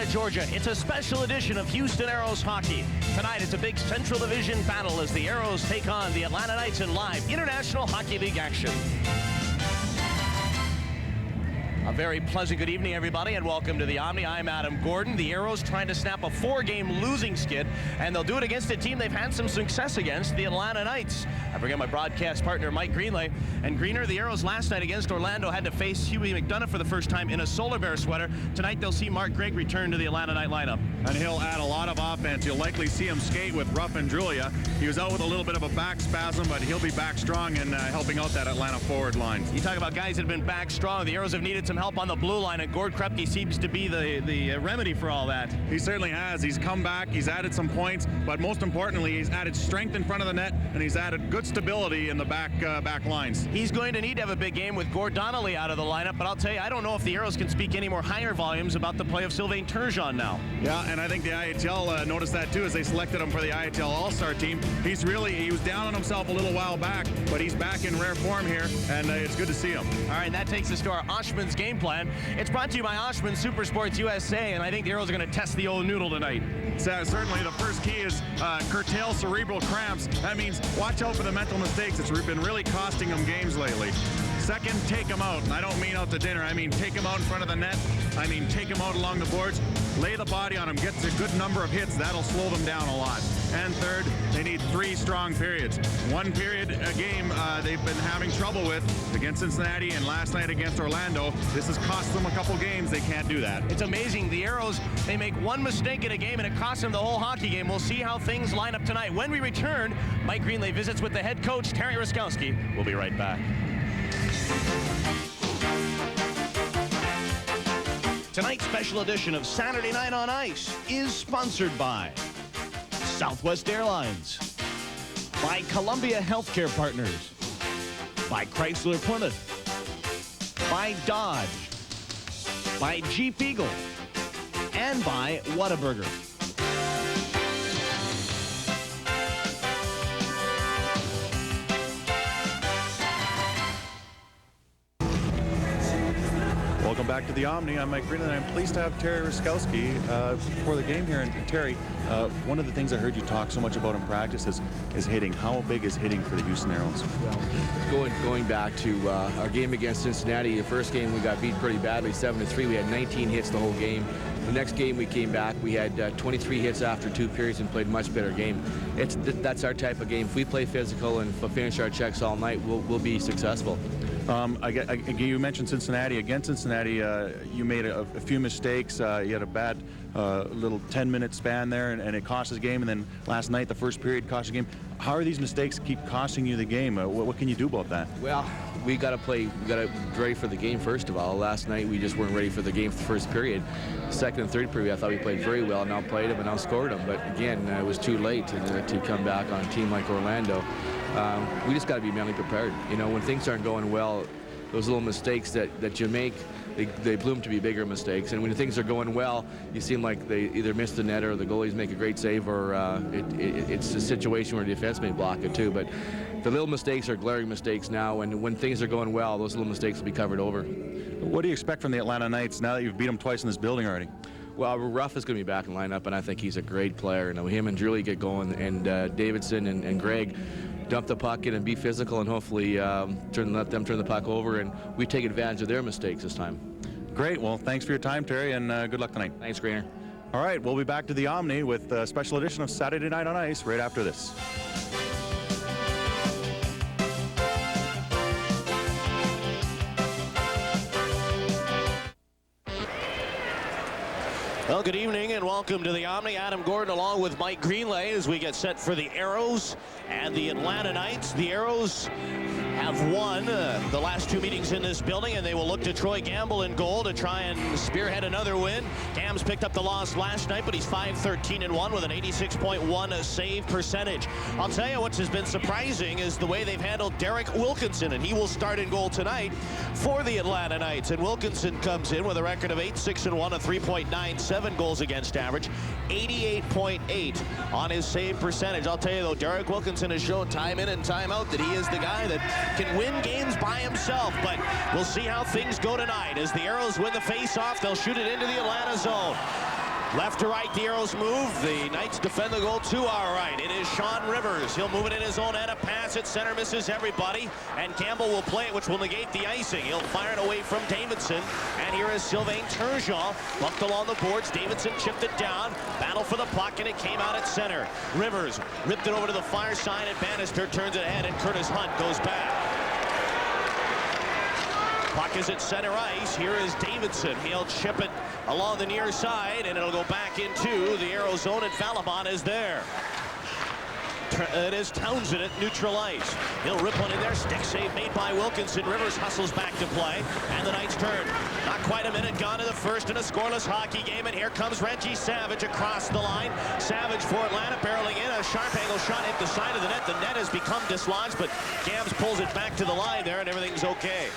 Georgia. It's a special edition of Houston Aeros hockey. Tonight, it's a big Central Division battle as the Aeros take on the Atlanta Knights in live International Hockey League action. A very pleasant good evening, everybody, and welcome to the Omni. I'm Adam Gordon. The Aeros trying to snap a 4-game losing skid, and they'll do it against a team they've had some success against, the Atlanta Knights. I forget my broadcast partner, Mike Greenlay. And Greener, the Aeros last night against Orlando had to face Huey McDonough for the first time in a Solar Bear sweater. Tonight, they'll see Marc Greig return to the Atlanta Knight lineup. And he'll add a lot of offense. You'll likely see him skate with Ruff and Drulia. He was out with a little bit of a back spasm, but he'll be back strong and helping out that Atlanta forward line. You talk about guys that have been back strong. The Aeros have needed some help on the blue line, and Gord Krupke seems to be the remedy for all that. He certainly has. He's come back, he's added some points, but most importantly, he's added strength in front of the net, and he's added good stability in the back lines. He's going to need to have a big game with Gord Donnelly out of the lineup, but I'll tell you, I don't know if the Aeros can speak any more higher volumes about the play of Sylvain Turgeon now. Yeah, and I think the IHL noticed that too as they selected him for the IHL All-Star team. He was down on himself a little while back, but he's back in rare form here, and it's good to see him. All right, that takes us to our Oshman's game plan. It's brought to you by Oshman Super Sports USA, and I think the Aeros are going to test the old noodle tonight. Certainly the first key is curtail cerebral cramps. That means watch out for the mental mistakes. It's been really costing them games lately. Second, take them out. And I don't mean out to dinner. I mean take them out in front of the net. I mean take them out along the boards. Lay the body on them. Get a good number of hits. That'll slow them down a lot. And third, they need 3 strong periods. 1 period a game they've been having trouble with against Cincinnati and last night against Orlando. This has cost them a couple games. They can't do that. It's amazing. The Aeros, they make 1 mistake in a game and it costs them the whole hockey game. We'll see how things line up tonight. When we return, Mike Greenlay visits with the head coach, Terry Ruskowski. We'll be right back. Tonight's special edition of Saturday Night on Ice is sponsored by Southwest Airlines, by Columbia Healthcare Partners, by Chrysler Plymouth, by Dodge, by Jeep Eagle, and by Whataburger. Welcome back to the Omni. I'm Mike Green, and I'm pleased to have Terry Ruskowski for the game here. And Terry, one of the things I heard you talk so much about in practice is hitting. How big is hitting for the Houston Aeros? Well, going back to our game against Cincinnati, the first game we got beat pretty badly, 7-3. We had 19 hits the whole game. The next game we came back, we had 23 hits after 2 periods and played a much better game. That's our type of game. If we play physical and finish our checks all night, we'll be successful. You mentioned Cincinnati. Against Cincinnati, you made a few mistakes. You had a bad little 10-minute span there, and it cost us the game. And then last night, the first period cost the game. How are these mistakes keep costing you the game? What can you do about that? Well, we got to be ready for the game, first of all. Last night, we just weren't ready for the game for the first period. Second and third period, I thought we played very well and outplayed them and outscored them. But again, it was too late to come back on a team like Orlando. We just got to be mentally prepared. You know, when things aren't going well, those little mistakes that you make, they bloom to be bigger mistakes. And when things are going well, you seem like they either miss the net or the goalies make a great save, or it's a situation where the defense may block it too. But the little mistakes are glaring mistakes now, and when things are going well, those little mistakes will be covered over. What do you expect from the Atlanta Knights now that you've beat them twice in this building already? Well, Ruff is going to be back in lineup, and I think he's a great player. You know, him and Drulia get going, and Davidson and Greig dump the puck in and be physical, and hopefully let them turn the puck over, and we take advantage of their mistakes this time. Great. Well, thanks for your time, Terry, and good luck tonight. Thanks, Greener. All right, we'll be back to the Omni with a special edition of Saturday Night on Ice right after this. Well, good evening and welcome to the Omni. Adam Gordon along with Mike Greenlay as we get set for the Aeros and the Atlanta Knights. The Aeros have won the last 2 meetings in this building, and they will look to Troy Gamble in goal to try and spearhead another win. Gam's picked up the loss last night, but he's 5-13-1 with an 86.1 save percentage. I'll tell you what has been surprising is the way they've handled Derek Wilkinson, and he will start in goal tonight for the Atlanta Knights. And Wilkinson comes in with a record of 8-6-1, a 3.97 goals against average, 88.8 on his save percentage. I'll tell you though, Derek Wilkinson has shown time in and time out that he is the guy that can win games by himself, but we'll see how things go tonight. As the Aeros win the face-off, they'll shoot it into the Atlanta zone. Left to right, the Aeros move. The Knights defend the goal to our right. It is Shawn Rivers. He'll move it in his own end. A pass at center misses everybody. And Campbell will play it, which will negate the icing. He'll fire it away from Davidson. And here is Sylvain Turgeon. Bumped along the boards. Davidson chipped it down. Battle for the puck, and it came out at center. Rivers ripped it over to the far side, and Bannister turns it ahead, and Curtis Hunt goes back. Puck is at center ice. Here is Davidson. He'll chip it along the near side, and it'll go back into the Aeros zone, and Valimont is there. It is Townshend at neutral ice. He'll rip one in there. Stick save made by Wilkinson. Rivers hustles back to play, and the Knights turn. Not quite a minute gone to the first in a scoreless hockey game, and here comes Reggie Savage across the line. Savage for Atlanta, barreling in. A sharp angle shot hit the side of the net. The net has become dislodged, but Gams pulls it back to the line there, and everything's okay.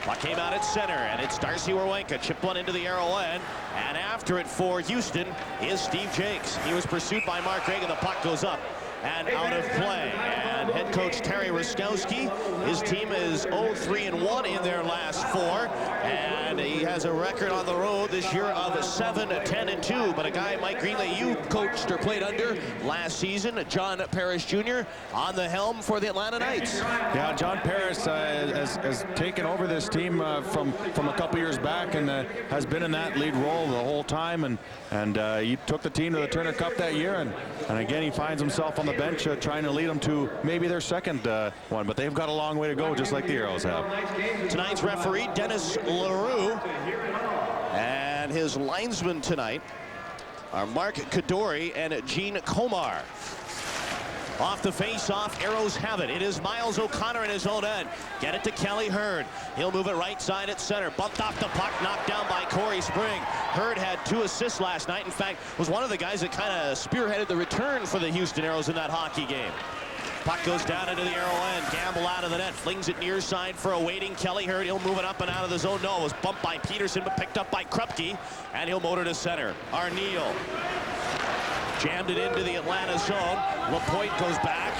Puck came out at center, and it's Darcy Werwenka. Chipped one into the Arrow end, and after it for Houston is Steve Jakes. He was pursued by Marc, and the puck goes up and out of play. And head coach Terry Ruskowski, his team is 0-3-1 in their last 4, and he has a record on the road this year of 7-10-2. But a guy, Mike Greenley, you coached or played under last season, John Parrish Jr. on the helm for the Atlanta Knights. Yeah, John Parrish has taken over this team from a couple years back, and has been in that lead role the whole time, and he took the team to the Turner Cup that year, and again he finds himself on the bench trying to lead them to maybe their second one, but they've got a long way to go, just like the Aeros have. Tonight's referee, Dennis LaRue, and his linesmen tonight are Marc Kadori and Gene Komar. Off the face-off, Aeros have it. It is Myles O'Connor in his own end. Get it to Kelly Hurd. He'll move it right side at center. Bumped off the puck, knocked down by Corey Spring. Hurd had 2 assists last night. In fact, was one of the guys that kind of spearheaded the return for the Houston Aeros in that hockey game. Puck goes down into the Arrow end. Gamble out of the net. Flings it near side for a waiting Kelly Hurd. He'll move it up and out of the zone. No, it was bumped by Peterson, but picked up by Krupke. And he'll motor to center. Arneal jammed it into the Atlanta zone. Laporte goes back.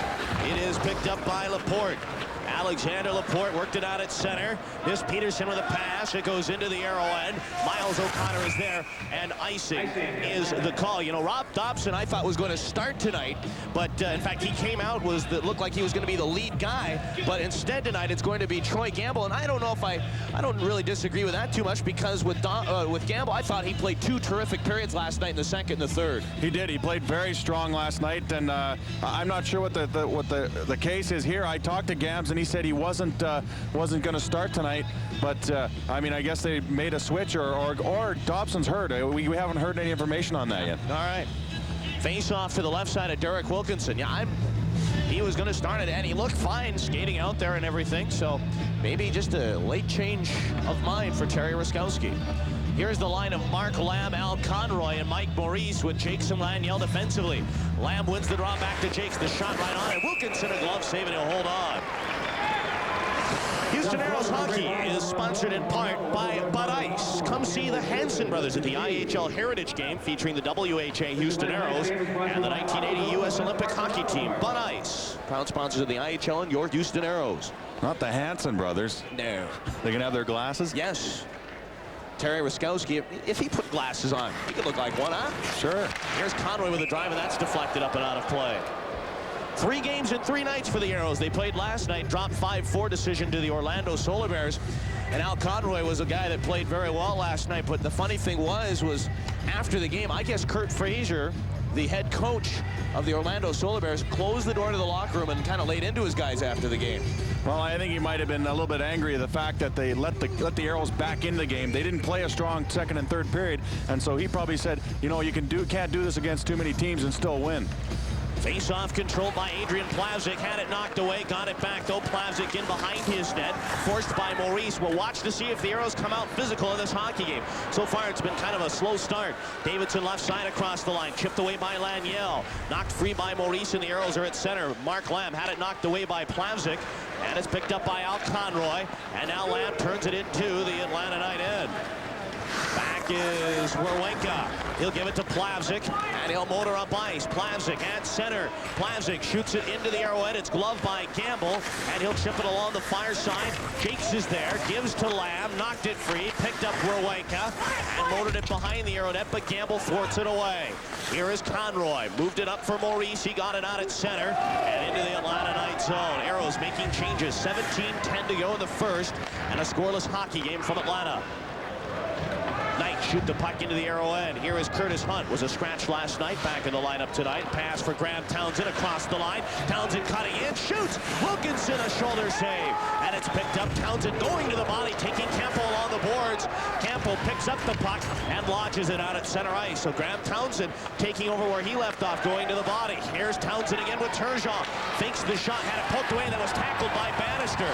It is picked up by Laporte. Alexander Laporte worked it out at center. This Peterson with a pass. It goes into the Arrow end. Myles O'Connor is there, and icing is the call. You know, Rob Dopson, I thought, was going to start tonight, but in fact, he came out, looked like he was going to be the lead guy, but instead tonight it's going to be Troy Gamble, and I don't know if I don't really disagree with that too much, because with Gamble, I thought he played 2 terrific periods last night in the second and the third. He did. He played very strong last night, and I'm not sure what the case is here. I talked to Gams, and he said he wasn't going to start tonight, but I mean, I guess they made a switch, or Dobson's hurt. We haven't heard any information on that yet. All right. Face off to the left side of Derek Wilkinson. Yeah, he was going to start it, and he looked fine skating out there and everything, so maybe just a late change of mind for Terry Ruskowski. Here's the line of Marc, Lamb, Al Conroy, and Mike Maurice with Jakes and Laniel defensively. Lamb wins the draw back to Jakes. The shot right on it. Wilkinson a glove save, and he'll hold on. Houston Aeros hockey is sponsored in part by Bud Ice. Come see the Hansen brothers at the IHL Heritage Game featuring the WHA Houston Aeros and the 1980 U.S. Olympic hockey team. Bud Ice, proud sponsors of the IHL and your Houston Aeros. Not the Hansen brothers. No. They can have their glasses? Yes. Terry Ruskowski, if he put glasses on, he could look like one, huh? Sure. Here's Conroy with a drive, and that's deflected up and out of play. 3 games in 3 nights for the Aeros. They played last night, dropped 5-4 decision to the Orlando Solar Bears. And Al Conroy was a guy that played very well last night. But the funny thing was after the game, I guess Kurt Frazier, the head coach of the Orlando Solar Bears, closed the door to the locker room and kind of laid into his guys after the game. Well, I think he might have been a little bit angry at the fact that they let the Aeros back in the game. They didn't play a strong second and third period, and so he probably said, you know, can't do this against too many teams and still win. Face-off controlled by Adrian Plavsic. Had it knocked away, got it back though. Plavsic in behind his net, forced by Maurice. We'll watch to see if the Aeros come out physical in this hockey game. So far, it's been kind of a slow start. Davidson left side across the line, chipped away by Laniel. Knocked free by Maurice, and the Aeros are at center. Marc Lamb had it knocked away by Plavsic, and it's picked up by Al Conroy. And now Lamb turns it into the Atlanta Knight end. Back puck is Warwenka. He'll give it to Plavsic, and he'll motor up ice. Plavsic at center. Plavsic shoots it into the arrowhead. It's gloved by Gamble, and he'll chip it along the far side. Jakes is there, gives to Lamb, knocked it free, picked up Warwenka, and motored it behind the arrowhead, but Gamble thwarts it away. Here is Conroy. Moved it up for Maurice. He got it out at center and into the Atlanta Knights zone. Aeros making changes. 17-10 to go in the first, and a scoreless hockey game from Atlanta. Knights shoot the puck into the arrowhead. Here is Curtis Hunt. Was a scratch last night, back in the lineup tonight. Pass for Graeme Townshend across the line. Townshend cutting in, shoots. Wilkinson, a shoulder save, and it's picked up. Townshend going to the body, taking Campbell along the boards. Campbell picks up the puck and launches it out at center ice. So Graeme Townshend taking over where he left off, going to the body. Here's Townshend again with Turgeon. Fakes the shot, had it poked away, that was tackled by Bannister.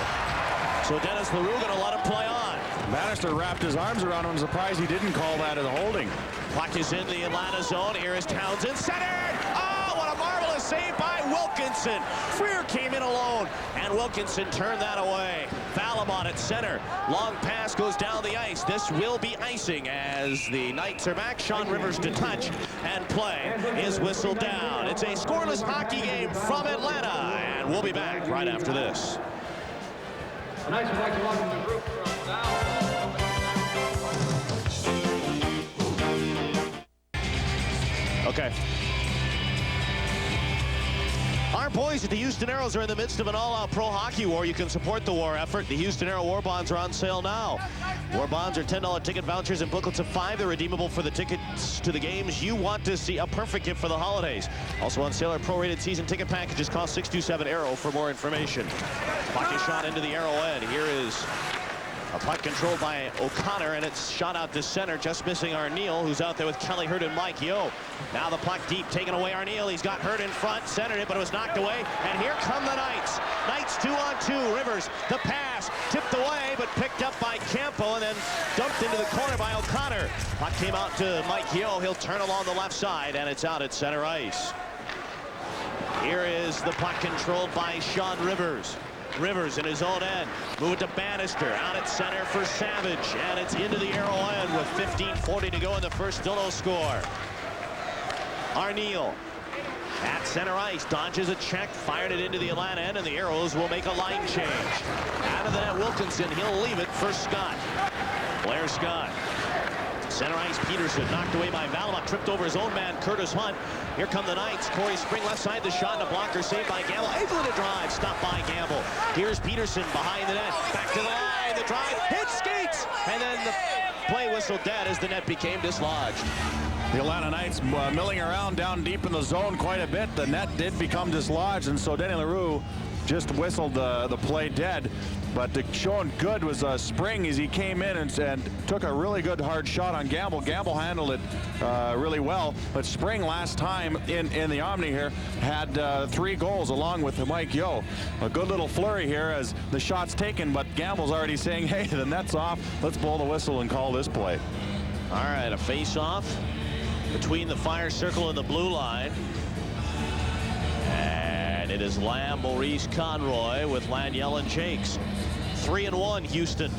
So Dennis Leroux going to let him play on. Bannister wrapped his arms around him. I'm surprised he didn't call that as a holding. Puck is in the Atlanta zone. Here is Townshend, centered. Oh, what a marvelous save by Wilkinson. Freer came in alone, and Wilkinson turned that away. Valimont at center. Long pass goes down the ice. This will be icing as the Knights are back. Shawn Rivers to touch, and play is whistled down. It's a scoreless hockey game from Atlanta, and we'll be back right after this. The Knights would like to welcome the group from now. Okay. Our boys at the Houston Aeros are in the midst of an all-out pro hockey war. You can support the war effort. The Houston Aero War Bonds are on sale now. War Bonds are $10 ticket vouchers and booklets of $5. They're redeemable for the tickets to the games you want to see. A perfect gift for the holidays. Also on sale are prorated season ticket packages. Call 627-AERO for more information. Puck is shot into the arrowhead. Here is a puck controlled by O'Connor, and it's shot out to center, just missing Arneal, who's out there with Kelly Hurd and Mike Yeo. Now the puck deep, taken away Arneal. He's got Hurd in front, centered it, but it was knocked away. And here come the Knights. Knights 2-on-2. Rivers, the pass, tipped away, but picked up by Campo, and then dumped into the corner by O'Connor. Puck came out to Mike Yeo. He'll turn along the left side, and it's out at center ice. Here is the puck controlled by Shawn Rivers. Rivers in his own end. Move it to Bannister. Out at center for Savage. And it's into the arrowhead with 15:40 to go in the first. Still no score. Arneal at center ice. Dodges a check. Fired it into the Atlanta end. And the Aeros will make a line change. Out of the net, Wilkinson. He'll leave it for Scott. Blair Scott. Center ice, Peterson knocked away by Valimont, tripped over his own man, Curtis Hunt. Here come the Knights. Corey Spring left side, the shot, and a blocker saved by Gamble. Able to drive, stopped by Gamble. Here's Peterson behind the net, back to the line, the drive, hit skates, and then the play whistled dead as the net became dislodged. The Atlanta Knights milling around down deep in the zone quite a bit. The net did become dislodged, and so Denny Leroux just whistled the play dead. But showing good was Spring as he came in and took a really good hard shot on Gamble. Gamble handled it really well. But Spring last time in the Omni here had 3 goals along with Mike Yeo. A good little flurry here as the shot's taken, but Gamble's already saying, hey, the net's off. Let's blow the whistle and call this play. All right, a face-off between the fire circle and the blue line. And it is Lamb, Maurice, Conroy with Laniel and Jakes. 3-1 Houston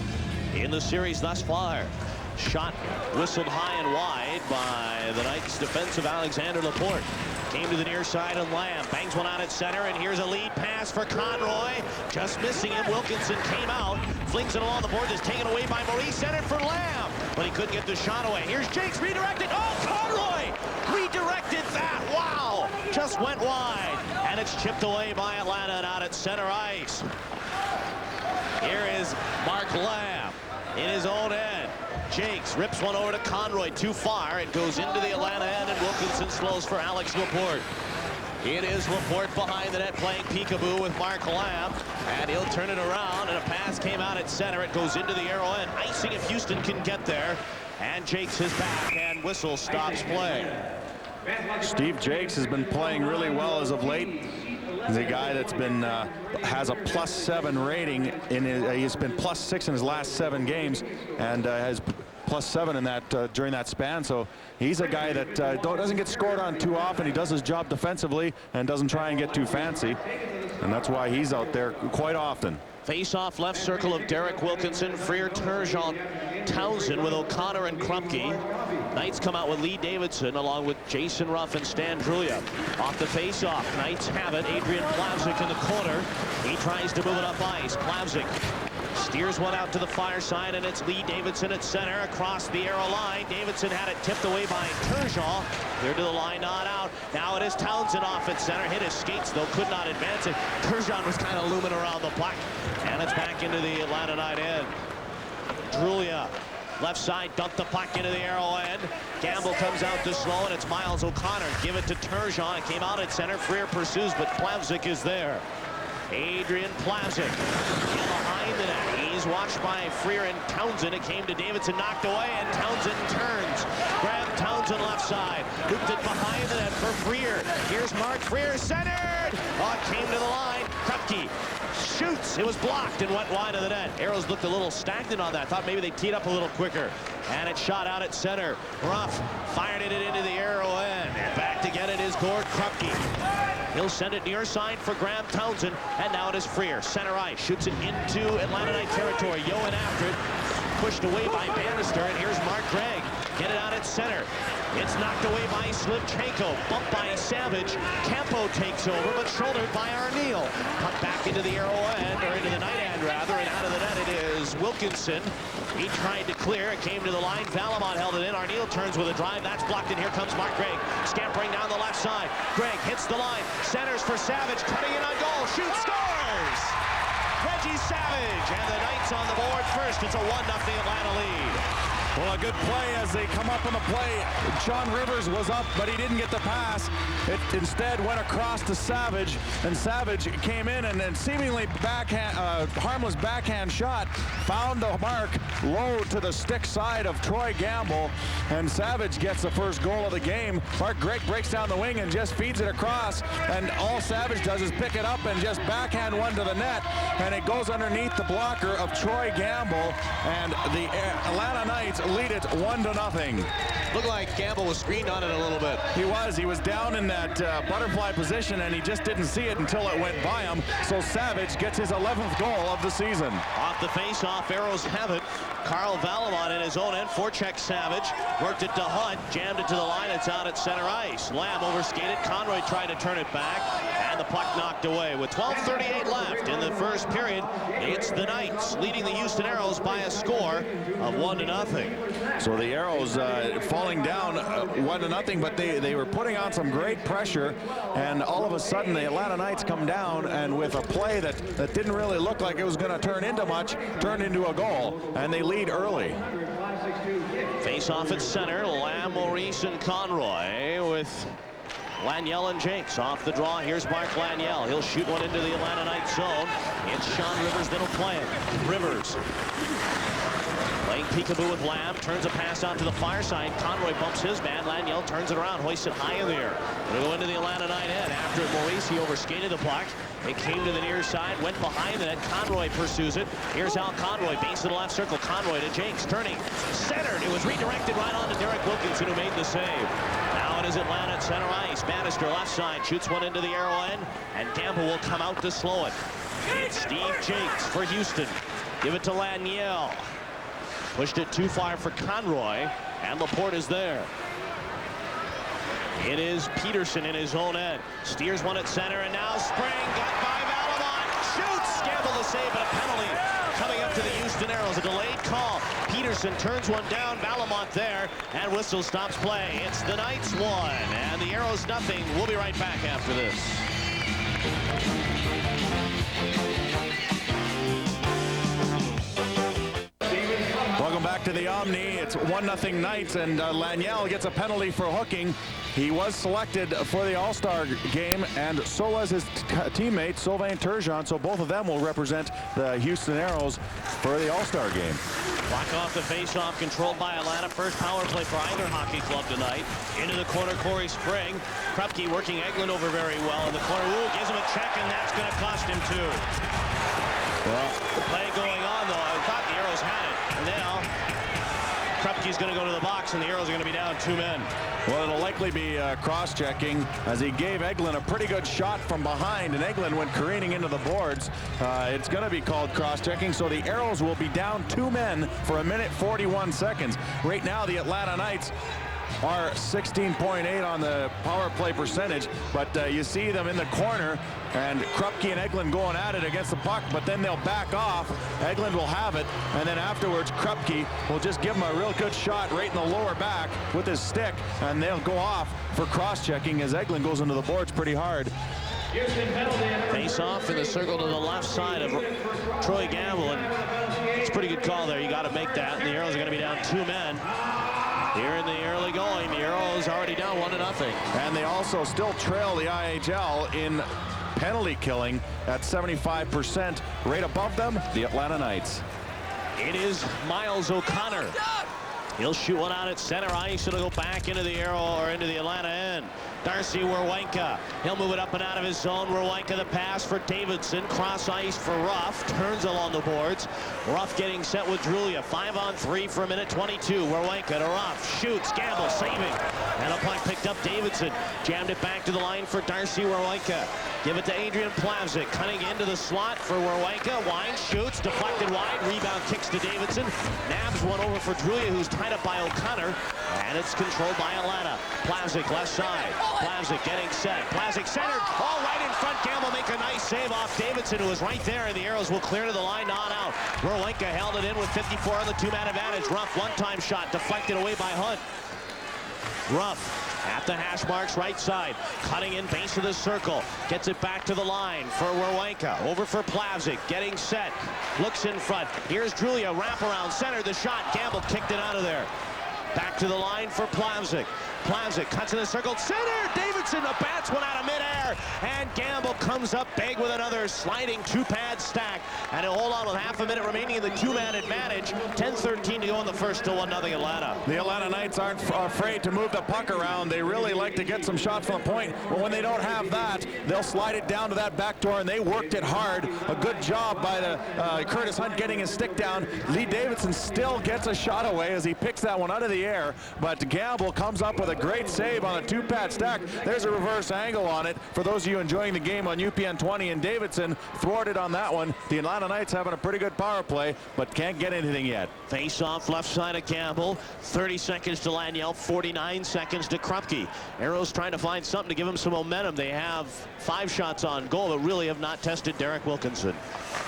in the series thus far. Shot whistled high and wide by the Knights defensive Alexander Laporte. Came to the near side and Lamb bangs one out at center, and here's a lead pass for Conroy. Just missing him. Wilkinson came out, flings it along the board. Is taken away by Maurice, centered for Lamb, but he couldn't get the shot away. Here's Jakes redirected. Oh, Conroy redirected that. Wow, just went wide, and it's chipped away by Atlanta and out at center ice. Here is Marc Lamb in his own end. Jakes rips one over to Conroy, too far. It goes into the Atlanta end, and Wilkinson slows for Alex Laporte. It is Laporte behind the net playing peekaboo with Marc Lamb, and he'll turn it around, and a pass came out at center. It goes into the arrow end. Icing if Houston can get there, and Jakes is back, and whistle stops play. Steve Jakes has been playing really well as of late. He's a guy that's been has a +7 rating in his, he's been +6 in his last 7 games, and has +7 in that during that span. So he's a guy that doesn't get scored on too often. He does his job defensively and doesn't try and get too fancy. and that's why he's out there quite often. Face-off left circle of Derek Wilkinson, Freer, Turgeon, Townshend with O'Connor and Krupke. Knights come out with Lee Davidson along with Jason Ruff and Stan Drulia. Off the face-off, Knights have it. Adrian Plavsic in the corner. He tries to move it up ice. Plavsic steers one out to the far side, and it's Lee Davidson at center across the arrow line. Davidson had it tipped away by Turgeon. Clear to the line, not out. Now it is Townshend off at center. Hit his skates, though, could not advance it. Turgeon was kind of looming around the puck. And it's back into the Atlanta Knight end. Drulia, left side, dumped the puck into the arrow end. Gamble comes out to slow, and it's Myles O'Connor. Give it to Turgeon. It came out at center. Freer pursues, but Plavsic is there. Adrian Plavsic in behind the net. He's watched by Freer and Townshend. It came to Davidson, knocked away, and Townshend turns. Grab Townshend left side. Looped it behind the net for Freer. Here's Marc. Freer centered. Oh, it came to the line. Krupke shoots. It was blocked and went wide of the net. Aeros looked a little stagnant on that. Thought maybe they teed up a little quicker. And it shot out at center. Ruff fired it into the arrow end. And back to get it is Gord Krupke. He'll send it near side for Graeme Townshend. And now it is Freer. Center ice. Shoots it into Atlanta Knight territory. Yoan after it. Pushed away by Bannister. And here's Marc Greig. Get it out at center. It's knocked away by Slivchenko. Bumped by Savage. Campo takes over, but shouldered by Arneal. Cut back into the arrow end, or into the night end rather, and out of the net it is Wilkinson. He tried to clear. It came to the line. Valimont held it in. Arneal turns with a drive. That's blocked, and here comes Marc Greig. Scampering down the left side. Greig hits the line. Centers for Savage. Cutting in on goal. Shoots, scores! Reggie Savage, and the Knights on the board first. It's a 1-0 Atlanta lead. Well, a good play as they come up on the play. Shawn Rivers was up, but he didn't get the pass. It instead went across to Savage, and Savage came in and then seemingly harmless backhand shot. Found the mark low to the stick side of Troy Gamble, and Savage gets the first goal of the game. Marc Greig breaks down the wing and just feeds it across, and all Savage does is pick it up and just backhand one to the net, and it goes underneath the blocker of Troy Gamble, and the Atlanta Knights lead it 1-0. Looked like Gamble was screened on it a little bit. He was down in that butterfly position, and he just didn't see it until it went by him. So Savage gets his 11th goal of the season. Off the face-off, Aeros have it. Carl Valimont in his own end, forecheck Savage. Worked it to Hunt, jammed it to the line. It's out at center ice. Lamb overskated. Conroy tried to turn it back, and the puck knocked away. With 12:38 left in the first period, it's the Knights leading the Houston Aeros by a score of 1-0. So the Aeros falling down 1-0, but they were putting on some great pressure, and all of a sudden the Atlanta Knights come down, and with a play that didn't really look like it was going to turn into much, turned into a goal, and they lead early. Face off at center, Lamb, Maurice, and Conroy with Laniel and Jakes off the draw. Here's Marc Laniel. He'll shoot one into the Atlanta Knights zone. It's Shawn Rivers that'll play it. Rivers playing peekaboo with Lamb, turns a pass out to the far side. Conroy bumps his man. Laniel turns it around, hoists it high in the air. It'll go into the Atlanta Knight end. After Maurice, he overskated the puck. It came to the near side, went behind the net. Conroy pursues it. Here's Al Conroy, base of the left circle. Conroy to Jakes, turning, centered. It was redirected right on to Derek Wilkinson, who made the save. Now it is Atlanta at center ice. Bannister left side, shoots one into the arrow end, and Gamble will come out to slow it. It's Steve Jakes for Houston. Give it to Laniel. Pushed it too far for Conroy, and Laporte is there. It is Peterson in his own end. Steers one at center, and now Spring got by Valimont. Shoots! Gamble the save, but a penalty coming up to the Houston Aeros. A delayed call. Peterson turns one down. Valimont there, and whistle stops play. It's the Knights 1, and the Aeros nothing. We'll be right back after this. Welcome back to the Omni. It's 1-0 Knights, and Laniel gets a penalty for hooking. He was selected for the All-Star game, and so was his teammate Sylvain Turgeon, so both of them will represent the Houston Aeros for the All-Star game. Block off the face-off, controlled by Atlanta. First power play for either hockey club tonight. Into the corner, Corey Spring. Krupke working Eglin over very well in the corner. Ooh, gives him a check, and that's going to cost him two. Well, the play going on, though. I thought the Aeros had it. And now Krupke's going to go to the box, and the Arrows are going to be down 2 men. Well, it'll likely be cross-checking as he gave Eglin a pretty good shot from behind, and Eglin went careening into the boards. It's going to be called cross-checking, so the Arrows will be down 2 men for 1:41 seconds. Right now, the Atlanta Knights are 16.8 on the power play percentage, but you see them in the corner, and Krupke and Eglin going at it against the puck, but then they'll back off. Eglin will have it, and then afterwards Krupke will just give him a real good shot right in the lower back with his stick, and they'll go off for cross-checking as Eglin goes into the boards pretty hard. Face off in the circle to the left side of Troy Gamble, and it's a pretty good call there. You got to make that, and the Arrows are going to be down 2 men. Here in the early going, the Arrows already down 1-0. And they also still trail the IHL in penalty killing at 75%. Right above them, the Atlanta Knights. It is Myles O'Connor. He'll shoot one out at center ice. It'll go back into the Arrow or into the Atlanta end. Darcy Werwenka. He'll move it up and out of his zone. Werwenka the pass for Davidson. Cross ice for Ruff. Turns along the boards. Ruff getting set with Drulia. 5-on-3 for 1:22. Werwenka to Ruff. Shoots. Gamble saving. And a puck picked up. Davidson jammed it back to the line for Darcy Werwenka. Give it to Adrian Plavsic. Cutting into the slot for Werwenka. Wine shoots. Deflected wide. Rebound kicks to Davidson. Nabs one over for Drulia, who's tied up by O'Connor. And it's controlled by Atlanta. Plavsic left side. Plavsic getting set. Plavsic centered. All right in front. Gamble make a nice save off Davidson, who was right there, and the Arrows will clear to the line, not out. Werwenka held it in with 54 on the 2-man advantage. Ruff one-time shot deflected away by Hunt. Ruff at the hash marks right side, cutting in base of the circle, gets it back to the line for Werwenka, over for Plavsic, getting set, looks in front. Here's Drulia, wraparound center, the shot. Gamble kicked it out of there. Back to the line for Plavsic. Plavsic cuts in the circle, center. Davidson, the bats one out of midair, and Gamble comes up big with another sliding 2-pad stack, and he'll hold on with half a minute remaining in the 2-man advantage. 10:13 to go in the first, still 1-0 Atlanta. The Atlanta Knights aren't afraid to move the puck around. They really like to get some shots from the point, but when they don't have that, they'll slide it down to that back door, and they worked it hard. A good job by the Curtis Hunt getting his stick down. Lee Davidson still gets a shot away as he picks that one out of the air, but Gamble comes up with a great save on a 2-pad stack. There's a reverse angle on it for those of you enjoying the game on UPN 20, and Davidson thwarted on that one. The Atlanta Knights having a pretty good power play, but can't get anything yet. Face off left side of Gamble. 30 seconds to Laniel, 49 seconds to Krupke. Arrows trying to find something to give him some momentum. They have 5 shots on goal, but really have not tested Derek Wilkinson.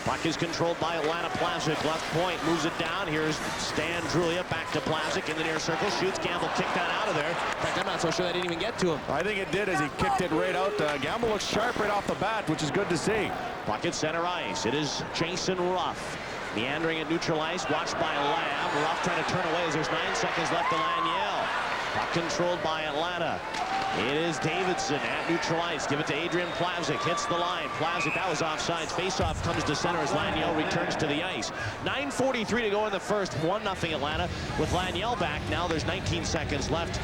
Puck is controlled by Atlanta. Plavsic left point, moves it down. Here's Stan Drulia, back to Plavsic in the near circle. Shoots. Gamble kicked that out of there. In fact, I'm not so sure that didn't even get to him. I think it did as he kicked it right out. Gamble looks sharp right off the bat, which is good to see. Puck at center ice. It is Jason Ruff. Meandering at neutral ice, watched by Lamb. Ruff trying to turn away as there's 9 seconds left to Laniel. Puck controlled by Atlanta. It is Davidson at neutral ice. Give it to Adrian Plavsic. Hits the line. Plavsic, that was offsides. Faceoff comes to center as Laniel returns to the ice. 9:43 to go in the first. 1-0 Atlanta with Laniel back. Now there's 19 seconds left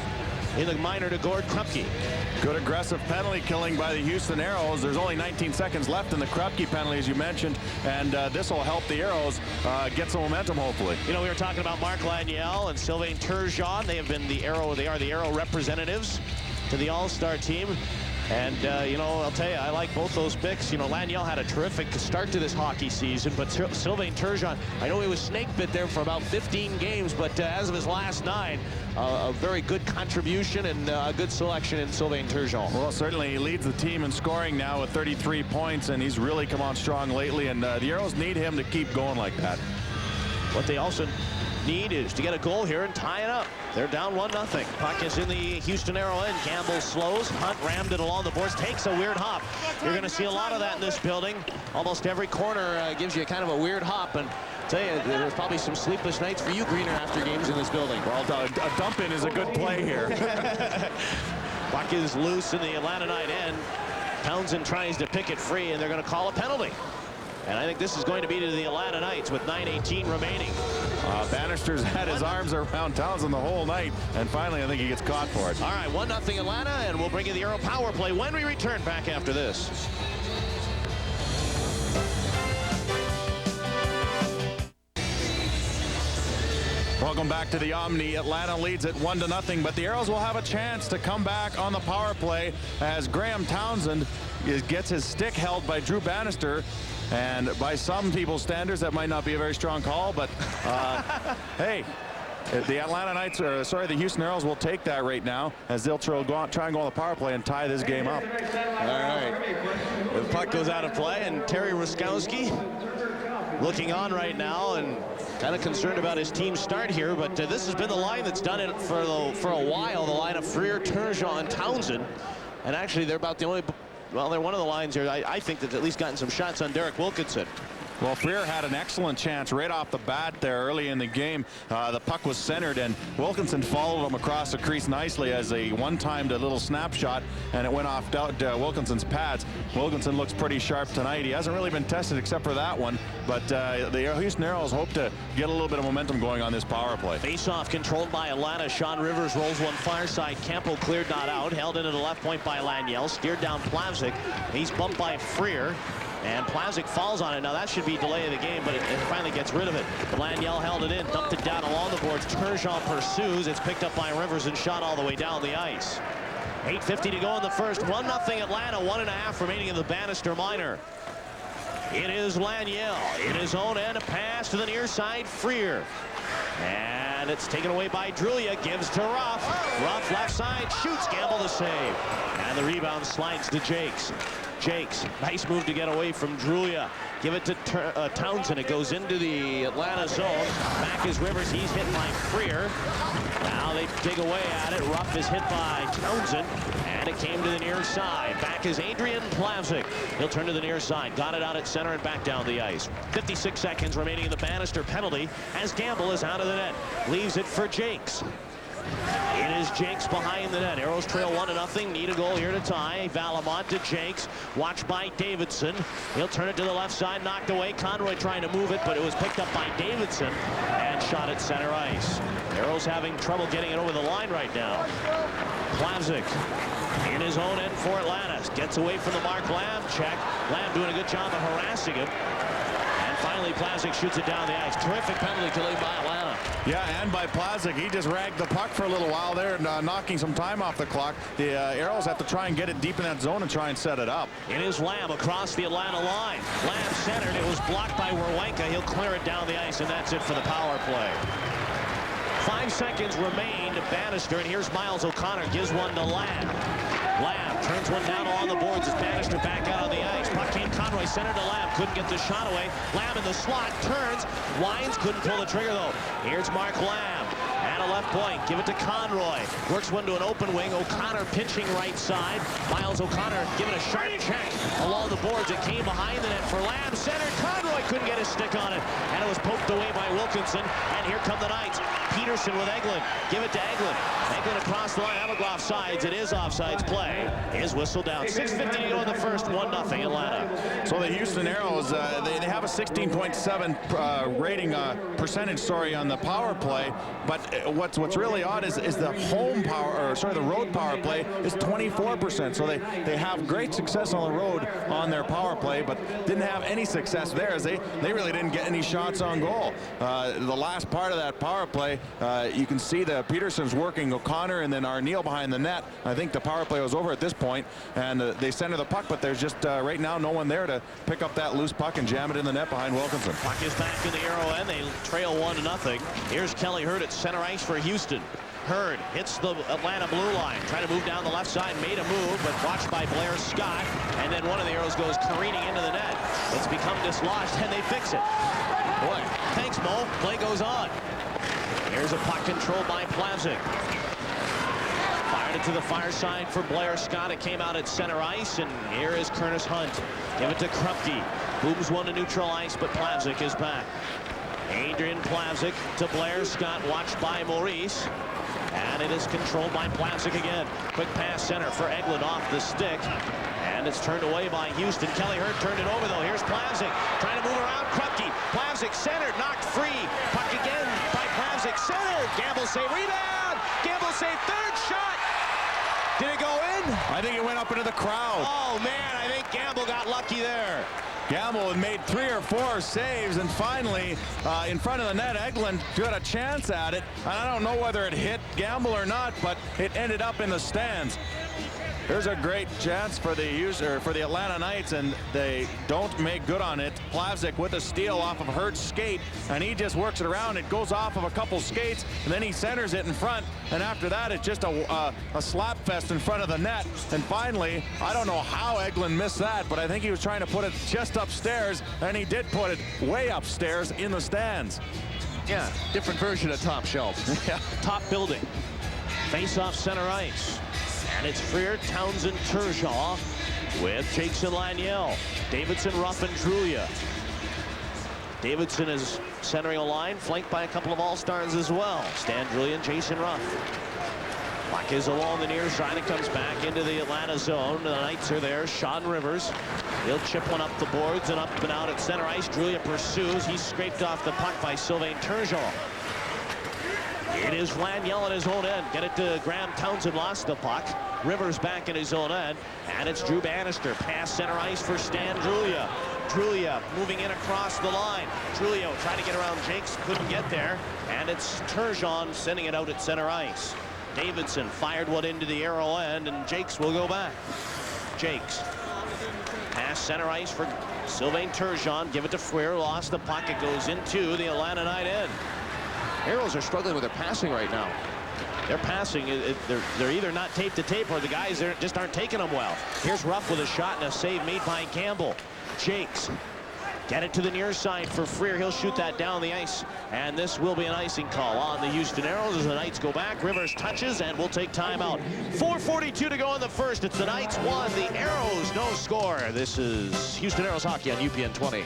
in the minor to Gord Krupke. Good aggressive penalty killing by the Houston Aeros. There's only 19 seconds left in the Krupke penalty, as you mentioned, and this will help the Aeros get some momentum, hopefully. You know, we were talking about Marc Laniel and Sylvain Turgeon. They have been the Aero. They are the Aero representatives to the All-Star team. And, you know, I'll tell you, I like both those picks. You know, Laniel had a terrific start to this hockey season, but Sylvain Turgeon, I know he was snake bit there for about 15 games, but as of his last 9, a very good contribution and a good selection in Sylvain Turgeon. Well, certainly he leads the team in scoring now with 33 points, and he's really come on strong lately, and the Aeros need him to keep going like that. What they also need is to get a goal here and tie it up. They're down 1-0. Puck is in the Houston Aero end. Gamble slows. Hunt rammed it along the boards. Takes a weird hop. You're going to see a lot of that in this building. Almost every corner gives you kind of a weird hop. And I tell you, there's probably some sleepless nights for you, Greener, after games in this building. Well, a dump-in is a good play here. Puck is loose in the Atlanta Knight end. Townshend tries to pick it free, and they're going to call a penalty. And I think this is going to be to the Atlanta Knights with 9:18 remaining. Bannister's had his arms around Townshend the whole night, and finally I think he gets caught for it. All right, 1-0 Atlanta, and we'll bring you the Aero power play when we return back after this. Welcome back to the Omni. Atlanta leads it 1-0, but the Aeros will have a chance to come back on the power play as Graeme Townshend gets his stick held by Drew Bannister. And by some people's standards, that might not be a very strong call, but hey, the Atlanta Knights, the Houston Aeros will take that right now as they'll try and go on the power play and tie this game up. All right. The puck goes out of play, and Terry Ruskowski looking on right now and kind of concerned about his team's start here, but this has been the line that's done it for a while, the line of Freer, Turgeon, and Townshend. And actually, they're about the only, well, they're one of the lines here, I think, that's at least gotten some shots on Derek Wilkinson. Well, Freer had an excellent chance right off the bat there early in the game. The puck was centered, and Wilkinson followed him across the crease nicely as a one-timed little snapshot, and it went off Wilkinson's pads. Wilkinson looks pretty sharp tonight. He hasn't really been tested except for that one, but the Houston Aeros hope to get a little bit of momentum going on this power play. Face-off controlled by Atlanta. Shawn Rivers rolls one far side. Campo cleared, not out. Held into the left point by Laniel. Steered down Plavsic. He's bumped by Freer. And Plavsic falls on it. Now that should be delay of the game, but it finally gets rid of it. Laniel held it in, dumped it down along the boards. Turgeon pursues. It's picked up by Rivers and shot all the way down the ice. 8:50 to go in the first. 1-0 Atlanta. 1.5 remaining in the Bannister minor. It is Laniel in his own end. A pass to the near side. Freer. And it's taken away by Drulia. Gives to Ruff. Ruff left side. Shoots. Gamble to save. And the rebound slides to Jakes. Jakes, nice move to get away from Drulia. Give it to Townshend. It goes into the Atlanta zone. Back is Rivers. He's hit by Freer. Now they dig away at it. Ruff is hit by Townshend. And it came to the near side. Back is Adrian Plavsic. He'll turn to the near side. Got it out at center and back down the ice. 56 seconds remaining in the Bannister penalty as Gamble is out of the net. Leaves it for Jakes. It is Jakes behind the net. Aeros trail 1-0. Need a goal here to tie. Valimont to Jakes. Watched by Davidson. He'll turn it to the left side. Knocked away. Conroy trying to move it, but it was picked up by Davidson and shot at center ice. Aeros having trouble getting it over the line right now. Plavsic in his own end for Atlanta. Gets away from the Marc Lamb check. Lamb doing a good job of harassing him. And finally, Plavsic shoots it down the ice. Terrific penalty killing by Atlanta. Yeah, and by Plavsic, he just ragged the puck for a little while there, knocking some time off the clock. The Aeros have to try and get it deep in that zone and try and set it up. It is Lamb across the Atlanta line. Lamb centered. It was blocked by Werwanka. He'll clear it down the ice, and that's it for the power play. 5 seconds remain to Bannister, and here's Myles O'Connor. Gives one to Lamb. Lamb turns one down along the boards as Bannister back out on the ice. Puck came Conroy, center to Lamb. Couldn't get the shot away. Lamb in the slot, turns, winds, couldn't pull the trigger though. Here's Marc Lamb. At a left point, give it to Conroy. Works one to an open wing. O'Connor pinching right side. Myles O'Connor giving a sharp check along the boards. It came behind the net for Lamb. Centered. Conroy couldn't get his stick on it. And it was poked away by Wilkinson. And here come the Knights. Peterson with Eglin. Give it to Eglin. Eglin across the line. That'll go offsides. It is offsides play. Is whistled down. 6:50 to go in the first. 1-0 Atlanta. So the Houston Aeros, they have a 16.7 rating percentage, on the power play. But what's really odd is the home power, or the road power play is 24%. So they have great success on the road on their power play, but didn't have any success there as they really didn't get any shots on goal. The last part of that power play, you can see the Peterson's working O'Connor and then Arneal behind the net. I think the power play was over at this point, and they center the puck, but there's just right now no one there to pick up that loose puck and jam it in the net behind Wilkinson. Puck is back in the Aero end. They trail 1-0. Here's Kelly Hurd at center ice for Houston. Hurd hits the Atlanta blue line, trying to move down the left side, made a move, but watched by Blair Scott, and then one of the Aeros goes careening into the net. It's become dislodged, and they fix it. Boy, thanks, Mo. Play goes on. Here's a puck controlled by Plavsic. Fired it to the far side for Blair Scott. It came out at center ice, and here is Curtis Hunt. Give it to Krupke. Booms one to neutral ice, but Plavsic is back. Adrian Plavsic to Blair Scott, watched by Maurice. And it is controlled by Plavsic again. Quick pass center for Eglin off the stick. And it's turned away by Houston. Kelly Hurd turned it over, though. Here's Plavsic trying to move around. Krupke. Plavsic centered, knocked free. Puck again by Plavsic. Centered. Gamble save. Rebound. Gamble save. Third shot. Did it go in? I think it went up into the crowd. Oh, man. I think Gamble got lucky there. Gamble had made 3 or 4 saves, and finally, in front of the net, Eglin got a chance at it. And I don't know whether it hit Gamble or not, but it ended up in the stands. There's a great chance for the Atlanta Knights, and they don't make good on it. Plavsic with a steal off of Hurd's skate, and he just works it around. It goes off of a couple skates, and then he centers it in front. And after that, it's just a slap fest in front of the net. And finally, I don't know how Eglin missed that, but I think he was trying to put it just upstairs, and he did put it way upstairs in the stands. Yeah, different version of top shelf. Yeah. Top building. Face off center ice. And it's Freer, Townshend, Turgeon with Jakes and Laniel. Davidson, Ruff, and Drulia. Davidson is centering a line, flanked by a couple of all-stars as well. Stan Drulia and Jason Ruff. Puck is along the near side. It comes back into the Atlanta zone. The Knights are there. Shawn Rivers. He'll chip one up the boards and up and out at center ice. Drulia pursues. He's scraped off the puck by Sylvain Turgeon. It is Laniel at his own end. Get it to Graeme. Townshend lost the puck. Rivers back in his own end. And it's Drew Bannister. Pass center ice for Stan Drulia. Drulia moving in across the line. Drulia trying to get around Jakes. Couldn't get there. And it's Turgeon sending it out at center ice. Davidson fired one into the arrow end, and Jakes will go back. Jakes. Pass center ice for Sylvain Turgeon. Give it to Freer. Lost the puck. It goes into the Atlanta Knight end. Aeros are struggling with their passing right now. Their passing, they're either not tape to tape or the guys just aren't taking them well. Here's Ruff with a shot and a save made by Gamble. Jakes. Get it to the near side for Freer. He'll shoot that down the ice. And this will be an icing call on the Houston Aeros as the Knights go back. Rivers touches and we'll take timeout. 4:42 to go in the first. It's the Knights 1, the Aeros no score. This is Houston Aeros hockey on UPN 20.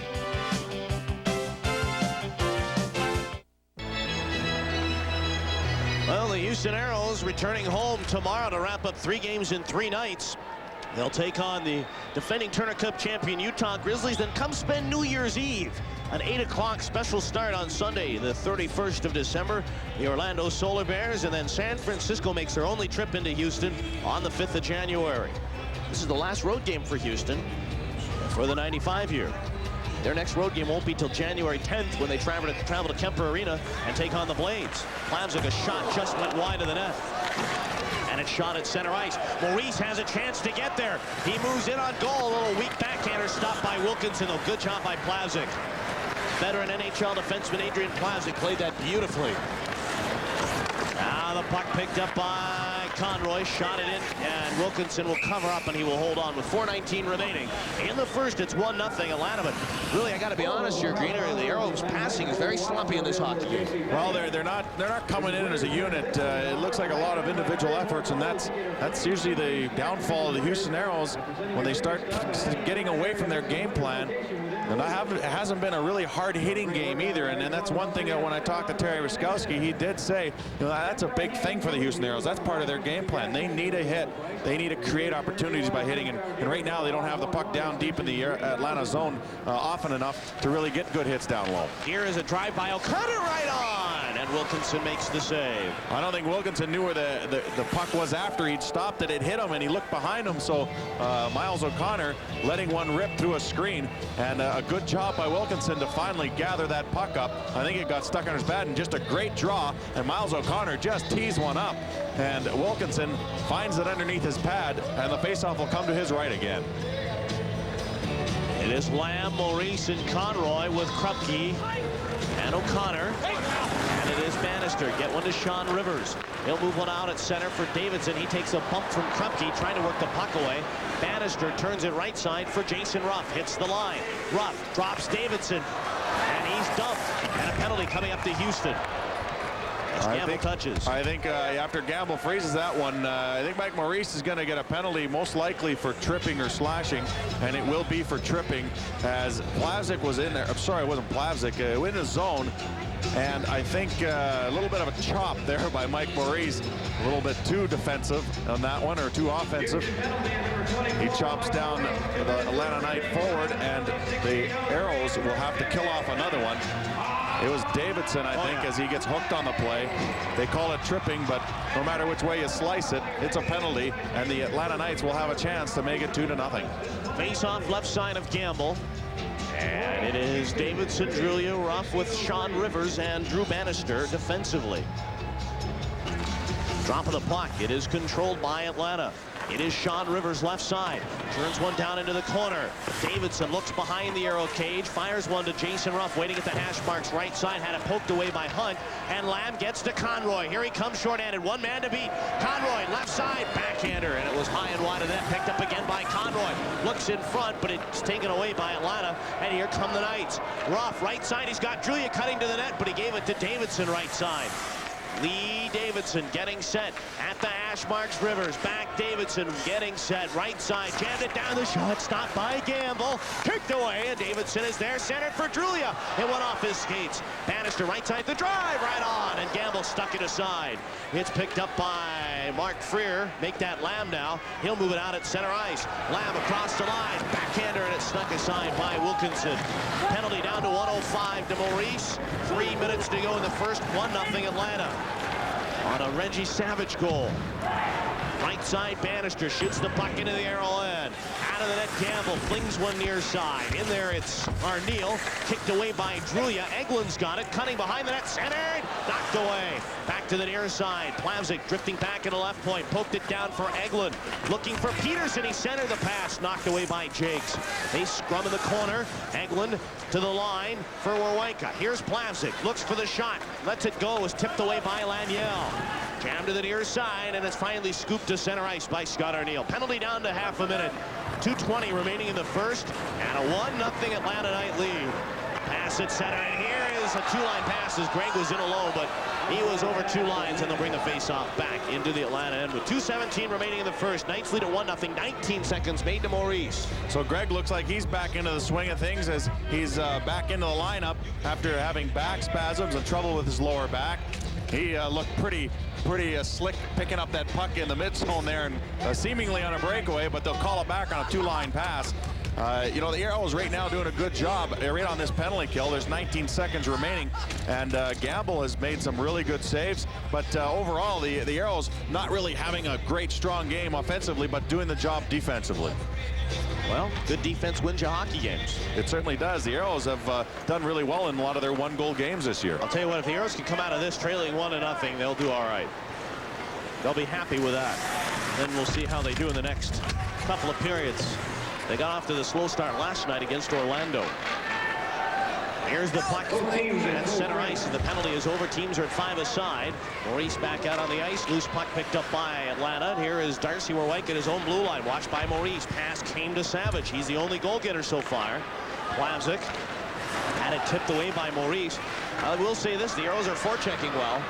Well, the Houston Aeros returning home tomorrow to wrap up 3 games in 3 nights. They'll take on the defending Turner Cup champion Utah Grizzlies, then come spend New Year's Eve. An 8 o'clock special start on Sunday, the 31st of December. The Orlando Solar Bears, and then San Francisco makes their only trip into Houston on the 5th of January. This is the last road game for Houston for the 95 year. Their next road game won't be till January 10th when they travel to Kemper Arena and take on the Blades. Plavsic, a shot just went wide of the net. And it's shot at center ice. Maurice has a chance to get there. He moves in on goal. A little weak backhander stopped by Wilkinson, though. Good job by Plavsic. Veteran NHL defenseman Adrian Plavsic played that beautifully. Now the puck picked up by Conroy, shot it in, and Wilkinson will cover up, and he will hold on with 4:19 remaining. In the first, it's 1-0 Atlanta, but really, I got to be honest here, Greener, the Aeros passing is very slumpy in this hockey game. Well, they're not coming in as a unit. It looks like a lot of individual efforts, and that's usually the downfall of the Houston Aeros when they start getting away from their game plan. And it hasn't been a really hard-hitting game either, and that's one thing that when I talked to Terry Ruskowski, he did say, that's a big thing for the Houston Aeros. That's part of their game plan. They need a hit. They need to create opportunities by hitting, and right now they don't have the puck down deep in the Atlanta zone often enough to really get good hits down low. Here is a drive by O'Connor right on, and Wilkinson makes the save. I don't think Wilkinson knew where the puck was after he'd stopped it. It hit him, and he looked behind him, so Myles O'Connor letting one rip through a screen, and a good job by Wilkinson to finally gather that puck up. I think it got stuck on his bat, and just a great draw, and Myles O'Connor just tees one up, and Wilkinson finds it underneath his pad, and the faceoff will come to his right again. It is Lamb, Maurice, and Conroy with Krupke and O'Connor. And it is Bannister. Get one to Shawn Rivers. He'll move one out at center for Davidson. He takes a bump from Krupke, trying to work the puck away. Bannister turns it right side for Jason Ruff. Hits the line. Ruff drops Davidson. And he's dumped. And a penalty coming up to Houston. Gamble touches. I think after Gamble freezes that one, I think Mike Maurice is going to get a penalty, most likely for tripping or slashing, and it will be for tripping, as Plavsic was in there. I'm sorry, it wasn't Plavsic. In his zone, and I think a little bit of a chop there by Mike Maurice. A little bit too defensive on that one, or too offensive. He chops down the Atlanta Knight forward, and the Aeros will have to kill off another one. It was Davidson, I think, as he gets hooked on the play. They call it tripping, but no matter which way you slice it, it's a penalty, and the Atlanta Knights will have a chance to make it 2-0. Face off left side of Gamble. And it is Davidson, Drulia, Ruff with Shawn Rivers and Drew Bannister defensively. Drop of the puck. It is controlled by Atlanta. It is Shawn Rivers left side. Turns one down into the corner. Davidson looks behind the Aero cage. Fires one to Jason Ruff waiting at the hash marks right side. Had it poked away by Hunt. And Lamb gets to Conroy. Here he comes short-handed. One man to beat. Conroy left side. Backhander. And it was high and wide of that. Picked up again by Conroy. Looks in front, but it's taken away by Atlanta. And here come the Knights. Ruff right side. He's got Drulia cutting to the net, but he gave it to Davidson right side. Lee Davidson getting set at the hash marks. Rivers back. Davidson getting set right side. Jammed it down the shot. Stopped by Gamble. Kicked away, and Davidson is there. Centered for Drulia. It went off his skates. Bannister right side. The drive right on, and Gamble stuck it aside. It's picked up by Marc Freer. Make that Lamb now. He'll move it out at center ice. Lamb across the line. Backhander, and it's snuck aside by Wilkinson. Penalty down to 105 to Maurice. 3 minutes to go in the first. 1-0 Atlanta. On a Reggie Savage goal. Right side, Bannister shoots the puck into the arrow end. Out of the net, Gamble flings one near side. In there, it's Arneal. Kicked away by Drulia. Eglund's got it. Cutting behind the net. Centered. Knocked away. Back to the near side. Plavsic drifting back into left point. Poked it down for Eglund. Looking for Peterson. He centered the pass. Knocked away by Jakes. They scrum in the corner. Eglund to the line for Warwanka. Here's Plavsic. Looks for the shot. Lets it go. Was tipped away by Laniel. Jammed to the near side, and it's finally scooped to center ice by Scott Arneal. Penalty down to half a minute. 2:20 remaining in the first, and a 1-0 Atlanta Knight lead. Pass at center, and here is a two-line pass as Greig was in alone, but he was over two lines, and they'll bring the face-off back into the Atlanta end with 2:17 remaining in the first. Knights lead at 1-0, 19 seconds made to Maurice. So Greig looks like he's back into the swing of things as he's back into the lineup after having back spasms and trouble with his lower back. He looked pretty slick picking up that puck in the mid-zone there and seemingly on a breakaway, but they'll call it back on a two-line pass. You know, the Aeros right now doing a good job right on this penalty kill. There's 19 seconds remaining, and Gamble has made some really good saves, but overall the Aeros not really having a great strong game offensively, but doing the job defensively. Well, good defense wins you hockey games. It certainly does. The Aeros have done really well in a lot of their one-goal games this year. I'll tell you what, if the Aeros can come out of this trailing 1-0, they'll do all right. They'll be happy with that. Then we'll see how they do in the next couple of periods. They got off to the slow start last night against Orlando. Here's the puck at center ice, and the penalty is over. Teams are at 5 aside. Maurice back out on the ice. Loose puck picked up by Atlanta. And here is Darcy Warwank at his own blue line. Watched by Maurice. Pass came to Savage. He's the only goal getter so far. Plavsic had it tipped away by Maurice. I will say this, the Aeros are forechecking well.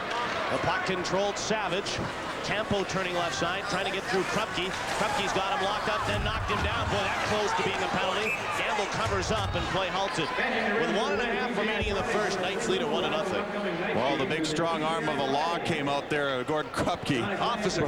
The puck controlled Savage. Campo turning left side, trying to get through Krupke. Krupke's got him locked up, then knocked him down. Boy, that close to being a penalty. Gamble covers up and play halted. With 1.5 remaining in the first, Knights lead at 1-0. Well, the big strong arm of the law came out there, Gordon Krupke. Officer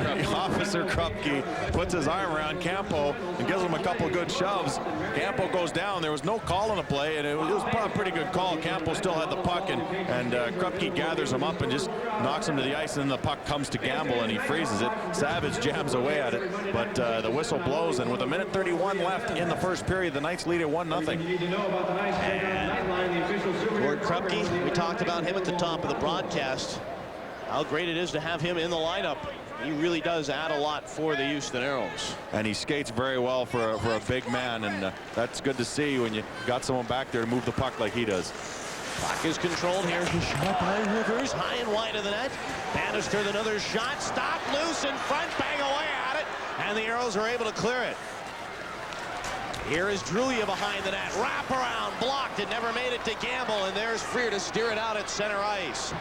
Krupke puts his arm around Campo and gives him a couple good shoves. Campo goes down. There was no call on the play, and it was a pretty good call. Campo still had the puck, and Krupke gathers him up and just knocks him to the ice, and then the puck comes to Gamble, and he freezes it. Savage jams away at it, but the whistle blows, and with 1:31 left in the first period, the Knights lead at 1-0. Gord Krupke, we talked about him at the top of the broadcast. How great it is to have him in the lineup. He really does add a lot for the Houston Aeros. And he skates very well for a big man, and that's good to see when you got someone back there to move the puck like he does. Puck is controlled. Here's the shot by Rivers. High and wide of the net. Bannister with another shot. Stopped loose in front. Bang away at it. And the Aeros are able to clear it. Here is Drulia behind the net. Wrap around. Blocked. It never made it to Gamble. And there's Freer to steer it out at center ice.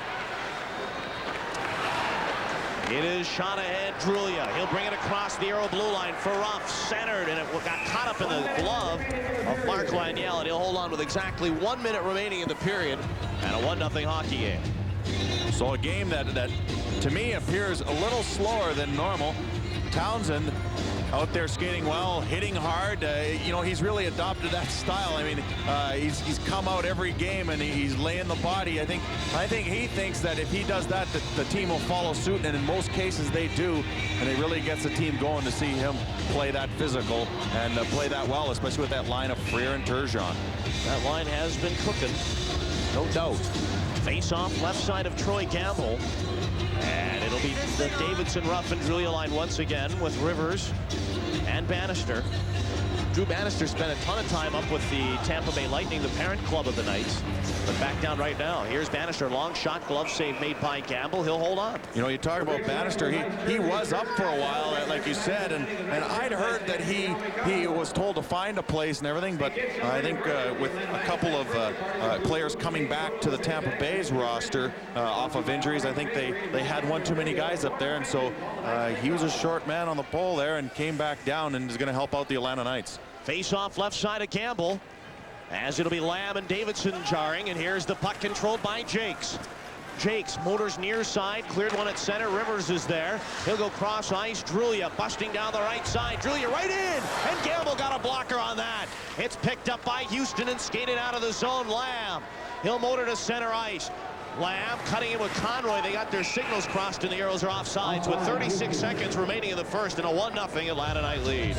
It is shot ahead, Drulia. He'll bring it across the Aero blue line for Ruff. Centered, and it got caught up in the glove of Marc Laniel, and he'll hold on with exactly 1 minute remaining in the period, and a 1-0 hockey game. So a game that to me appears a little slower than normal. Townshend out there skating well, hitting hard. You know, he's really adopted that style. I mean, he's come out every game and he's laying the body. I think he thinks that if he does that, the team will follow suit, and in most cases they do, and it really gets the team going to see him play that physical and play that well, especially with that line of Freer and Turgeon. That line has been cooking, no doubt. Face-off left side of Troy Gamble. And it'll be the Davidson, Ruff, and Drulia line once again with Rivers and Bannister. Drew Bannister spent a ton of time up with the Tampa Bay Lightning, the parent club of the Knights. But back down right now. Here's Bannister, long shot, glove save made by Gamble. He'll hold on. You know, you talk about Bannister. He was up for a while, like you said, and I'd heard that he was told to find a place and everything. But I think with a couple of players coming back to the Tampa Bay's roster off of injuries, I think they had one too many guys up there, and so he was a short man on the pole there and came back down and is going to help out the Atlanta Knights. Face off left side of Gamble, as it'll be Lamb and Davidson jarring, and here's the puck controlled by Jakes. Jakes motors near side, cleared one at center. Rivers is there. He'll go cross ice. Drulia busting down the right side. Drulia right in, and Gamble got a blocker on that. It's picked up by Houston and skated out of the zone. Lamb, he'll motor to center ice. Lamb cutting it with Conroy. They got their signals crossed and the Aeros are offsides with 36 seconds remaining in the first and a 1-0 Atlanta Knight lead.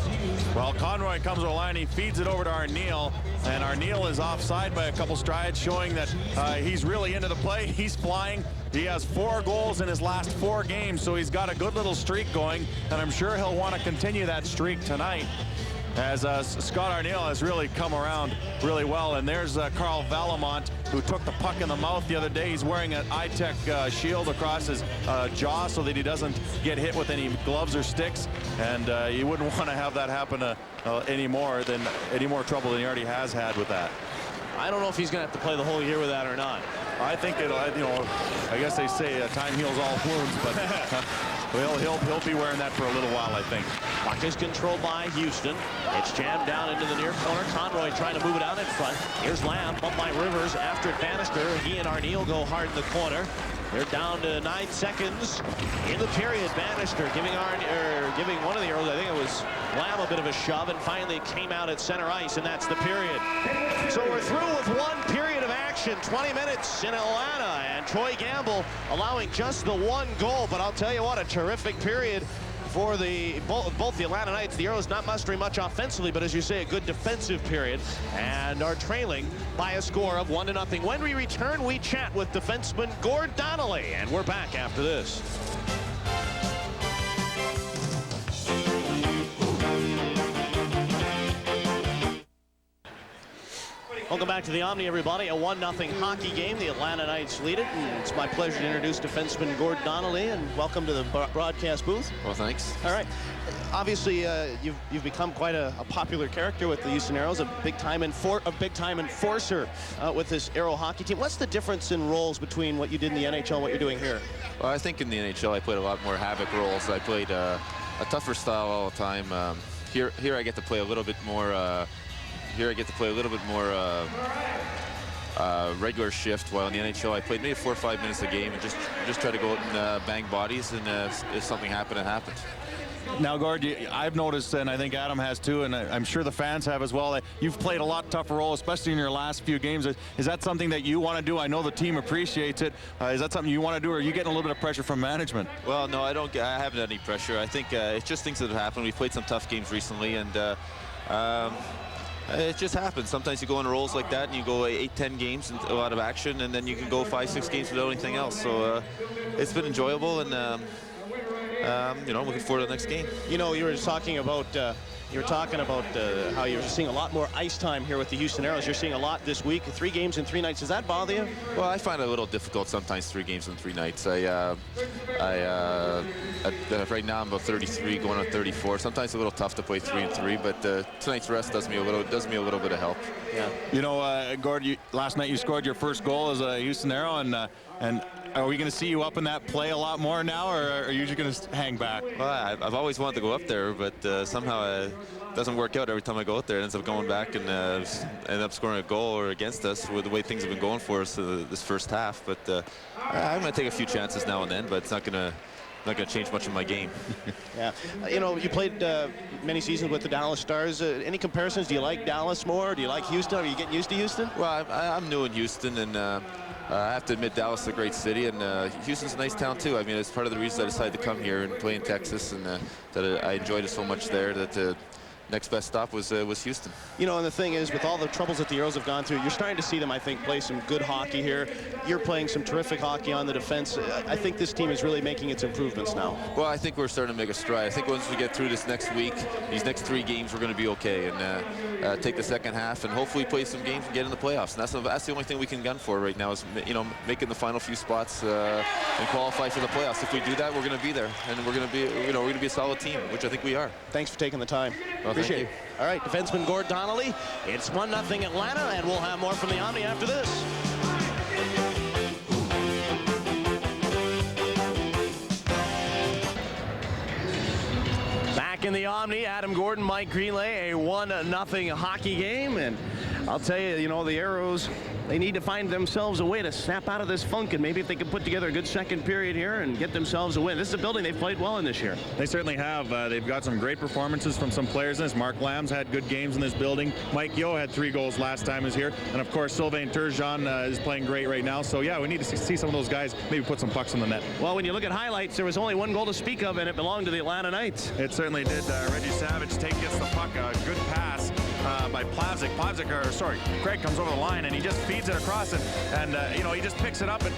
Well, Conroy comes to the line. He feeds it over to Arneal, and Arneal is offside by a couple strides, showing that he's really into the play. He's flying. He has 4 goals in his last 4 games, so he's got a good little streak going, and I'm sure he'll want to continue that streak tonight, as Scott Arneal has really come around really well. And there's Carl Valimont, who took the puck in the mouth the other day. He's wearing an iTech shield across his jaw so that he doesn't get hit with any gloves or sticks, and you wouldn't want to have that happen any more trouble than he already has had with that. I don't know if he's going to have to play the whole year with that or not. I think it'll, you know, I guess they say time heals all wounds, but he'll be wearing that for a little while, I think. Puck is controlled by Houston. It's jammed down into the near corner. Conroy trying to move it out in front. Here's Lamb, bumped by Rivers after Bannister. He and Arneal go hard in the corner. They're down to 9 seconds in the period. Bannister giving one of the Aeros, I think it was Lamb, a bit of a shove, and finally came out at center ice, and that's the period. So we're through with 1 period of action, 20 minutes in Atlanta, and Troy Gamble allowing just the 1 goal. But I'll tell you what, a terrific period for both the Atlanta Knights. The Aeros not mustering much offensively, but as you say, a good defensive period, and are trailing by a score of 1-0. When we return, we chat with defenseman Gord Donnelly, and we're back after this. Welcome back to the Omni, everybody. A 1-0 hockey game. The Atlanta Knights lead it, and it's my pleasure to introduce defenseman Gord Donnelly, and welcome to the broadcast booth. Well, thanks. All right. Obviously, you've become quite a popular character with the Houston Aeros, a big-time enforcer with this Aero hockey team. What's the difference in roles between what you did in the NHL and what you're doing here? Well, I think in the NHL I played a lot more havoc roles. I played a tougher style all the time. Here I get to play a little bit more. Regular shift, while in the NHL I played maybe 4 or 5 minutes a game and just try to go out and bang bodies, and if something happened, it happened. Now, Gord, I've noticed, and I think Adam has too, and I'm sure the fans have as well, that you've played a lot tougher role, especially in your last few games. Is that something that you want to do? I know the team appreciates it. Is that something you want to do, or are you getting a little bit of pressure from management? Well, no, I haven't had any pressure. I think it's just things that have happened. We've played some tough games recently, and it just happens. Sometimes you go in roles like that and you go 8-10 games and a lot of action, and then you can go 5-6 games without anything else. So it's been enjoyable, and you know, looking forward to the next game. You know, you were talking about how you're seeing a lot more ice time here with the Houston Aeros. You're seeing a lot this week, 3 games in 3 nights. Does that bother you? Well, I find it a little difficult sometimes, 3 games in 3 nights. Right now I'm about 33, going on 34. Sometimes it's a little tough to play 3 and 3, but tonight's rest does me a little bit of help. Yeah. You know, Gord, last night you scored your first goal as a Houston Aero, and are we going to see you up in that play a lot more now, or are you just going to hang back? Well, I've always wanted to go up there, but somehow it doesn't work out. Every time I go out there, it ends up going back and end up scoring a goal or against us with the way things have been going for us this first half. But I'm going to take a few chances now and then, but it's not going to not going to change much of my game. Yeah, you know, you played many seasons with the Dallas Stars. Any comparisons? Do you like Dallas more? Do you like Houston? Are you getting used to Houston? Well, I'm new in Houston, and I have to admit Dallas is a great city, and Houston's a nice town too. I mean, it's part of the reason I decided to come here and play in Texas, and that I enjoyed it so much there that next best stop was Houston. You know, and the thing is, with all the troubles that the Aeros have gone through, you're starting to see them, I think, play some good hockey here. You're playing some terrific hockey on the defense. I think this team is really making its improvements now. Well, I think we're starting to make a stride. I think once we get through this next week, these next 3 games, we're going to be okay, and take the second half and hopefully play some games and get in the playoffs. And that's the only thing we can gun for right now is, you know, making the final few spots and qualify for the playoffs. If we do that, we're going to be there, and we're going to be, you know, we're going to be a solid team, which I think we are. Thanks for taking the time. Well, appreciate it. All right, defenseman Gord Donnelly. It's 1-0 Atlanta, and we'll have more from the Omni after this. Back in the Omni, Adam Gordon, Mike Greenlay, a 1-0 hockey game, and I'll tell you, you know, the Aeros, they need to find themselves a way to snap out of this funk, and maybe if they can put together a good second period here and get themselves a win. This is a building they've played well in this year. They certainly have. They've got some great performances from some players in this. Marc Lamb's had good games in this building. Mike Yeo had 3 goals last time he was here. And of course, Sylvain Turgeon is playing great right now. So yeah, we need to see some of those guys maybe put some pucks on the net. Well, when you look at highlights, there was only 1 goal to speak of, and it belonged to the Atlanta Knights. It certainly did. Reggie Savage gets the puck, a good pass by Plavsic. Greig comes over the line and he just feeds it across it, and you know, he just picks it up. It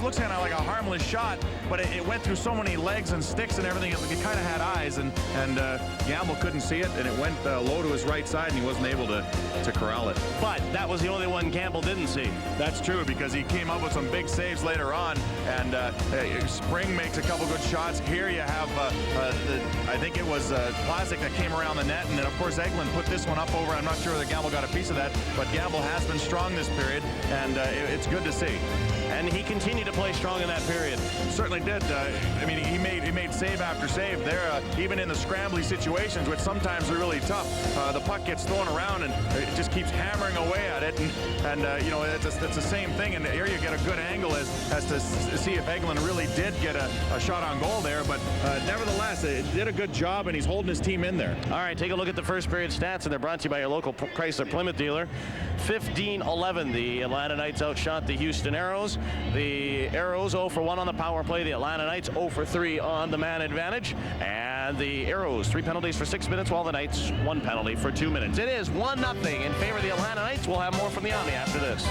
looks kind of like a harmless shot, but it went through so many legs and sticks and everything. It kind of had eyes, and Gamble couldn't see it, and it went low to his right side, and he wasn't able to corral it. But that was the only one Campbell didn't see. That's true, because he came up with some big saves later on, and Spring makes a couple good shots. Here you have I think it was Plavsic that came around the net, and then of course Eglin put this one up over. I'm not sure that Gamble got a piece of that, but Gamble has been strong this period, and it's good to see. And he continued to play strong in that period. Certainly did. I mean, he made save after save there, even in the scrambly situations, which sometimes are really tough. The puck gets thrown around, and it just keeps hammering away at it, and you know, it's the same thing. And here you get a good angle as to see if Eglin really did get a shot on goal there, but nevertheless, it did a good job, and he's holding his team in there. All right, take a look at the first period stats, and they're brought to you by your local Chrysler Plymouth dealer. 15-11, the Atlanta Knights outshot the Houston Aeros. The Aeros 0 for 1 on the power play. The Atlanta Knights 0 for 3 on the man advantage. And the Aeros 3 penalties for 6 minutes, while the Knights 1 penalty for 2 minutes. It is 1-0 in favor of the Atlanta Knights. We'll have more from the Omni after this.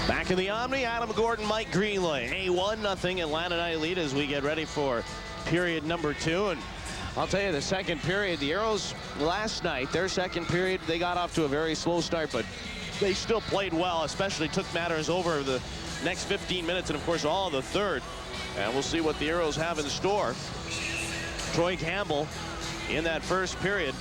Back in the Omni, Adam Gordon, Mike Greenlay. A 1-0 Atlanta Knight lead as we get ready for period number 2. And I'll tell you, the second period, the Aeros last night, their second period, they got off to a very slow start, but they still played well, especially took matters over the next 15 minutes and, of course, all of the third. And we'll see what the Aeros have in store. Troy Campbell in that first period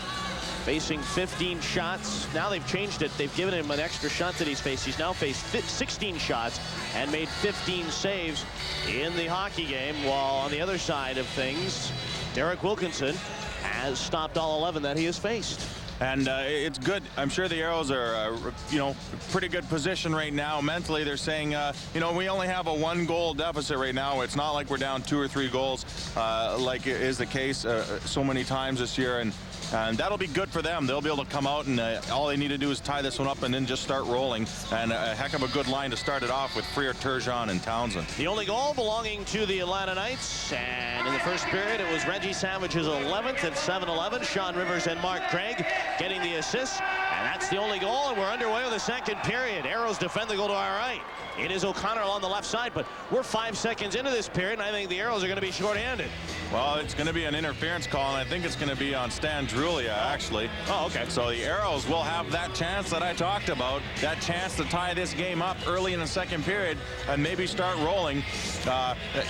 facing 15 shots. Now they've changed it. They've given him an extra shot that he's faced. He's now faced 16 shots and made 15 saves in the hockey game, while on the other side of things, Derek Wilkinson has stopped all 11 that he has faced. And it's good. I'm sure the Aeros are, you know, pretty good position right now. Mentally, they're saying, you know, we only have a 1-goal deficit right now. It's not like we're down 2 or 3 goals like is the case so many times this year. And that'll be good for them. They'll be able to come out, and all they need to do is tie this one up and then just start rolling. And a heck of a good line to start it off with Freer, Turgeon, and Townshend. The only goal belonging to the Atlanta Knights. And in the first period, it was Reggie Savage's 11th at 7-11. Shawn Rivers and Marc Greig getting the assists. And that's the only goal, and we're underway with the second period. Aeros defend the goal to our right. It is O'Connor on the left side, but we're 5 seconds into this period, and I think the Aeros are going to be shorthanded. Well, it's going to be an interference call, and I think it's going to be on Stan Drulia, actually. Oh, okay. So the Aeros will have that chance that I talked about, that chance to tie this game up early in the second period and maybe start rolling.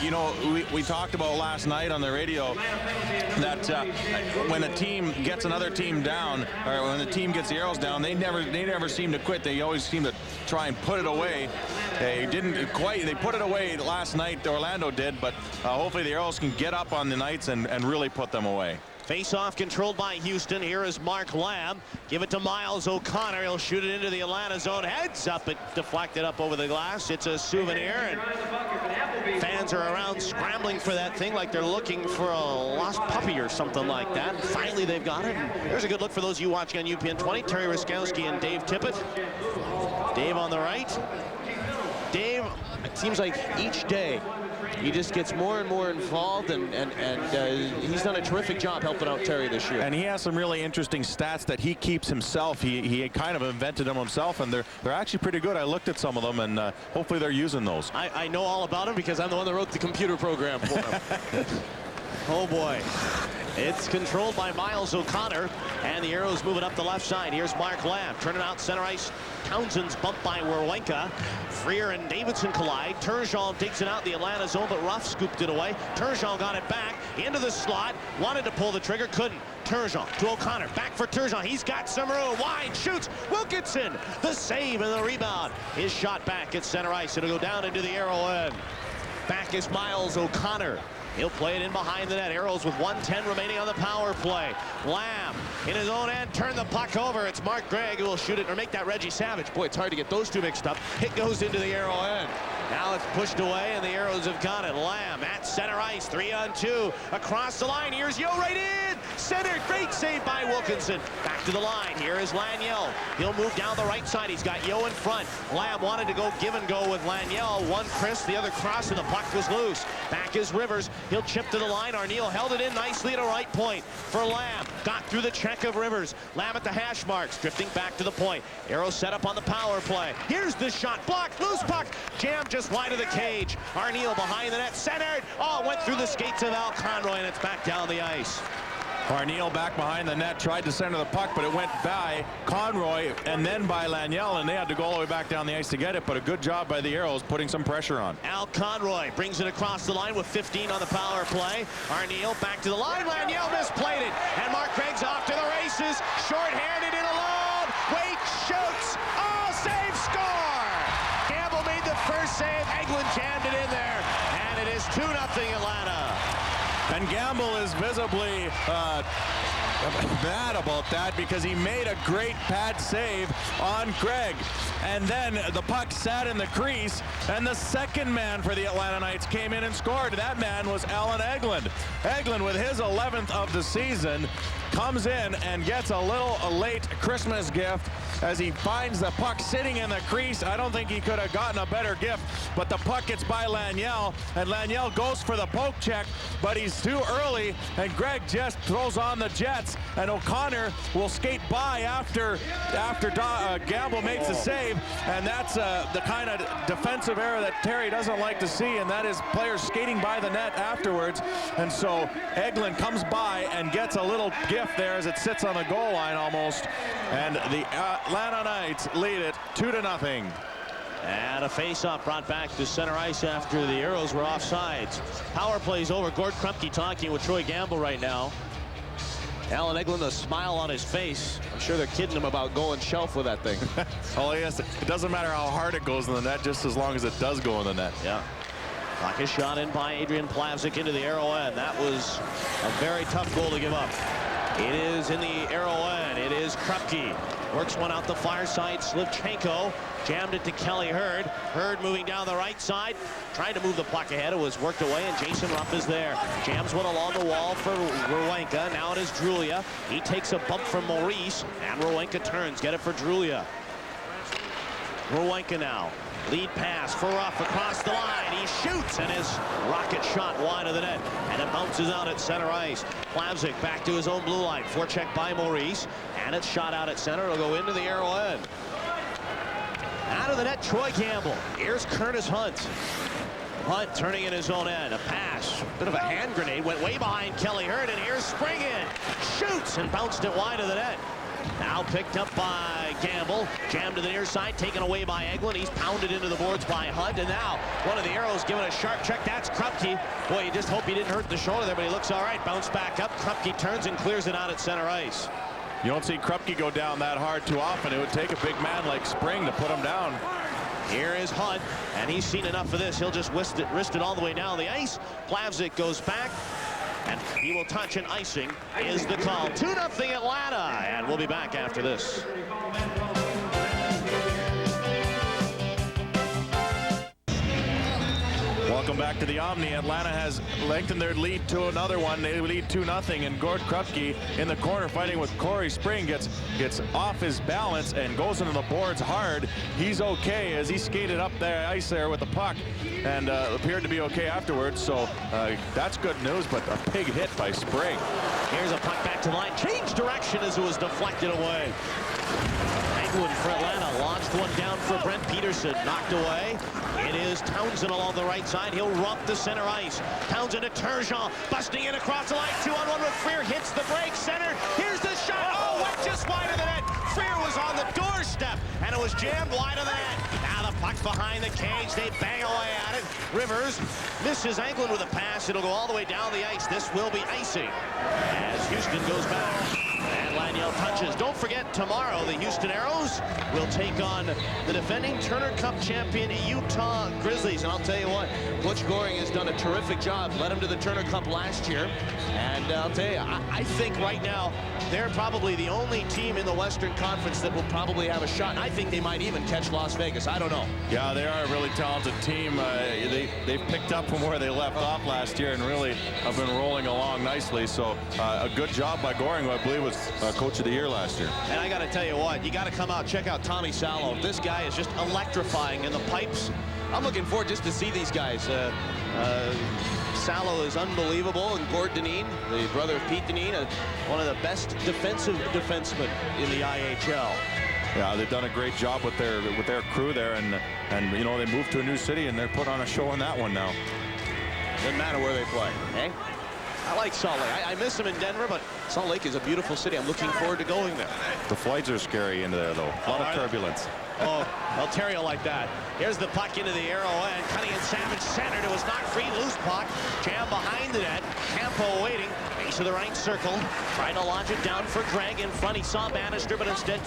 You know, we talked about last night on the radio that when a team gets another team down, or when the team gets the Aeros down, they never seem to quit. They always seem to try and put it away. They didn't quite. They put it away last night. Orlando did, but hopefully the Aeros can get up on the Knights and really put them away. Face-off controlled by Houston. Here is Marc Lamb. Give it to Myles O'Connor. He'll shoot it into the Atlanta zone. Heads up. It deflected up over the glass. It's a souvenir. And fans are around scrambling for that thing like they're looking for a lost puppy or something like that. Finally, they've got it. There's a good look for those of you watching on UPN 20. Terry Ruskowski and Dave Tippett. Dave on the right. Dave, it seems like each day he just gets more and more involved, and he's done a terrific job helping out Terry this year. And he has some really interesting stats that he keeps himself. He kind of invented them himself, and they're actually pretty good. I looked at some of them, and hopefully they're using those. I know all about them because I'm the one that wrote the computer program for them. Oh boy. It's controlled by Myles O'Connor, and the Aeros moving up the left side. Here's Marc Lamb turning out center ice. Townshend's bumped by Werwenka. Freer and Davidson collide. Turgeon digs it out the Atlanta zone, but Ruff scooped it away. Turgeon got it back into the slot. Wanted to pull the trigger, couldn't. Turgeon to O'Connor. Back for Turgeon. He's got some room. Wide shoots. Wilkinson. The save and the rebound. His shot back at center ice. It'll go down into the arrow end. Back is Myles O'Connor. He'll play it in behind the net. Aeros with 1:10 remaining on the power play. Lamb in his own end, turn the puck over. It's Marc Greig who will shoot it or make that Reggie Savage. Boy, it's hard to get those two mixed up. It goes into the arrow end. Now it's pushed away, and the Aeros have got it. Lamb at center ice, 3-on-2. Across the line, here's Yo right in. Center, great save by Wilkinson. Back to the line, here is Laniel. He'll move down the right side. He's got Yo in front. Lamb wanted to go give and go with Laniel. One Chris, the other cross, and the puck was loose. Back is Rivers. He'll chip to the line. Arneal held it in nicely at a right point for Lamb. Got through the check of Rivers. Lamb at the hash marks, drifting back to the point. Aeros set up on the power play. Here's the shot. Blocked. Loose puck. Jammed just wide of the cage. Arneal behind the net. Centered. Oh, went through the skates of Al Conroy, and it's back down the ice. Arneal back behind the net, tried to center the puck, but it went by Conroy and then by Laniel, and they had to go all the way back down the ice to get it, but a good job by the Aeros putting some pressure on. Al Conroy brings it across the line with 15 on the power play. Arneal back to the line. Laniel misplayed it, and Marc Greig's off to the races. Short-handed in alone. Wait, shoots. Oh, save, score! Gamble made the first save. Eglin jammed it in there, and it is 2-0 Atlanta. And Gamble is visibly mad about that because he made a great pad save on Greig. And then the puck sat in the crease, and the second man for the Atlanta Knights came in and scored. That man was Alan Eglin. Eglin, with his 11th of the season, comes in and gets a late Christmas gift as he finds the puck sitting in the crease. I don't think he could have gotten a better gift, but the puck gets by Laniel, and Laniel goes for the poke check, but he's too early, and Greig just throws on the Jets, and O'Connor will skate by after Gamble makes the save, and that's the kind of defensive error that Terry doesn't like to see, and that is players skating by the net afterwards. And so Eglin comes by and gets a little gift there as it sits on the goal line almost, and the Atlanta Knights lead it 2-0. And a face-off brought back to center ice after the Aeros were offsides. Power play's over. Gord Krupke talking with Troy Gamble right now. Alan Eglin, a smile on his face. I'm sure they're kidding him about going shelf with that thing. Oh yes, it doesn't matter how hard it goes in the net, just as long as it does go in the net. Yeah. Puck is shot in by Adrian Plavsic into the arrow end. That was a very tough goal to give up. It is in the arrow end. It is Krupke. Works one out the far side. Slivchenko jammed it to Kelly Hurd. Hurd moving down the right side. Trying to move the puck ahead. It was worked away, and Jason Ruff is there. Jams one along the wall for Werwenka. Now it is Drulia. He takes a bump from Maurice, and Werwenka turns. Get it for Drulia. Werwenka now. Lead pass for Ruff across the line. He shoots, and his rocket shot wide of the net, and it bounces out at center ice. Plavsic back to his own blue line. Forecheck by Maurice, and it's shot out at center. It'll go into the arrow end. Out of the net, Troy Gamble. Here's Curtis Hunt. Hunt turning in his own end. A pass, bit of a hand grenade, went way behind Kelly Hurd, and here's Springen. Shoots and bounced it wide of the net. Now picked up by Gamble. Jammed to the near side, taken away by Eglin. He's pounded into the boards by Hunt, and now one of the Aeros giving a sharp check. That's Krupke. Boy, you just hope he didn't hurt the shoulder there, but he looks all right. Bounce back up. Krupke turns and clears it out at center ice. You don't see Krupke go down that hard too often. It would take a big man like Spring to put him down. Here is Hunt, and he's seen enough of this. He'll just wrist it all the way down the ice. Plavsic goes back. and he will touch, and icing is the call. 2-0 Atlanta, and we'll be back after this. Welcome back to the Omni. Atlanta has lengthened their lead to another one. They lead 2-0, and Gord Krupke in the corner fighting with Corey Spring gets off his balance and goes into the boards hard. He's okay as he skated up the ice there with the puck and appeared to be okay afterwards. So that's good news, but a big hit by Spring. Here's a puck back to the line. Changed direction as it was deflected away. England for Atlanta. Launched one down for Brent Peterson. Knocked away. It is Townshend along the right side. He'll rump the center ice. Townshend to Turgeon. Busting in across the line. 2-on-1 with Freer. Hits the break. Center. Here's the shot. Oh, went just wide of the net. Freer was on the doorstep, and it was jammed wide of the net. Now the puck's behind the cage. They bang away at it. Rivers misses England with a pass. It'll go all the way down the ice. This will be icing as Houston goes back. And Laniel touches. Don't forget, tomorrow the Houston Aeros will take on the defending Turner Cup champion Utah Grizzlies. And I'll tell you what, Butch Goring has done a terrific job. Led him to the Turner Cup last year. And I'll tell you, I think right now they're probably the only team in the Western Conference that will probably have a shot. I think they might even catch Las Vegas. I don't know. Yeah, they are a really talented team. They've picked up from where they left off last year and really have been rolling along nicely. So a good job by Goring, who I believe was Coach of the Year last year. And I got to tell you what, you got to come out, check out Tommy Salo. This guy is just electrifying in the pipes. I'm looking forward just to see these guys. Salo is unbelievable, and Gord Dineen, the brother of Pete Dineen, one of the best defensive defensemen in the IHL. Yeah, they've done a great job with their crew there, and you know, they moved to a new city and they're put on a show in that one now. Doesn't matter where they play, eh? I like Salt Lake. I miss them in Denver, but Salt Lake is a beautiful city. I'm looking forward to going there. The flights are scary into there, though. A lot of turbulence. Oh, I'll tear you like that. Here's the puck into the arrow end. Cutting and Savage centered. It was knocked free. Loose puck. Jam behind the net. Campo waiting. Base of the right circle. Trying to launch it down for Greig. In front, he saw Bannister, but instead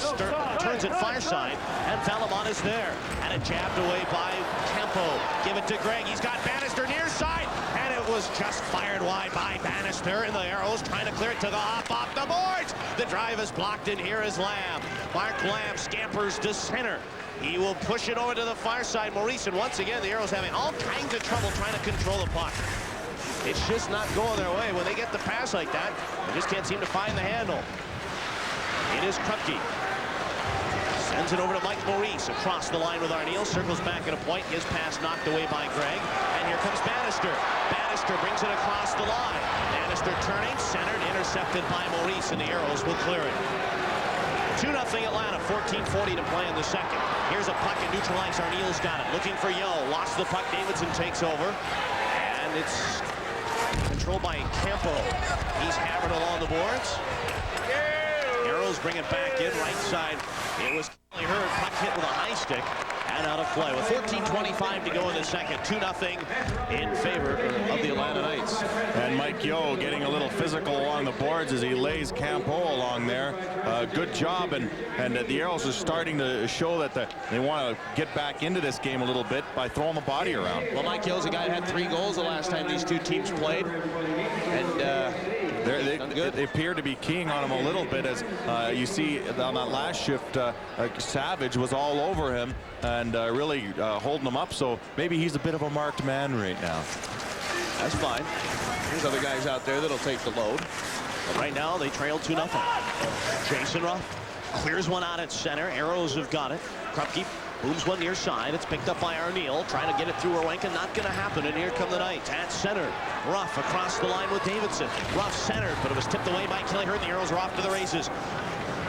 turns it far side. And Valimont is there. And it jabbed away by Campo. Give it to Greig. He's got Bannister near side. And it was just fired wide by Bannister. And the Arrows trying to clear it to the hop off the boards. The drive is blocked, and here is Lamb. Marc Lamb scampers to center. He will push it over to the far side. Maurice, and once again, the Arrows having all kinds of trouble trying to control the puck. It's just not going their way. When they get the pass like that, they just can't seem to find the handle. It is Krupke. Sends it over to Mike Maurice across the line with Arneal. Circles back at a point. His pass knocked away by Greig. And here comes Bannister. Bannister brings it across the line. Bannister turning, centered, intercepted by Maurice, and the Arrows will clear it. 2-0 Atlanta, 14:40 to play in the second. Here's a puck and neutralized. Arneal's got it. Looking for Yo. Lost the puck. Davidson takes over. And it's controlled by Campo. He's hammered along the boards. Arrows bring it back in right side. It was Hurd. Puck hit with a high stick and out of play. With 14:25 to go in the second. 2-0 in favor of the Atlanta Knights. And Mike Yo getting a little physical along the boards as he lays Campo along there. Good job, and the Arrows are starting to show that they want to get back into this game a little bit by throwing the body around. Well, Mike Yo's a guy that had 3 goals the last time these two teams played, and they appear to be keying on him a little bit, as you see on that last shift. Savage was all over him and really holding him up, so maybe he's a bit of a marked man right now. That's fine. There's other guys out there that'll take the load. But right now they trail 2-0. Jason Ruff clears one out at center. Arrows have got it. Krupke booms one near side. It's picked up by Arneal. Trying to get it through Orwenka. Not going to happen. And here come the Knights at center. Ruff across the line with Davidson. Ruff centered, but it was tipped away by Kelly Hurd. The Arrows are off to the races.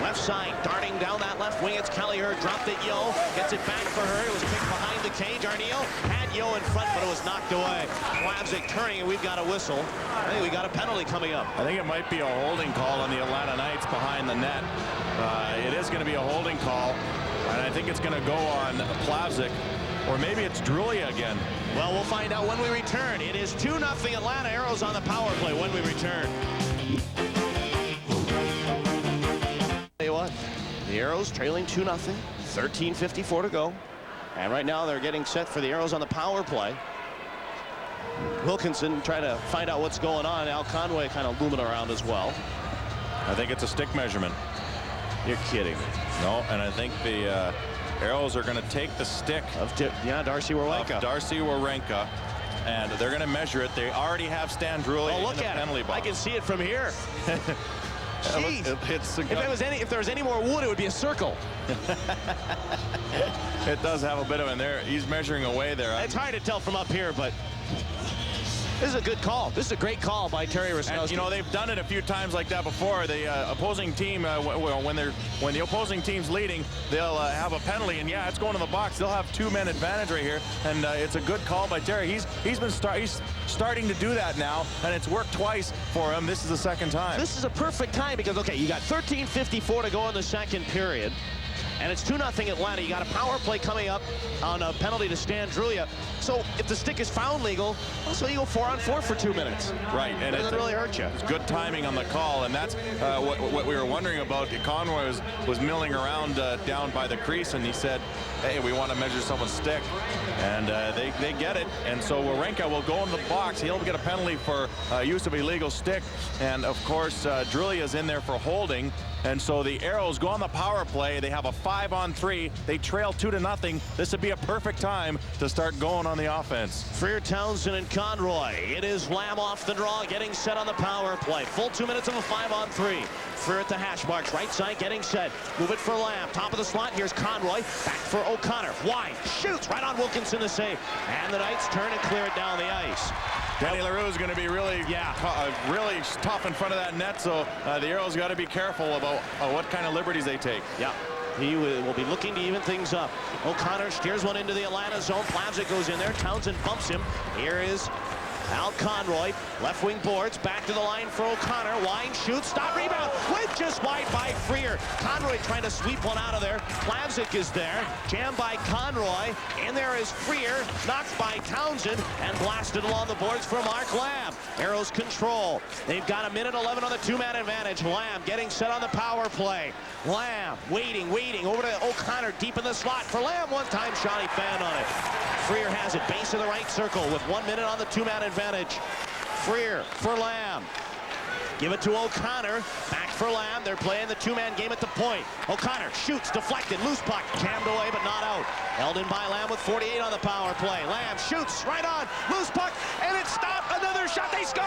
Left side, darting down that left wing. It's Kelly Hurd. Dropped it, Yo. Gets it back for her. It was picked behind the cage. Arneal had Yo in front, but it was knocked away. Plavsic turning, and we've got a whistle. I think we got a penalty coming up. I think it might be a holding call on the Atlanta Knights behind the net. It is going to be a holding call, and I think it's going to go on Plavsic, or maybe it's Drulia again. Well, we'll find out when we return. It is 2-0 Atlanta. Arrows on the power play when we return. Tell you what, the Arrows trailing 2-0, 13:54 to go, and right now they're getting set for the Arrows on the power play. Wilkinson trying to find out what's going on. Al Conway kind of looming around as well. I think it's a stick measurement. You're kidding me. No, and I think the Aeros are going to take the stick of Darcy Warenka, and they're going to measure it. They already have Stan Drulia in the penalty box. I can see it from here. Jeez. If there was any more wood, it would be a circle. It does have a bit of in there. He's measuring away there. It's hard to tell from up here, but this is a good call. This is a great call by Terry Ruskowski. And, you know, they've done it a few times like that before. The opposing team, when the opposing team's leading, they'll have a penalty, and yeah, it's going to the box. They'll have two-man advantage right here, and it's a good call by Terry. He's starting to do that now, and it's worked twice for him. This is the second time. This is a perfect time because, okay, you got 13:54 to go in the second period. And it's 2-0 Atlanta. You got a power play coming up on a penalty to Stan Drulia. So if the stick is found legal, also you go 4-on-4 for 2 minutes. Right, and it doesn't really hurt you. It's good timing on the call, and that's what we were wondering about. Conroy was milling around down by the crease, and he said, "Hey, we want to measure someone's stick," and they get it. And so Warenka will go in the box. He'll get a penalty for use of illegal stick, and of course Drulia is in there for holding. And so the Aeros go on the power play. They have a 5-on-3. They trail 2-0. This would be a perfect time to start going on the offense. Freer, Townshend, and Conroy. It is Lamb off the draw, getting set on the power play. Full 2 minutes of a 5-on-3. Freer at the hash marks, right side, getting set. Move it for Lamb. Top of the slot. Here's Conroy. Back for O'Connor. Wide. Shoots right on Wilkinson to save. And the Knights turn and clear it down the ice. Danny LaRue is going to be really tough in front of that net, so the Aeros got to be careful about what kind of liberties they take. Yeah, he will be looking to even things up. O'Connor steers one into the Atlanta zone. Plavsic goes in there. Townshend bumps him. Here is Al Conroy, left wing boards, back to the line for O'Connor. Wine shoots, stop, rebound, went just wide by Freer. Conroy trying to sweep one out of there. Plavsic is there, jammed by Conroy. In there is Freer, knocked by Townshend, and blasted along the boards for Marc Lamb. Aeros control. They've got 1:11 on the two-man advantage. Lamb getting set on the power play. Lamb waiting, over to O'Connor, deep in the slot for Lamb. One-time shot, he found on it. Freer has it, base of the right circle with 1 minute on the two-man advantage. Freer for Lamb. Give it to O'Connor. Back for Lamb. They're playing the two-man game at the point. O'Connor shoots, deflected, loose puck, jammed away but not out. Held in by Lamb with 48 on the power play. Lamb shoots right on, loose puck, and it's stopped. Another shot, they score!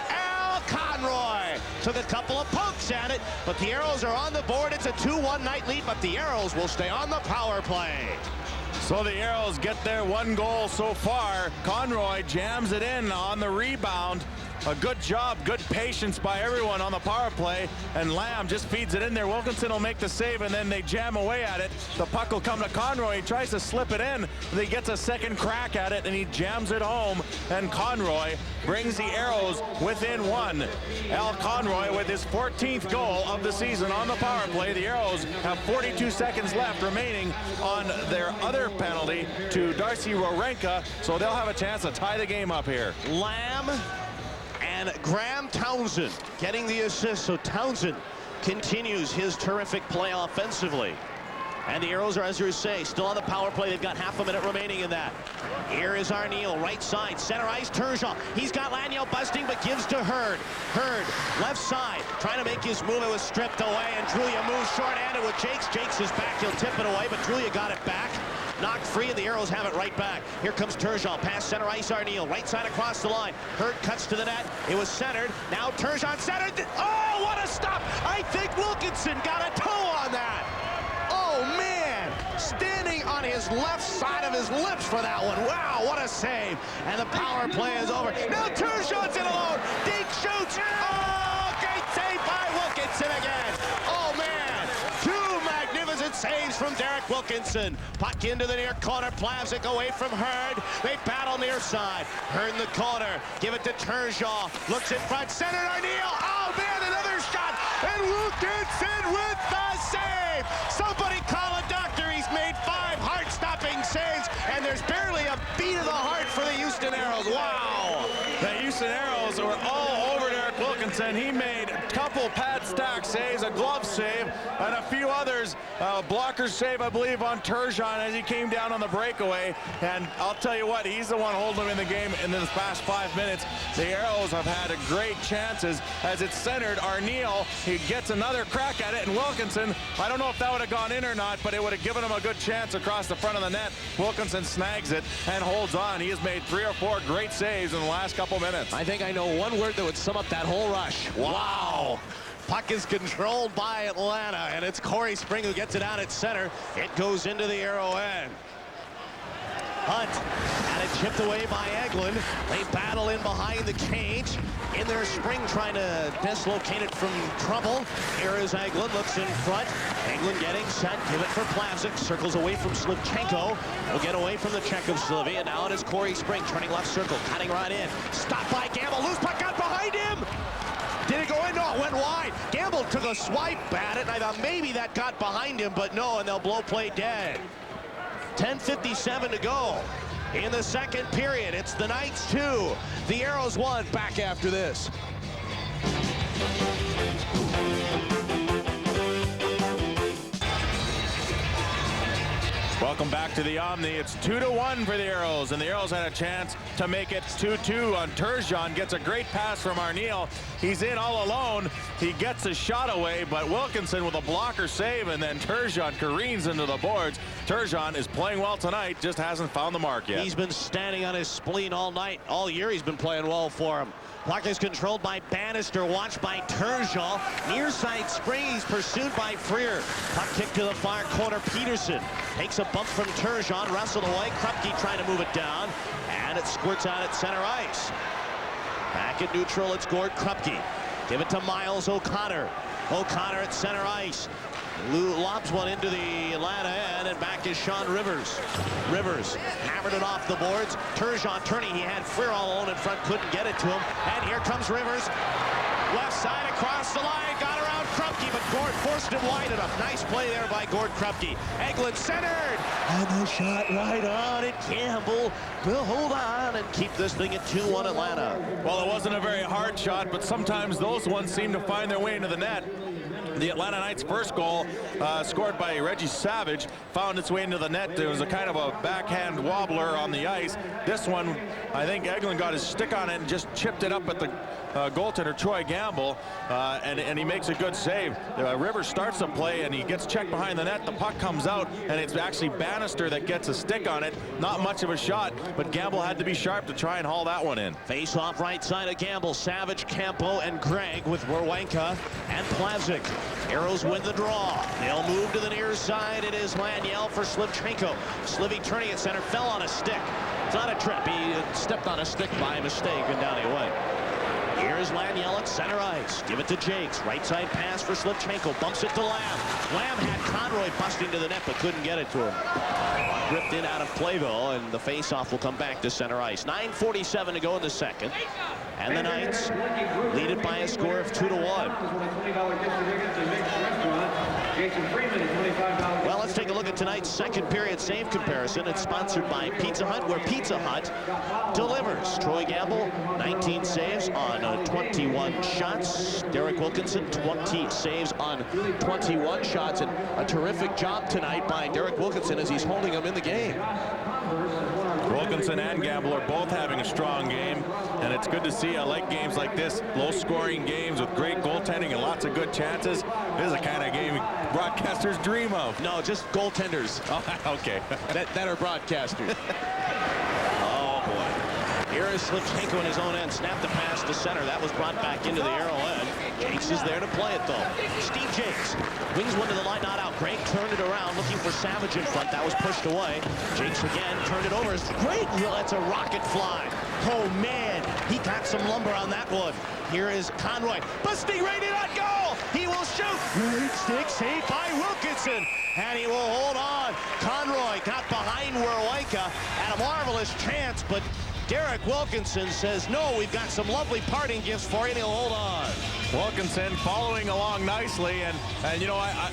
Al Conroy took a couple of pokes at it, but the Aeros are on the board. It's a 2-1 night lead, but the Aeros will stay on the power play. So the Aeros get their 1 goal so far. Conroy jams it in on the rebound. A good job, good patience by everyone on the power play, and Lamb just feeds it in there. Wilkinson will make the save, and then they jam away at it. The puck will come to Conroy. He tries to slip it in, and he gets a second crack at it, and he jams it home, and Conroy brings the Aeros within 1. Al Conroy with his 14th goal of the season on the power play. The Aeros have 42 seconds left remaining on their other penalty to Darcy Warenka, so they'll have a chance to tie the game up here. Lamb and Graeme Townshend getting the assist, so Townshend continues his terrific play offensively. And the Aeros are, as you say, still on the power play. They've got half a minute remaining in that. Here is Arneal, right side, center ice, Turgeon. He's got Laniel busting, but gives to Hurd. Hurd, left side, trying to make his move. It was stripped away, and Drulia moves short-handed with Jakes. Jakes is back, he'll tip it away, but Drulia got it back. Knocked free, and the Aeros have it right back. Here comes Turgeon, past center ice, Arneal, right side across the line. Hurd cuts to the net. It was centered. Now Turgeon centered. Oh, what a stop! I think Wilkinson got a toe on that. Oh, man! Standing on his left side of his lips for that one. Wow, what a save. And the power play is over. Now Turgeon's in alone. Deke shoots. Oh, great save by Wilkinson again. Oh, man. 2 magnificent saves from Derek Wilkinson. Puck into the near corner. Plavsic away from Hurd. They battle near side. Hurd in the corner. Give it to Turgeon. Looks in front. Center Arneal. Oh, man, another shot. And Wilkinson with the save. Somebody call a doctor. He's made 5 heart-stopping saves, and there's barely a beat of the heart for the Houston Aeros. Wow. The Houston Aeros were all over Derek Wilkinson. He made a couple couple pad stack saves, a glove save, and a few others. Blocker save, I believe, on Turgeon as he came down on the breakaway. And I'll tell you what, he's the one holding him in the game in this past 5 minutes. The Aeros have had a great chances as it's centered. Laniel, he gets another crack at it, and Wilkinson, I don't know if that would have gone in or not, but it would have given him a good chance across the front of the net. Wilkinson snags it and holds on. He has made 3 or 4 great saves in the last couple minutes. I think I know one word that would sum up that whole rush. Wow. Puck is controlled by Atlanta, and it's Corey Spring who gets it out at center. It goes into the arrow end. Hunt had it chipped away by Eglin. They battle in behind the cage. In their Spring trying to dislocate it from trouble. Here is Eglin, looks in front. Eglin getting set, give it for Plavsic. Circles away from Slivchenko. Will get away from the check of Slivy, and now it is Corey Spring turning left circle, cutting right in. Stopped by Gamble, loose puck got behind him. Did it go in? No, it went wide. Gamble took a swipe at it, and I thought maybe that got behind him, but no, and they'll blow play dead. 10:57 to go in the second period. It's the Knights 2, the Aeros 1. Back after this. Welcome back to the Omni. It's 2-1 for the Aeros, and the Aeros had a chance to make it 2-2 on Turgeon. Gets a great pass from Laniel. He's in all alone. He gets a shot away, but Wilkinson with a blocker save, and then Turgeon careens into the boards. Turgeon is playing well tonight, just hasn't found the mark yet. He's been standing on his spleen all night. All year he's been playing well for him. Puck is controlled by Bannister, watched by Turgeon. Near side Spring, he's pursued by Freer. Puck kick to the far corner. Peterson takes a bump from Turgeon, wrestled away. Krupke trying to move it down, and it squirts out at center ice. Back at neutral, it's Gord Krupke. Give it to Myles O'Connor. O'Connor at center ice. Lobs one into the Atlanta end, and back is Shawn Rivers. Rivers hammered it off the boards. Turgeon turning, he had Freer all alone in front, couldn't get it to him. And here comes Rivers. Left side across the line, got around Krupke, but Gord forced him wide enough. Nice play there by Gord Krupke. Eglin centered, and the shot right on it. Gamble will hold on and keep this thing at 2-1 Atlanta. Well, it wasn't a very hard shot, but sometimes those ones seem to find their way into the net. The Atlanta Knights' first goal, scored by Reggie Savage, found its way into the net. There was a kind of a backhand wobbler on the ice. This one, I think Eglin got his stick on it and just chipped it up at the goaltender, Troy Gamble, and he makes a good save. Rivers starts the play, and he gets checked behind the net. The puck comes out, and it's actually Bannister that gets a stick on it. Not much of a shot, but Gamble had to be sharp to try and haul that one in. Face off right side of Gamble. Savage, Campo, and Greig with Werwanka and Plavsic. Aeros win the draw. They'll move to the near side. It is Laniel for Slivchenko. Slivy turning at center, fell on a stick. It's not a trip. He stepped on a stick by mistake, and down he went. Here's Laniel at center ice. Give it to Jakes. Right side pass for Slivchenko. Bumps it to Lamb. Lamb had Conroy busting to the net, but couldn't get it to him. Ripped in out of play, though, and the face-off will come back to center ice. 9:47 to go in the second. And the Knights lead it by a score of 2-1. Well, let's take a look at tonight's second period save comparison. It's sponsored by Pizza Hut, where Pizza Hut delivers. Troy Gamble, 19 saves on 21 shots. Derek Wilkinson, 20 saves on 21 shots. And a terrific job tonight by Derek Wilkinson as he's holding him in the game. Wilkinson and Gamble are both having a strong game, and it's good to see. I like games like this, low-scoring games with great goaltending and lots of good chances. This is the kind of game broadcasters dream of. No, just goaltenders. Oh, okay. that are broadcasters. Oh, boy. Here is Slivchenko in his own end. Snapped the pass to center. That was brought back into the arrow end. Jakes is there to play it, though. Steve Jakes wings one to the line, not out. Greig turned it around, looking for Savage in front. That was pushed away. Jakes again turned it over. Great. That's a rocket fly. Oh, man. He got some lumber on that one. Here is Conroy. Busting right in on goal. He will shoot. Great stick saved by Wilkinson. And he will hold on. Conroy got behind Werwanka. Had a marvelous chance, but Derek Wilkinson says, no, we've got some lovely parting gifts for you, and he'll hold on. Wilkinson following along nicely, and you know, I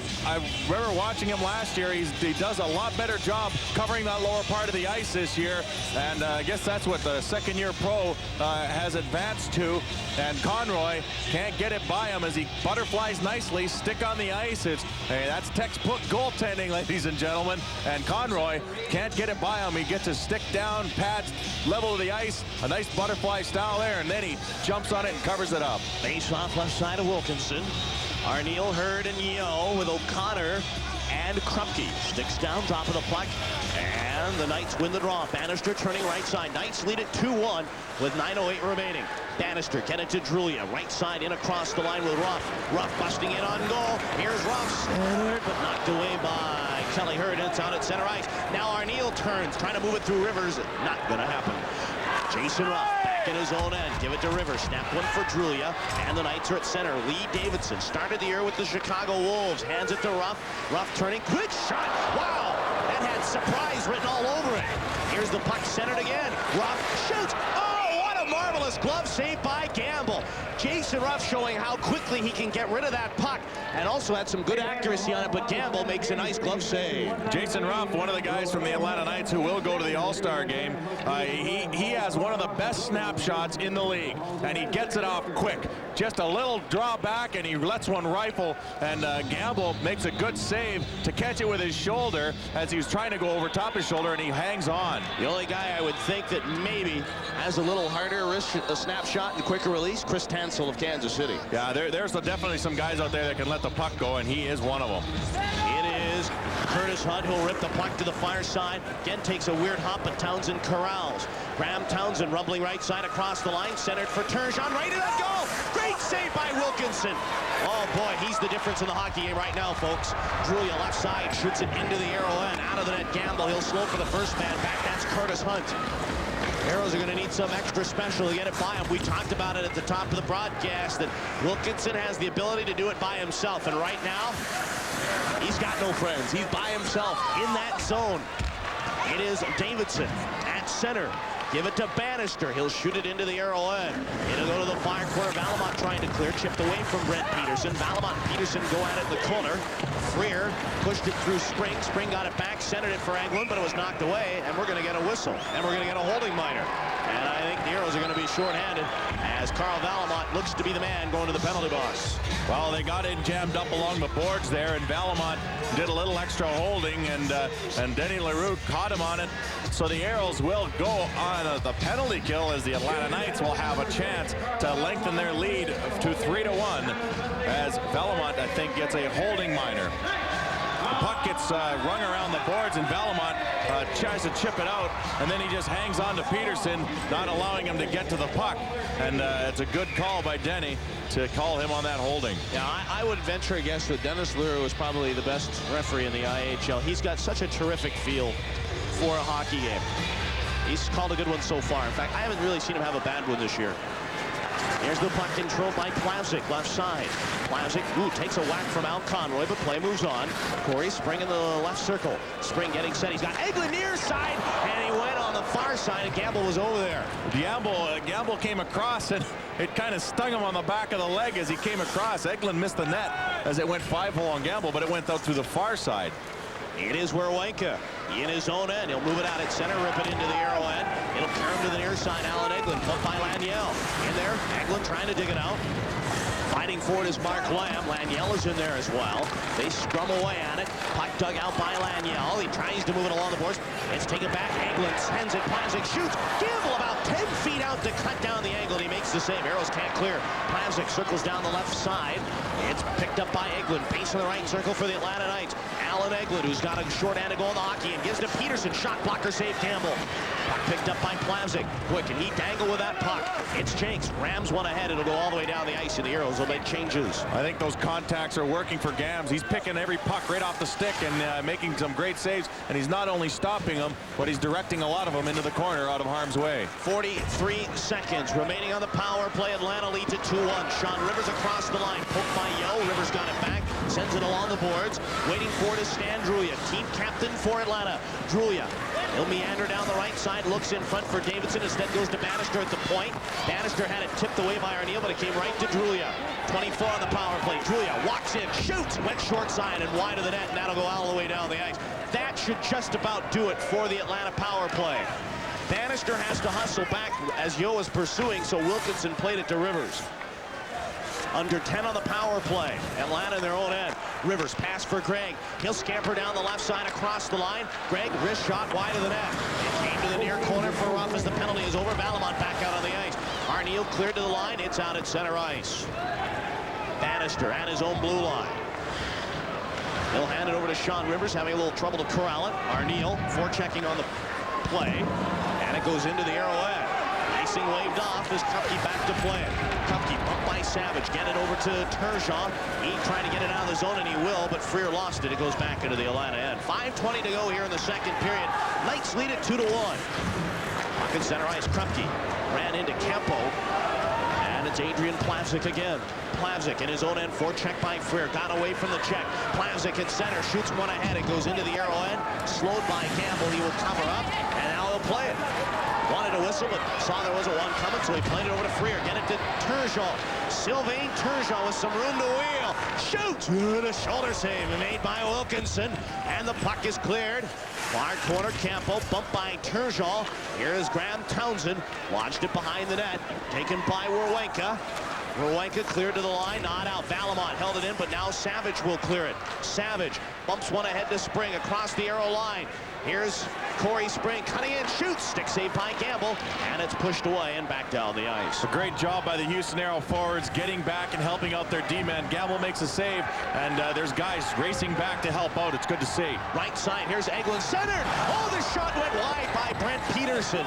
remember watching him last year. He does a lot better job covering that lower part of the ice this year, and I guess that's what the second-year pro has advanced to. And Conroy can't get it by him as he butterflies nicely, stick on the ice. That's textbook goaltending, ladies and gentlemen. And Conroy can't get it by him. He gets his stick down, pads level of the ice, a nice butterfly style there, and then he jumps on it and covers it up. Face off left side of Wilkinson. Arniel, Hurd, and Yeo with O'Connor and Krupke. Sticks down, top of the puck, and the Knights win the draw. Bannister turning right side. Knights lead it 2-1 with 9:08 remaining. Bannister get it to Drulia. Right side in across the line with Ruff. Ruff busting in on goal. Here's Ruff, centered, but knocked away by Kelly Hurd. It's out at center ice. Now Arniel turns, trying to move it through Rivers. Not gonna happen. Jason Ruff back in his own end. Give it to Rivers. Snap one for Drulia. And the Knights are at center. Lee Davidson started the year with the Chicago Wolves. Hands it to Ruff. Ruff turning. Quick shot. Wow. That had surprise written all over it. Here's the puck centered again. Ruff shoots. Oh, what a marvelous glove save by Gamble. Jason Ruff showing how quickly he can get rid of that puck, and also had some good accuracy on it, but Gamble makes a nice glove save. Jason Ruff, one of the guys from the Atlanta Knights who will go to the All-Star game, he has one of the best snapshots in the league, and he gets it off quick. Just a little draw back, and he lets one rifle, and Gamble makes a good save to catch it with his shoulder as he was trying to go over top his shoulder, and he hangs on. The only guy I would think that maybe has a little harder wrist, a snapshot and quicker release, Chris Tansel of Kansas City. Yeah, there's definitely some guys out there that can let the puck go, and he is one of them. It is Curtis Hunt who'll rip the puck to the far side. Again takes a weird hop, but Townsend corrals. Graham Townsend rumbling right side across the line, centered for Turgeon, right to that goal. Great save by Wilkinson. Oh boy, he's the difference in the hockey game right now, folks. Drulia left side shoots it into the arrow end, out of the net. Gamble, he'll slow for the first man back. That's Curtis Hunt. Aeros are going to need some extra special to get it by him. We talked about it at the top of the broadcast that Wilkinson has the ability to do it by himself, and right now he's got no friends. He's by himself in that zone. It is Davidson at center. Give it to Bannister. He'll shoot it into the arrow end. It'll go to the far corner. Valimont trying to clear. Chipped away from Brent Peterson. Valimont and Peterson go at it in the corner. Freer pushed it through Spring. Spring got it back, centered it for Englund, but it was knocked away, and we're going to get a whistle. And we're going to get a holding minor. And I think the Aeros are going to be shorthanded as Carl Valimont looks to be the man going to the penalty box. Well, they got it jammed up along the boards there, and Valimont did a little extra holding, and Denny LaRue caught him on it. So the Aeros will go on the penalty kill as the Atlanta Knights will have a chance to lengthen their lead to 3-1 as Valimont, I think, gets a holding minor. The puck gets rung around the boards, and Valimont tries to chip it out, and then he just hangs on to Peterson, not allowing him to get to the puck. And it's a good call by Denny to call him on that holding. Yeah, I would venture a guess that Dennis LaRue is probably the best referee in the IHL. He's got such a terrific feel for a hockey game. He's called a good one so far. In fact, I haven't really seen him have a bad one this year. Here's the puck controlled by Plavsic, left side. Plavsic, takes a whack from Al Conroy, but play moves on. Corey Spring in the left circle. Spring getting set. He's got Eglin near side, and he went on the far side, and Gamble was over there. Gamble came across, and it kind of stung him on the back of the leg as he came across. Eglin missed the net as it went 5-hole on Gamble, but it went out through the far side. It is Werwanka in his own end. He'll move it out at center, rip it into the arrow end. It'll carry him to the near side. Alan Eglin, put by Laniel. In there, Eglin trying to dig it out. Fighting for it is Marc Lamb. Laniel is in there as well. They scrum away at it. Puck dug out by Laniel. He tries to move it along the boards. It's taken back. Eglin sends it. Plavsic shoots. Gamble about 10 feet out to cut down the angle. He makes the save. Aeros can't clear. Plavsic circles down the left side. It's picked up by Eglin. Base in the right circle for the Atlanta Knights. Alan Eglin, who's got a short-handed goal in the hockey, and gives to Peterson. Shot blocker save Campbell. Puck picked up by Plavsic. Boy, can he dangle with that puck. It's Jinx. Rams one ahead. It'll go all the way down the ice, and the Aeros will make changes. I think those contacts are working for Gams. He's picking every puck right off the stick and making some great saves. And he's not only stopping them, but he's directing a lot of them into the corner out of harm's way. 43 seconds remaining on the power play. Atlanta leads at 2-1. Shawn Rivers across the line. Poked by Yo. Rivers got it back. Sends it along the boards. Waiting for it is Stan Drulia, team captain for Atlanta. Drulia He'll meander down the right side, looks in front for Davidson, instead goes to Bannister at the point. Bannister had it tipped away by Arneal, but it came right to Drulia. 24 on the power play. Drulia walks in, shoots, went short side and wide of the net, and that'll go all the way down the ice. That should just about do it for the Atlanta power play. Bannister has to hustle back as Yo is pursuing, so Wilkinson played it to Rivers. Under 10 on the power play. Atlanta in their own end. Rivers pass for Greig. He'll scamper down the left side across the line. Greig, wrist shot wide of the net. It came to the near corner for Ruff as the penalty is over. Valimont back out on the ice. Arneal cleared to the line. It's out at center ice. Bannister at his own blue line. He'll hand it over to Shawn Rivers, having a little trouble to corral it. Arneal forechecking on the play. And it goes into the arrowhead. Icing waved off as Krupke back to play it. Krupke bumped by Savage. Get it over to Turgeon. He trying to get it out of the zone, and he will, but Freer lost it. It goes back into the Atlanta end. 5:20 to go here in the second period. Knights lead it 2-1. Puck in center ice. Krupke ran into Campo. And it's Adrian Plavsic again. Plavsic in his own end, forecheck by Freer. Got away from the check. Plavsic at center, shoots one ahead. It goes into the arrowhead. Slowed by Campbell. He will cover up, and now he'll play it. Wanted to whistle, but saw there was a one coming, so he played it over to Freer. Get it to Turgeon. Sylvain Turgeon with some room to wheel. Shoots! The shoulder save made by Wilkinson, and the puck is cleared. Far corner, Campo, bumped by Turgeon. Here is Graeme Townshend. Launched it behind the net. Taken by Werwenka. Werwenka cleared to the line, not out. Valimont held it in, but now Savage will clear it. Savage bumps one ahead to Spring across the arrow line. Here's Corey Spring cutting in, shoots, stick save by Gamble, and it's pushed away and back down the ice. A great job by the Houston Aero forwards getting back and helping out their D-man. Gamble makes a save, and there's guys racing back to help out. It's good to see. Right side, here's Eglin, centered. Oh, the shot went wide by Brent Peterson.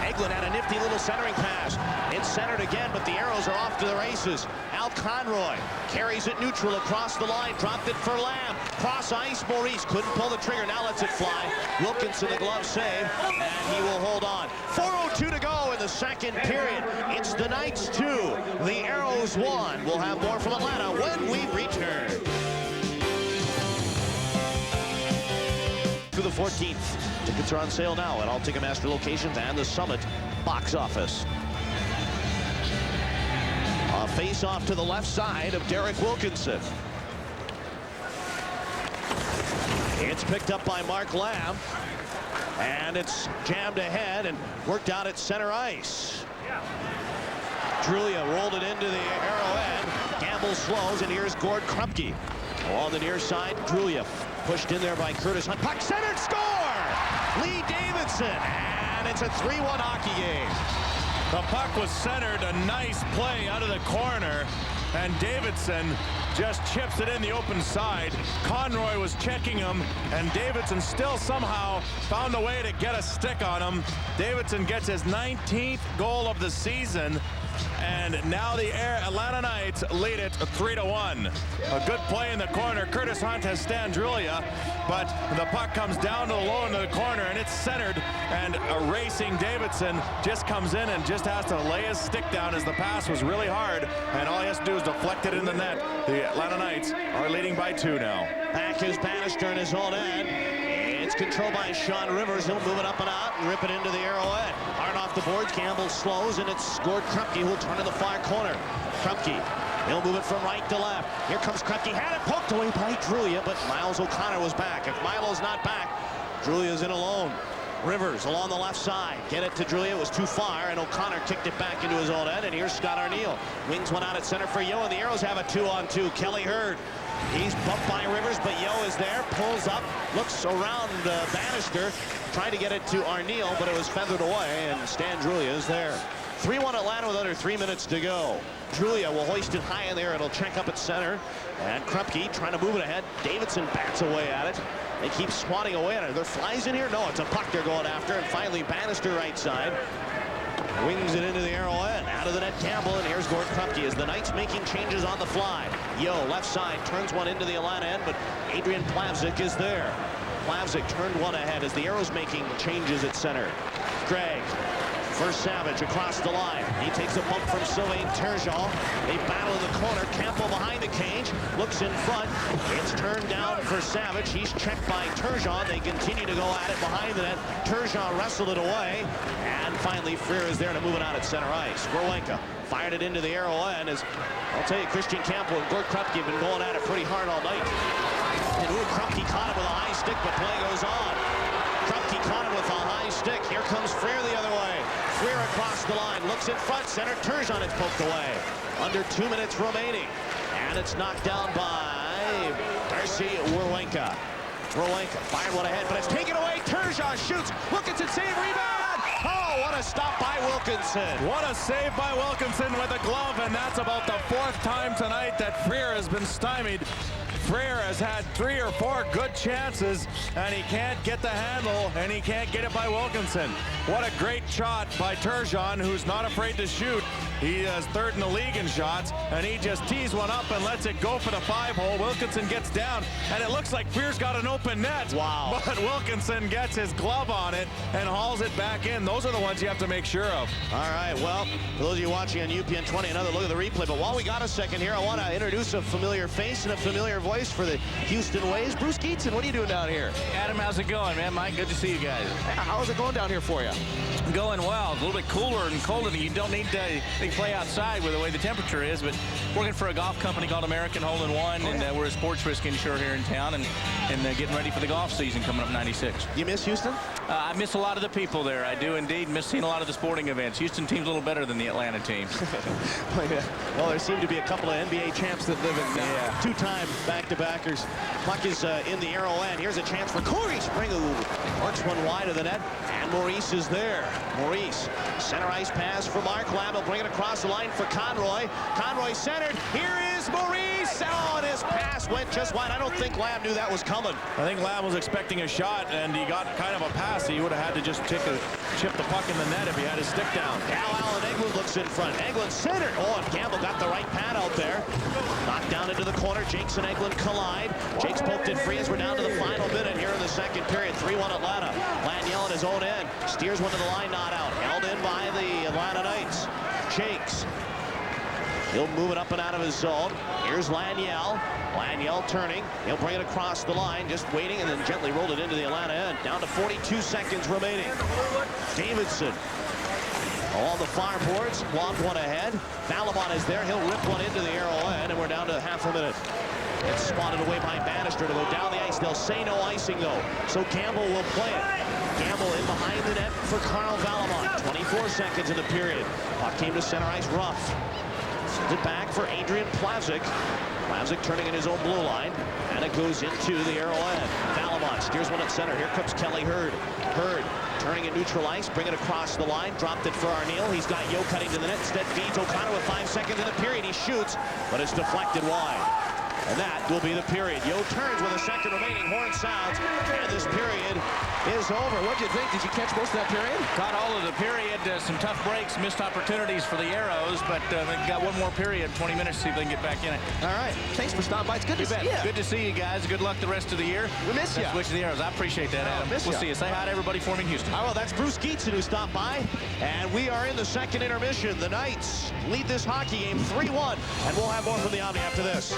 Eglin had a nifty little centering pass. It's centered again, but the Arrows are off to the races. Al Conroy carries it neutral across the line, dropped it for Lamb. Cross ice, Maurice couldn't pull the trigger, now lets it fly. Wilkinson, the glove save, and he will hold on. 4:02 to go in the second period. It's the Knights 2, the Arrows 1. We'll have more from Atlanta when we return. Through the 14th. Tickets are on sale now at all Ticketmaster locations and the Summit box office. A face-off to the left side of Derek Wilkinson. It's picked up by Marc Lamb, and it's jammed ahead and worked out at center ice. Drulia rolled it into the arrowhead. Gamble slows, and here's Gord Krupke. Along the near side, Drulia pushed in there by Curtis Hunt. Puck centered, score! Lee Davidson, and it's a 3-1 hockey game. The puck was centered, a nice play out of the corner, and Davidson just chips it in the open side. Conroy was checking him, and Davidson still somehow found a way to get a stick on him. Davidson gets his 19th goal of the season, and now the Atlanta Knights lead it 3-1. A good play in the corner. Curtis Hunt has Stan Drulia, but the puck comes down to the low into the corner, and it's centered, and a racing Davidson just comes in and just has to lay his stick down as the pass was really hard, and all he has to do is deflect it in the net. The Atlanta Knights are leading by 2 now. Back is Bannister in his own end. It's controlled by Shawn Rivers. He'll move it up and out and rip it into the arrowhead. Hard off the boards. Campbell slows, and it's scored Krupke, who'll turn in the far corner. Krupke, he'll move it from right to left. Here comes Krupke. Had it poked away by Drulia, but Myles O'Connor was back. If Milo's not back, Drulia's in alone. Rivers along the left side. Get it to Drulia. It was too far, and O'Connor kicked it back into his own end, and here's Scott Arneal. Wings one out at center for Yo, and the Arrows have a 2-on-2. Kelly Hurd. He's bumped by Rivers, but Yo is there, pulls up, looks around Bannister, trying to get it to Arneal, but it was feathered away, and Stan Drulia is there. 3-1 Atlanta with under 3 minutes to go. Drulia will hoist it high in there. It'll check up at center, and Krupke trying to move it ahead. Davidson bats away at it. They keep swatting away at it. Are there flies in here? No, it's a puck they're going after, and finally Bannister right side. Wings it into the arrowhead. Out of the net, Campbell, and here's Gord Krupke as the Knights making changes on the fly. Yo, left side, turns one into the Atlanta end, but Adrian Plavsic is there. Plavsic turned one ahead as the Arrows making changes at center. Greig for Savage across the line. He takes a bump from Sylvain Turgeon. They battle in the corner. Campbell behind the cage, looks in front. It's turned down for Savage. He's checked by Turgeon. They continue to go at it behind the net. Turgeon wrestled it away. And finally, Freer is there to move it out at center ice. Groenka fired it into the arrow end. As I'll tell you, Christian Campbell and Gord Krupke have been going at it pretty hard all night. And Krupke caught him with a high stick, but play goes on. Krupke caught him with a high stick. Here comes Freer the other way. Freer across the line, looks in front, center. Turgeon, it's poked away. Under 2 minutes remaining. And it's knocked down by Darcy Werwenka. Werwenka fired one ahead, but it's taken away. Turgeon shoots. Wilkinson save, rebound. Oh, what a stop by Wilkinson. What a save by Wilkinson with a glove, and that's about the 4th time tonight that Freer has been stymied. Freer has had 3 or 4 good chances, and he can't get the handle, and he can't get it by Wilkinson. What a great shot by Turgeon, who's not afraid to shoot. He is 3rd in the league in shots, and he just tees one up and lets it go for the 5-hole. Wilkinson gets down, and it looks like Freer's got an open net. Wow. But Wilkinson gets his glove on it and hauls it back in. Those are the ones you have to make sure of. All right, well, for those of you watching on UPN 20, another look at the replay. But while we got a second here, I want to introduce a familiar face and a familiar voice for the Houston Ways. Bruce Geetson, what are you doing down here? Adam, how's it going, man? Mike, good to see you guys. How's it going down here for you? Going well. It's a little bit cooler and colder. You don't need to play outside with the way the temperature is, but working for a golf company called American Hole-in-One, and we're a sports risk insurer here in town, and getting ready for the golf season coming up 96. You miss Houston? I miss a lot of the people there. I do indeed miss seeing a lot of the sporting events. Houston team's a little better than the Atlanta team. Well, there seem to be a couple of NBA champs that live in 2-time back-to-backers. Puck is in the arrow end. Here's a chance for Corey Spring, who works one wide of the net, and Maurice is there. Maurice, center ice pass for Marc. Lamb will bring it across the line for Conroy. Conroy centered. Here is Maurice. Oh, and his pass went just wide. I don't think Lamb knew that was coming. I think Lamb was expecting a shot, and he got kind of a pass. He would have had to just chip the puck in the net if he had his stick down. Now Alan Eglin looks in front. Eglin centered. Oh, and Campbell got the right pad out there. Knocked down into the corner. Jakes and Eglin collide. Jakes poked it free as we're down to the final minute here in the second period. 3-1 Atlanta. Laniel at his own end. Steers one to the line, not out. Held in by the Atlanta Knights. Jakes. He'll move it up and out of his zone. Here's Laniel. Laniel turning. He'll bring it across the line, just waiting, and then gently rolled it into the Atlanta end. Down to 42 seconds remaining. Davidson along the far boards, lobbed one ahead. Valimont is there. He'll rip one into the arrow end, and we're down to half a minute. It's spotted away by Bannister to go down the ice. They'll say no icing, though, so Campbell will play it. Campbell in behind the net for Carl Valimont. 24 seconds in the period. Puck came to center ice. Ruff sends it back for Adrian Plavsic. Plavsic turning in his own blue line, and it goes into the arrow end. Valimont steers one at center. Here comes Kelly Hurd. Hurd turning in neutral ice, bring it across the line, dropped it for Arneal. He's got Yo cutting to the net. Instead feeds O'Connor with 5 seconds in the period. He shoots, but it's deflected wide. And that will be the period. Yo turns with a second remaining. Horn sounds, and this period is over. What'd you think? Did you catch most of that period? Caught all of the period. Some tough breaks, missed opportunities for the Aeros, but we've got one more period, 20 minutes, to see if they can get back in it. All right. Thanks for stopping by. It's good to see you. Good to see you guys. Good luck the rest of the year. We miss you. Switch to the Aeros. I appreciate that, Adam. We'll see you. Say hi to everybody for me in Houston. All right, well, that's Bruce Geetson who stopped by, and we are in the second intermission. The Knights lead this hockey game 3-1, and we'll have more from the Omni after this.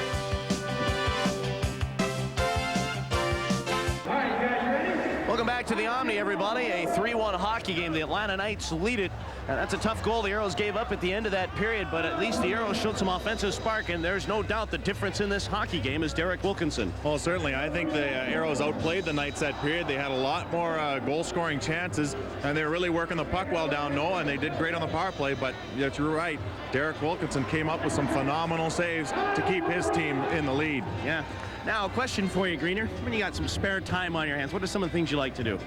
Welcome back to the Omni, everybody. A 3-1 hockey game. The Atlanta Knights lead it. That's a tough goal the Aeros gave up at the end of that period, but at least the Aeros showed some offensive spark, and there's no doubt the difference in this hockey game is Derek Wilkinson. Well, certainly. I think the Aeros outplayed the Knights that period. They had a lot more goal-scoring chances, and they were really working the puck well down low, and they did great on the power play, but you're right. Derek Wilkinson came up with some phenomenal saves to keep his team in the lead. Yeah. Now, a question for you, Greener. When you got some spare time on your hands, what are some of the things you like to do?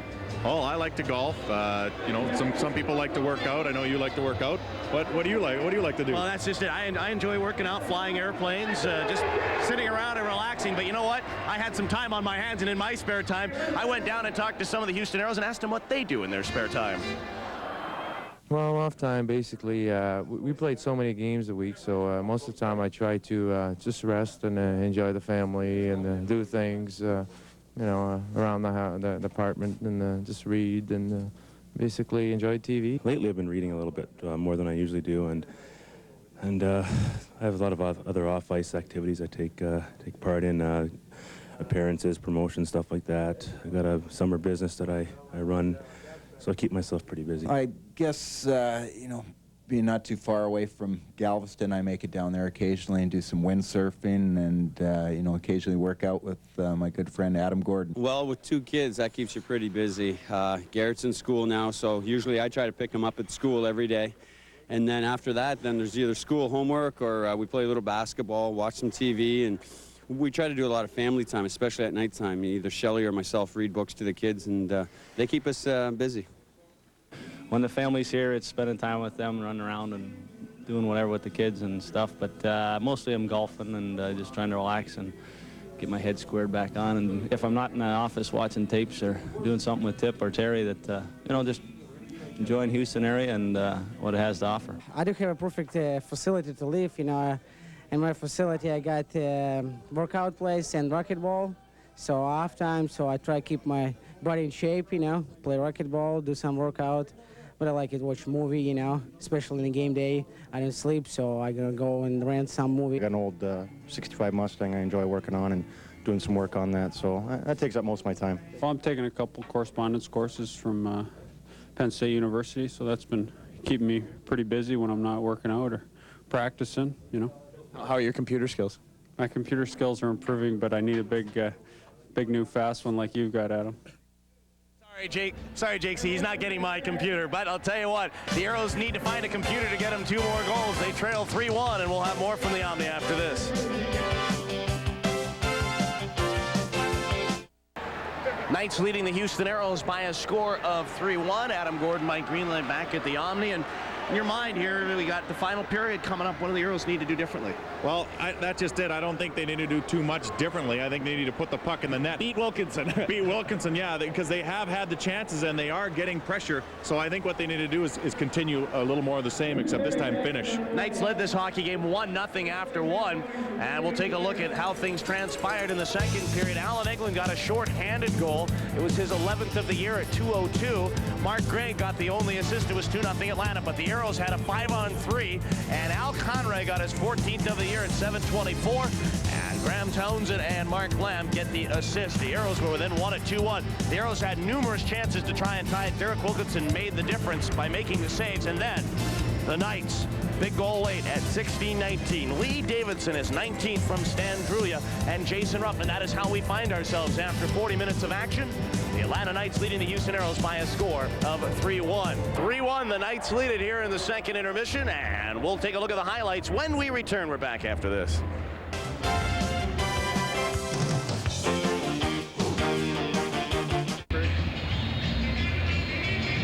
Oh, I like to golf. You know, some people like to work out. I know you like to work out. What do you like? What do you like to do? Well, that's just it. I enjoy working out, flying airplanes, just sitting around and relaxing. But you know what? I had some time on my hands, and in my spare time, I went down and talked to some of the Houston Aeros and asked them what they do in their spare time. Well, off time, basically, we played so many games a week, so most of the time I try to just rest and enjoy the family and do things, you know, around the apartment and just read and basically enjoyed TV. Lately, I've been reading a little bit more than I usually do, and I have a lot of other off-ice activities I take part in, appearances, promotions, stuff like that. I've got a summer business that I run, so I keep myself pretty busy. I guess, you know, being not too far away from Galveston, I make it down there occasionally and do some windsurfing and, you know, occasionally work out with my good friend Adam Gordon. Well, with 2 kids, that keeps you pretty busy. Garrett's in school now, so usually I try to pick him up at school every day. And then after that, then there's either school homework or we play a little basketball, watch some TV, and we try to do a lot of family time, especially at nighttime. Either Shelley or myself read books to the kids, and they keep us busy. When the family's here, it's spending time with them, running around and doing whatever with the kids and stuff. But mostly I'm golfing and just trying to relax and get my head squared back on. And if I'm not in the office watching tapes or doing something with Tip or Terry, that you know, just enjoying Houston area and what it has to offer. I do have a perfect facility to live. You know, in my facility I got workout place and racquetball. So off time, so I try to keep my body in shape. You know, play racquetball, do some workout. But I like to watch a movie, you know, especially in the game day. I don't sleep, so I'm gonna go and rent some movie. I got an old 65 Mustang I enjoy working on and doing some work on that, so that takes up most of my time. Well, I'm taking a couple correspondence courses from Penn State University, so that's been keeping me pretty busy when I'm not working out or practicing, you know. How are your computer skills? My computer skills are improving, but I need a big new fast one like you've got, Adam. Sorry, Jake. See, he's not getting my computer, but I'll tell you what, the Aeros need to find a computer to get them 2 more goals. They trail 3-1, and we'll have more from the Omni after this. Knights leading the Houston Aeros by a score of 3-1. Adam Gordon, Mike Greenland back at the Omni, and in your mind here, we got the final period coming up. What do the Aeros need to do differently? Well, that just it. I don't think they need to do too much differently. I think they need to put the puck in the net. Beat Wilkinson. Beat Wilkinson, yeah, because they have had the chances and they are getting pressure. So I think what they need to do is continue a little more of the same, except this time finish. Knights led this hockey game 1-0 after 1. And we'll take a look at how things transpired in the second period. Alan Eglin got a short-handed goal. It was his 11th of the year at 2:02. Marc Greig got the only assist. It was 2-0 Atlanta, but the Aeros had a 5-on-3, and Al Conroy got his 14th of the year at 7:24, and Graeme Townshend and Marc Lamb get the assist. The Aeros were within 1 at 2-1. The Aeros had numerous chances to try and tie it. Derek Wilkinson made the difference by making the saves, and then the Knights, big goal late at 16-19. Lee Davidson is 19th from Stan Drulia and Jason Ruff, and that is how we find ourselves after 40 minutes of action. The Atlanta Knights leading the Houston Aeros by a score of 3-1. 3-1, the Knights lead it here in the second intermission, and we'll take a look at the highlights when we return. We're back after this.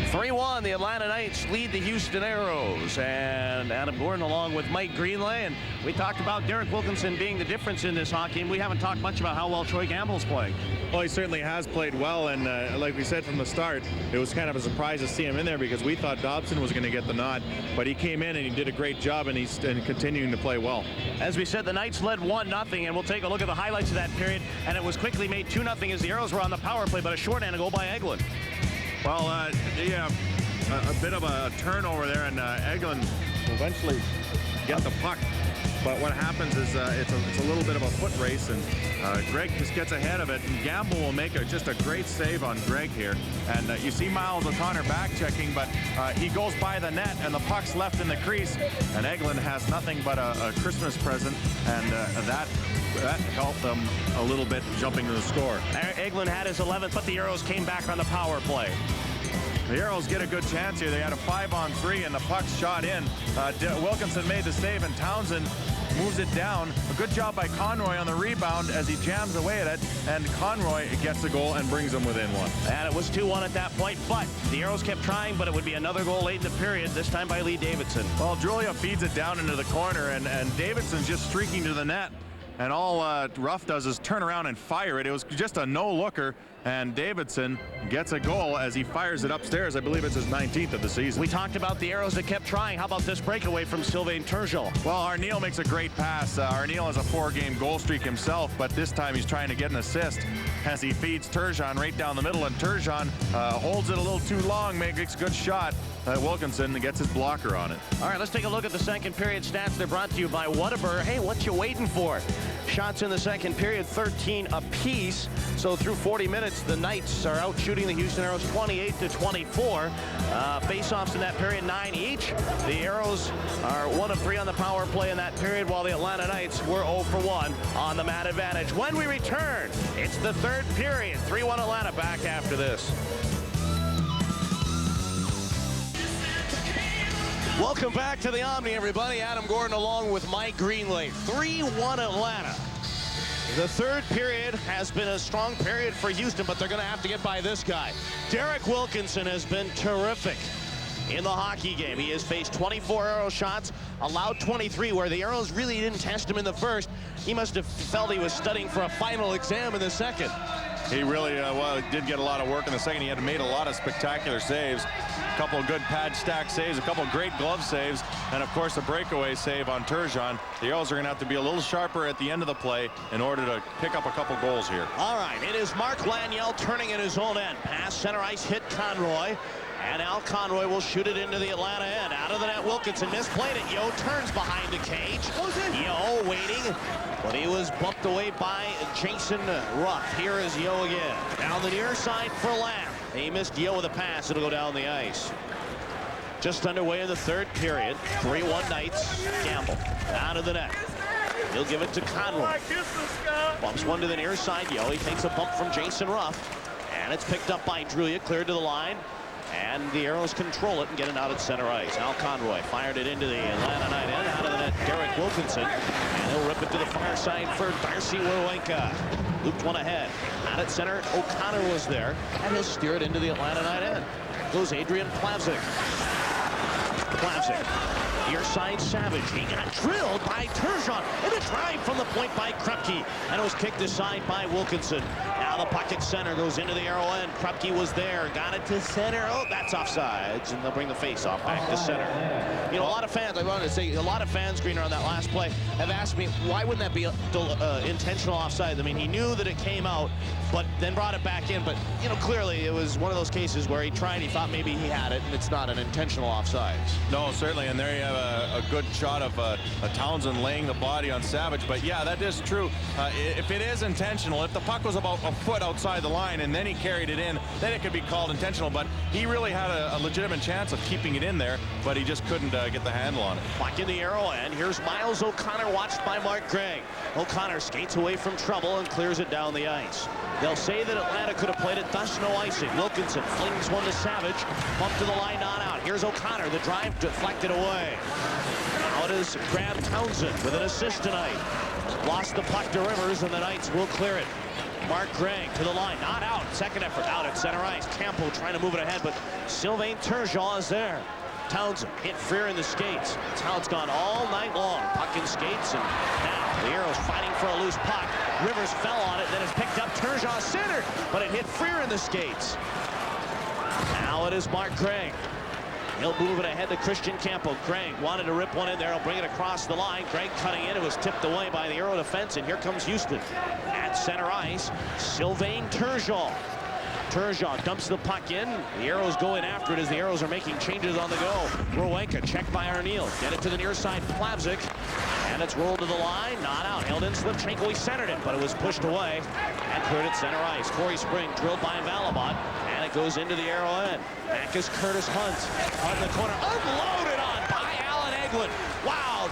3-1, the Atlanta Knights lead the Houston Aeros, and Adam Gordon along with Mike Greenlay, and we talked about Derek Wilkinson being the difference in this hockey, and we haven't talked much about how well Troy Gamble's playing. Well, he certainly has played well, and like we said from the start, it was kind of a surprise to see him in there because we thought Dopson was going to get the nod, but he came in and he did a great job, and he's continuing to play well. As we said, the Knights led 1-0, and we'll take a look at the highlights of that period, and it was quickly made 2-0 as the Aeros were on the power play, but a shorthanded goal by Eglin. Well, yeah, a bit of a turnover there, and Eglin will eventually get the puck. But what happens is it's a little bit of a foot race, and Greig just gets ahead of it, and Gamble will make just a great save on Greig here. And you see Myles O'Connor back checking, but he goes by the net, and the puck's left in the crease, and Eglin has nothing but a Christmas present, and that helped them a little bit jumping to the score. Eglin had his 11th, but the Aeros came back on the power play. The Aeros get a good chance here. They had a 5-on-3, and the puck's shot in. Wilkinson made the save, and Townshend moves it down. A good job by Conroy on the rebound as he jams away at it, and Conroy gets the goal and brings them within 1. And it was 2-1 at that point, but the Aeros kept trying, but it would be another goal late in the period, this time by Lee Davidson. Well, Drulia feeds it down into the corner, and Davidson's just streaking to the net. and all Ruff does is turn around and fire it. It was just a no-looker, and Davidson gets a goal as he fires it upstairs. I believe it's his 19th of the season. We talked about the Aeros that kept trying. How about this breakaway from Sylvain Turgeon? Well, Arneil makes a great pass. Arneil has a 4-game goal streak himself, but this time he's trying to get an assist as he feeds Turgeon right down the middle, and Turgeon holds it a little too long, makes a good shot. Wilkinson gets his blocker on it. All right, let's take a look at the second period stats. They're brought to you by Whataburger. Hey, what you waiting for? Shots in the second period, 13 apiece. So through 40 minutes, the Knights are out shooting the Houston Aeros 28-24. Face-offs in that period, 9 each. The Aeros are 1 of 3 on the power play in that period, while the Atlanta Knights were 0 for 1 on the man advantage. When we return, it's the third period. 3-1 Atlanta. Back after this. Welcome back to the Omni, everybody. Adam Gordon along with Mike Greenlay. 3-1 Atlanta. The third period has been a strong period for Houston, but they're going to have to get by this guy. Derek Wilkinson has been terrific in the hockey game. He has faced 24 Aero shots, allowed 23, where the Aeros really didn't test him in the first. He must have felt he was studying for a final exam in the second. He really did get a lot of work in the second. He had made a lot of spectacular saves. A couple of good pad stack saves, a couple of great glove saves, and of course a breakaway save on Turgeon. The Aeros are going to have to be a little sharper at the end of the play in order to pick up a couple goals here. All right, it is Marc Laniel turning in his own end. Pass center ice, hit Conroy. And Al Conroy will shoot it into the Atlanta end. Out of the net, Wilkinson misplayed it. Yo turns behind the cage. Yo waiting, but he was bumped away by Jason Ruff. Here is Yo again. Down the near side for Lamb. He missed Yo with a pass. It'll go down the ice. Just underway in the third period. 3-1 Knights. Gamble out of the net. He'll give it to Conroy. Bumps one to the near side. Yo, he takes a bump from Jason Ruff. And it's picked up by Drulia, cleared to the line. And the Aeros control it and get it out at center ice. Al Conroy fired it into the Atlanta Knight end. Out of the net, Derek Wilkinson. And he'll rip it to the far side for Darcy Werwenka. Looped one ahead. Out at center, O'Connor was there. And he'll steer it into the Atlanta Knight end. Goes Adrian Plavsic. Near side Savage. He got drilled by Turgeon. And a drive from the point by Krupke. And it was kicked aside by Wilkinson. Now the puck at center goes into the Aero end. Krupke was there. Got it to center. Oh, that's offsides. And they'll bring the face-off back to center. You know, a lot of fans, I wanted to say, a lot of fans, Greener, on that last play have asked me, why wouldn't that be intentional offside? I mean, he knew that it came out, but then brought it back in. But, you know, clearly it was one of those cases where he tried, he thought maybe he had it, and it's not an intentional offside. No, certainly, and there you have a good shot of a Townshend laying the body on Savage. But yeah, that is true. If it is intentional, if the puck was about a foot outside the line and then he carried it in, then it could be called intentional. But he really had a legitimate chance of keeping it in there, but he just couldn't get the handle on it. Puck in the Aero end. Here's Myles O'Connor, watched by Marc Greig. O'Connor skates away from trouble and clears it down the ice. They'll say that Atlanta could have played it, thus no icing. Wilkinson flings one to Savage. Bump to the line, not out. Here's O'Connor. The drive deflected away. Now it is Graeme Townshend with an assist tonight. Lost the puck to Rivers, and the Knights will clear it. Marc Greig to the line, not out. Second effort out at center ice. Campo trying to move it ahead, but Sylvain Turgeon is there. Townshend hit Freer in the skates. That's how it's gone all night long. Puck in skates, and now the Aeros fighting for a loose puck. Rivers fell on it, then it's picked up. Turgeon centered, but it hit Freer in the skates. Now it is Marc Greig. He'll move it ahead to Christian Campo. Greig wanted to rip one in there. He'll bring it across the line. Greig cutting in. It was tipped away by the Aero defense, and here comes Houston. At center ice, Sylvain Turgeon. Turgeon dumps the puck in. The Aeros go in after it as the Aeros are making changes on the go. Werwenka checked by Arneil. Get it to the near side, Plavsic. And it's rolled to the line. Not out. Held in Slipchenko. He centered it, but it was pushed away and cleared at center ice. Corey Spring drilled by Valimont. And it goes into the Aero end. Back is Curtis Hunt. On the corner. Unloaded on by Alan Eglin. Wow.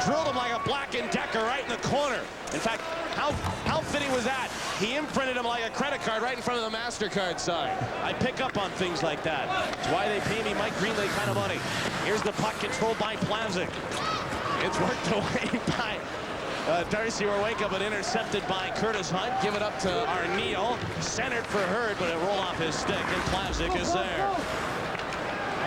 Drilled him like a Black & Decker right in the corner. In fact, how fitting was that? He imprinted him like a credit card right in front of the MasterCard sign. I pick up on things like that. That's why they pay me Mike Greenlay kind of money. Here's the puck controlled by Plavsic. It's worked away by Darcy Werwenka, but intercepted by Curtis Hunt. Give it up to Arneil. Centered for Hurd, but it rolled off his stick, and Plavsic is there.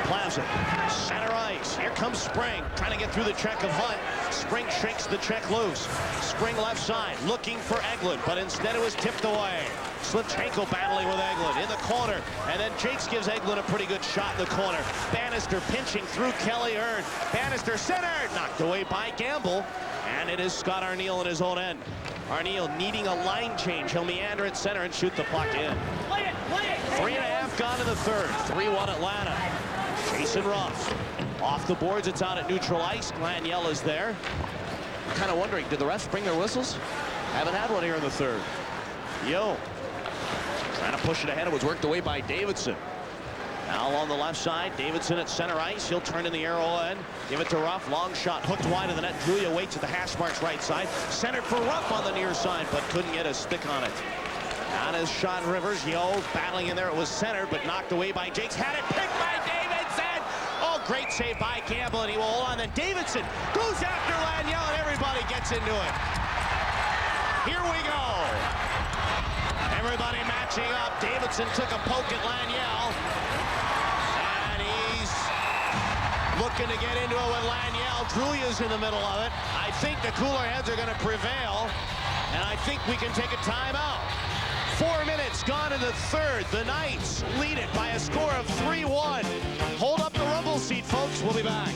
Plavsic, center ice. Here comes Spring, trying to get through the check of Hunt. Spring shakes the check loose. Spring left side, looking for Eglin, but instead it was tipped away. Slivchenko battling with Eglin in the corner, and then Jakes gives Eglin a pretty good shot in the corner. Bannister pinching through Kelly Hurd. Bannister centered, knocked away by Gamble, and it is Scott Arniel in his own end. Arniel needing a line change. He'll meander at center and shoot the puck in. 3.5 gone in the third. 3-1 Atlanta. Jason Ruff off the boards. It's out at neutral ice. Laniel is there. I'm kind of wondering, did the refs bring their whistles? Haven't had one here in the third. Yo. Trying to push it ahead. It was worked away by Davidson. Now on the left side, Davidson at center ice. He'll turn in the arrow end. Give it to Ruff. Long shot hooked wide of the net. Drulia waits at the hash marks right side. Centered for Ruff on the near side, but couldn't get a stick on it. On his shot, Rivers. Yo battling in there. It was centered, but knocked away by Jakes. Had it picked by Davidson. Oh, great save by Campbell, and he will hold on. Then Davidson goes after Laniel, and everybody gets into it. Here we go. Everybody matching up. Davidson took a poke at Laniel. And he's looking to get into it with Laniel. Drulia's in the middle of it. I think the cooler heads are going to prevail. And I think we can take a timeout. 4 minutes gone in the third. The Knights lead it by a score of 3-1. Hold up the rumble seat, folks. We'll be back.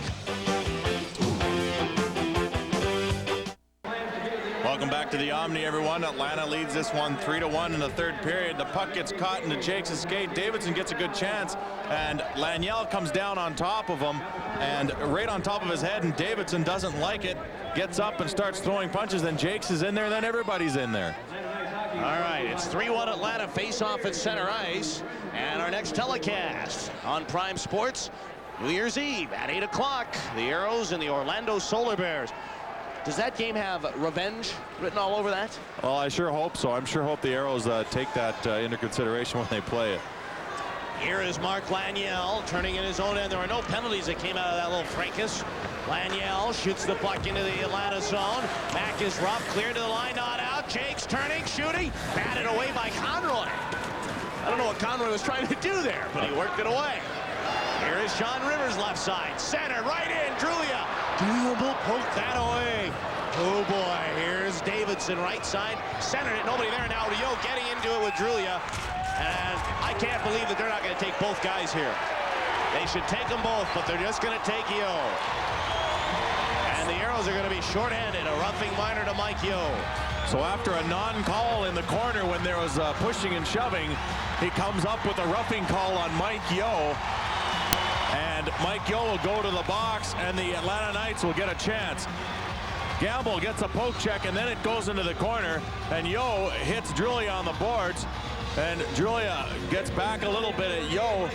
Welcome back to the Omni, everyone. Atlanta leads this one 3-1 in the third period. The puck gets caught into Jakes' skate. Davidson gets a good chance, and Laniel comes down on top of him, and right on top of his head, and Davidson doesn't like it. Gets up and starts throwing punches, then Jakes is in there, then everybody's in there. All right, it's 3-1 Atlanta, face-off at center ice, and our next telecast on Prime Sports, New Year's Eve at 8 o'clock, the Aeros and the Orlando Solar Bears. Does that game have revenge written all over that? Well, I sure hope so. I'm sure hope the Aeros take that into consideration when they play it. Here is Marc Laniel turning in his own end. There were no penalties that came out of that little fracas. Laniel shoots the puck into the Atlanta zone. Back is Ruff, clear to the line, not out. Jakes turning, shooting, batted away by Conroy. I don't know what Conroy was trying to do there, but he worked it away. Here is Shawn Rivers left side, center, right in, Drulia. Drulia will poke that away. Oh boy, here's Davidson right side, centered it, nobody there now. Yo getting into it with Drulia. And I can't believe that they're not going to take both guys here. They should take them both, but they're just going to take Yo. And the Aeros are going to be shorthanded. A roughing minor to Mike Yo. So after a non-call in the corner when there was pushing and shoving, he comes up with a roughing call on Mike Yo. And Mike Yo will go to the box, and the Atlanta Knights will get a chance. Gamble gets a poke check, and then it goes into the corner, and Yo hits Drulia on the boards. And Drulia gets back a little bit at Yo,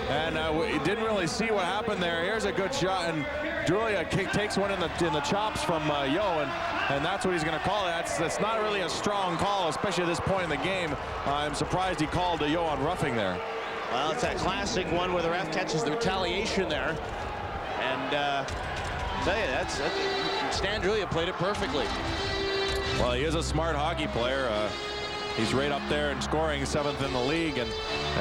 and we didn't really see what happened there. Here's a good shot, and Drulia takes one in the chops from Yo, and that's what he's going to call it. That's not really a strong call, especially at this point in the game. I'm surprised he called Yo on roughing there. Well, it's that classic one where the ref catches the retaliation there, and I'll tell you, Stan Drulia played it perfectly. Well, he is a smart hockey player. He's right up there and scoring 7th in the league, and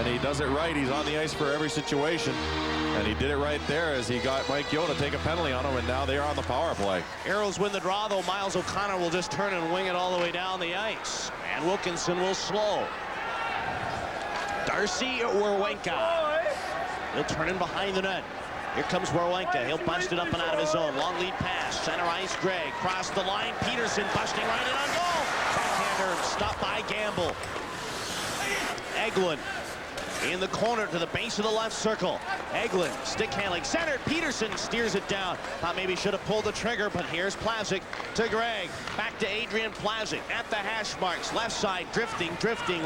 he does it right. He's on the ice for every situation, and he did it right there as he got Mike Yo to take a penalty on him, and now they are on the power play. Aeros win the draw, though. Myles O'Connor will just turn and wing it all the way down the ice, and Wilkinson will slow. Darcy Werwenka. He'll turn in behind the net. Here comes Werwenka. He'll bust it up and out of his zone. Long lead pass. Center ice, Greig. Cross the line. Peterson busting right in on goal. Backhander stopped by Gamble. Eglin in the corner to the base of the left circle. Eglin stick handling. Centered. Peterson steers it down. Thought maybe should have pulled the trigger, but here's Plavsic to Greig. Back to Adrian Plavsic at the hash marks. Left side, drifting,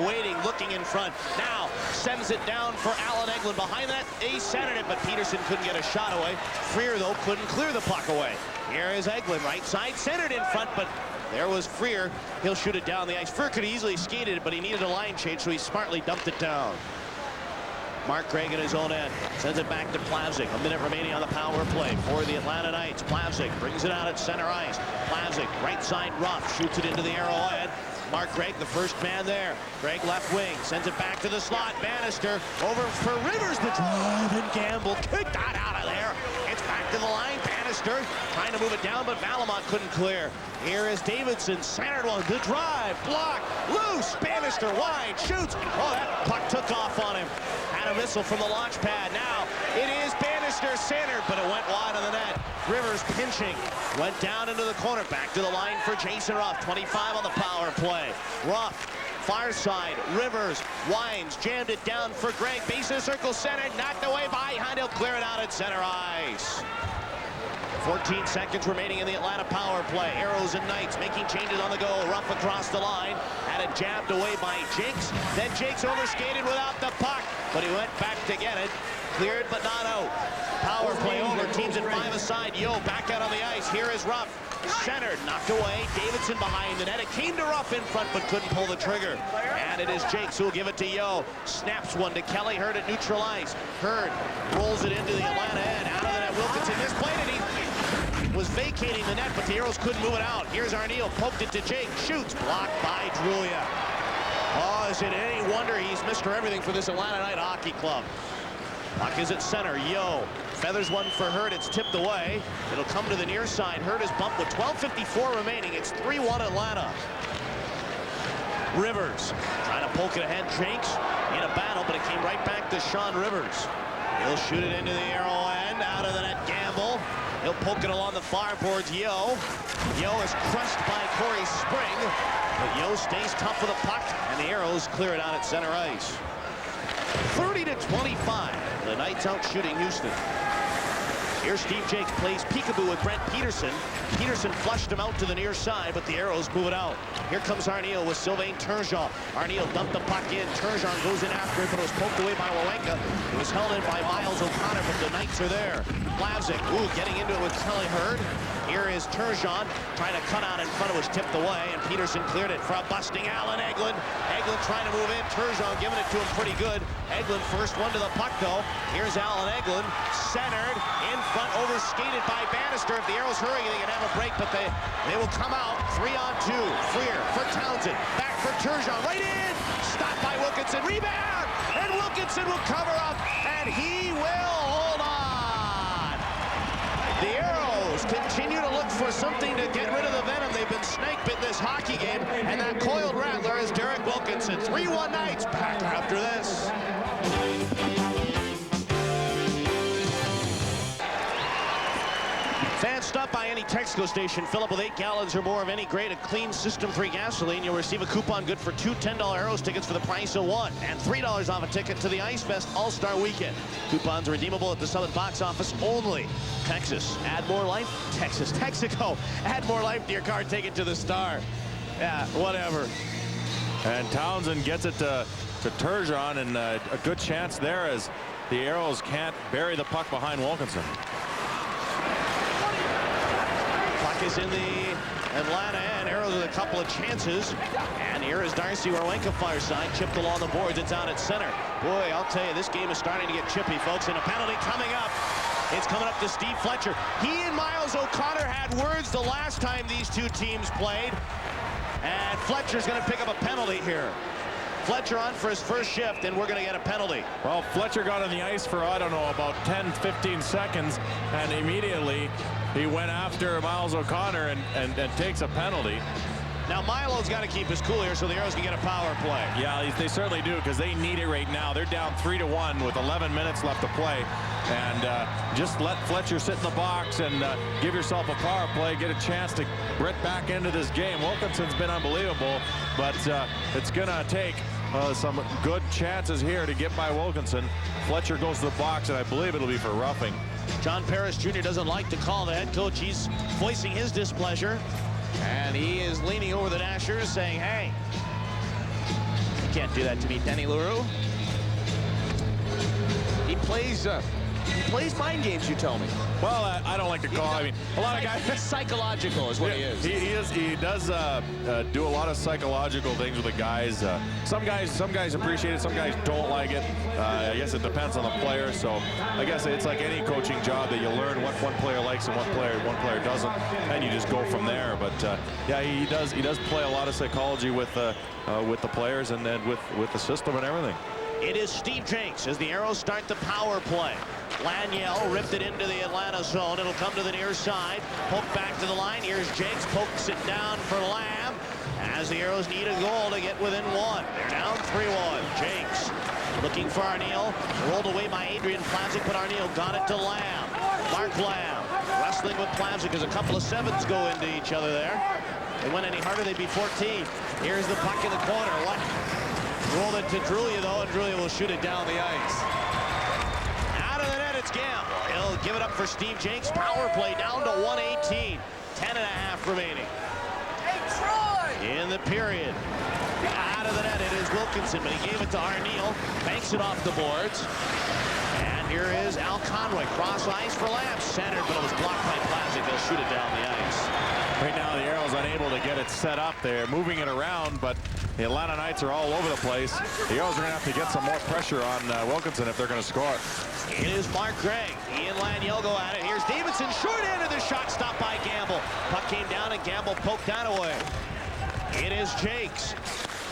waiting, looking in front. Now sends it down for Alan Eglin. Behind that, he centered it, but Peterson couldn't get a shot away. Freer, though, couldn't clear the puck away. Here is Eglin, right side, centered in front, but there was Freer. He'll shoot it down the ice. Freer could easily skated it, but he needed a line change, so he smartly dumped it down. Marc Greig at his own end. Sends it back to Plavsic. A minute remaining on the power play for the Atlanta Knights. Plavsic brings it out at center ice. Plavsic, right side Ruff, shoots it into the arrow end. Marc Greig, the first man there. Greig left wing, sends it back to the slot. Bannister over for Rivers, the drive and gamble. Kick that out of there. It's back to the line. Bannister trying to move it down, but Valimont couldn't clear. Here is Davidson, centered one. The drive, block, loose. Bannister wide, shoots. Oh, that puck took off on him. Had a missile from the launch pad. Now it is Bannister centered, but it went wide of the net. Rivers pinching, went down into the corner, back to the line for Jason Ruff. 25 on the power play. Ruff, far side, Rivers, winds, jammed it down for Greig. Bases circle centered, knocked away behind. He'll clear it out at center ice. 14 seconds remaining in the Atlanta power play. Aeros and Knights making changes on the go. Ruff across the line, had it jabbed away by Jakes. Then Jakes overskated without the puck, but he went back to get it. Cleared but not out. Power play over. Teams at 5 aside. Yo back out on the ice. Here is Ruff. Centered, knocked away. Davidson behind the net. It came to Ruff in front, but couldn't pull the trigger. And it is Jakes who will give it to Yo. Snaps one to Kelly. Hurd at neutral ice. Hurd rolls it into the Atlanta end. Out of the net. Wilkinson misplayed it. He was vacating the net, but the Aeros couldn't move it out. Here's Arneal. Poked it to Jake. Shoots. Blocked by Drulia. Oh, is it any wonder he's Mr. Everything for this Atlanta Knight Hockey Club? Puck is at center. Yo feathers one for Hurd. It's tipped away. It'll come to the near side. Hurd is bumped with 12:54 remaining. It's 3-1 Atlanta. Rivers trying to poke it ahead. Jakes in a battle, but it came right back to Shawn Rivers. He'll shoot it into the arrow end. Out of the net, Gamble. He'll poke it along the far boards. Yo is crushed by Corey Spring, but Yo stays tough with the puck, and the Aeros clear it out at center ice. 30-25. The Knights out shooting Houston. Here Steve Jakes plays peekaboo with Brent Peterson. Peterson flushed him out to the near side, but the Aeros move it out. Here comes Arneal with Sylvain Turgeon. Arneal dumped the puck in. Turgeon goes in after it, but it was poked away by Wawenka. It was held in by Myles O'Connor, but the Knights are there. Plavsic, getting into it with Kelly Hurd. Here is Turgeon trying to cut out in front. It was tipped away, and Peterson cleared it for a busting Alan Eglin. Eglin trying to move in. Turgeon giving it to him pretty good. Eglin first one to the puck, though. Here's Alan Eglin, centered, in front, overskated by Bannister. If the Aeros hurry, they can have a break, but they will come out 3-on-2. Freer for Townshend. Back for Turgeon. Right in. Stopped by Wilkinson. Rebound. And Wilkinson will cover up, and he will hold on. The Aeros continue to look for something to get rid of the venom. They've been snake-bit this hockey game, and that coiled rattler is Derek Wilkinson. 3-1 Knights. Back after this. Fans, stop by any Texaco station, fill up with 8 gallons or more of any grade of clean System 3 gasoline. You'll receive a coupon good for 2 $10 Aeros tickets for the price of 1, and $3 off a ticket to the Ice Fest All-Star Weekend. Coupons are redeemable at the Southern Box Office only. Texas, add more life. Texas, Texaco, add more life to your car. Take it to the Star. Yeah, whatever. And Townshend gets it to Turgeon, and a good chance there as the Aeros can't bury the puck behind Wilkinson. Is in the Atlanta end. Aeros with a couple of chances, and here is Darcy Wawenka far side, chipped along the boards. It's out at center. Boy, I'll tell you, this game is starting to get chippy, folks, and a penalty coming up. It's coming up to Steve Fletcher. He and Myles O'Connor had words the last time these two teams played, and Fletcher's going to pick up a penalty here. Fletcher on for his first shift, and we're going to get a penalty. Well, Fletcher got on the ice for, I don't know, about 10-15 seconds, and immediately he went after Myles O'Connor and takes a penalty. Now Milo's got to keep his cool here so the Aeros can get a power play. Yeah, they certainly do, because they need it right now. They're down 3-1 with 11 minutes left to play. And just let Fletcher sit in the box and give yourself a power play, get a chance to get back into this game. Wilkinson's been unbelievable, but it's going to take some good chances here to get by Wilkinson. Fletcher goes to the box, and I believe it'll be for roughing. John Paris Jr. doesn't like to call the head coach. He's voicing his displeasure, and he is leaning over the Dashers saying, hey, you can't do that to me, Danny LaRue. He plays He plays mind games, you tell me. Well, I don't like to call. I mean, a lot of guys. He's psychological is what he is. He does do a lot of psychological things with the guys. Some guys appreciate it. Some guys don't like it. I guess it depends on the player. So I guess it's like any coaching job that you learn what one player likes and one player doesn't, and you just go from there. But yeah, he does play a lot of psychology with the players and then with the system and everything. It is Steve Jakes as the Aeros start the power play. Laniel ripped it into the Atlanta zone. It'll come to the near side. Poke back to the line. Here's Jakes. Pokes it down for Lamb as the Aeros need a goal to get within one. They're down 3-1. Jakes looking for Arneal. Rolled away by Adrian Plavsic, but Arneal got it to Lamb. Marc Lamb wrestling with Plavsic as a couple of sevens go into each other there. If they went any harder, they'd be 14. Here's the puck in the corner. What? Rolled it to Drulia, though, and Drulia will shoot it down the ice. Out of the net, it's Gamble. He'll give it up for Steve Jakes. Power play down to 118. 10.5 remaining. In the period. Out of the net, it is Wilkinson, but he gave it to Arneal. Banks it off the boards. And here is Al Conway. Cross ice for Lamb. Centered, but it was blocked by Plavsic. They'll shoot it down the ice. Right now, the Aeros unable to get it set up. They're moving it around, but the Atlanta Knights are all over the place. The Aeros are going to have to get some more pressure on Wilkinson if they're going to score. It is Marc Greig. He and Laniel go at it. Here's Davidson. Short end of the shot. Stopped by Gamble. Puck came down, and Gamble poked that away. It is Jakes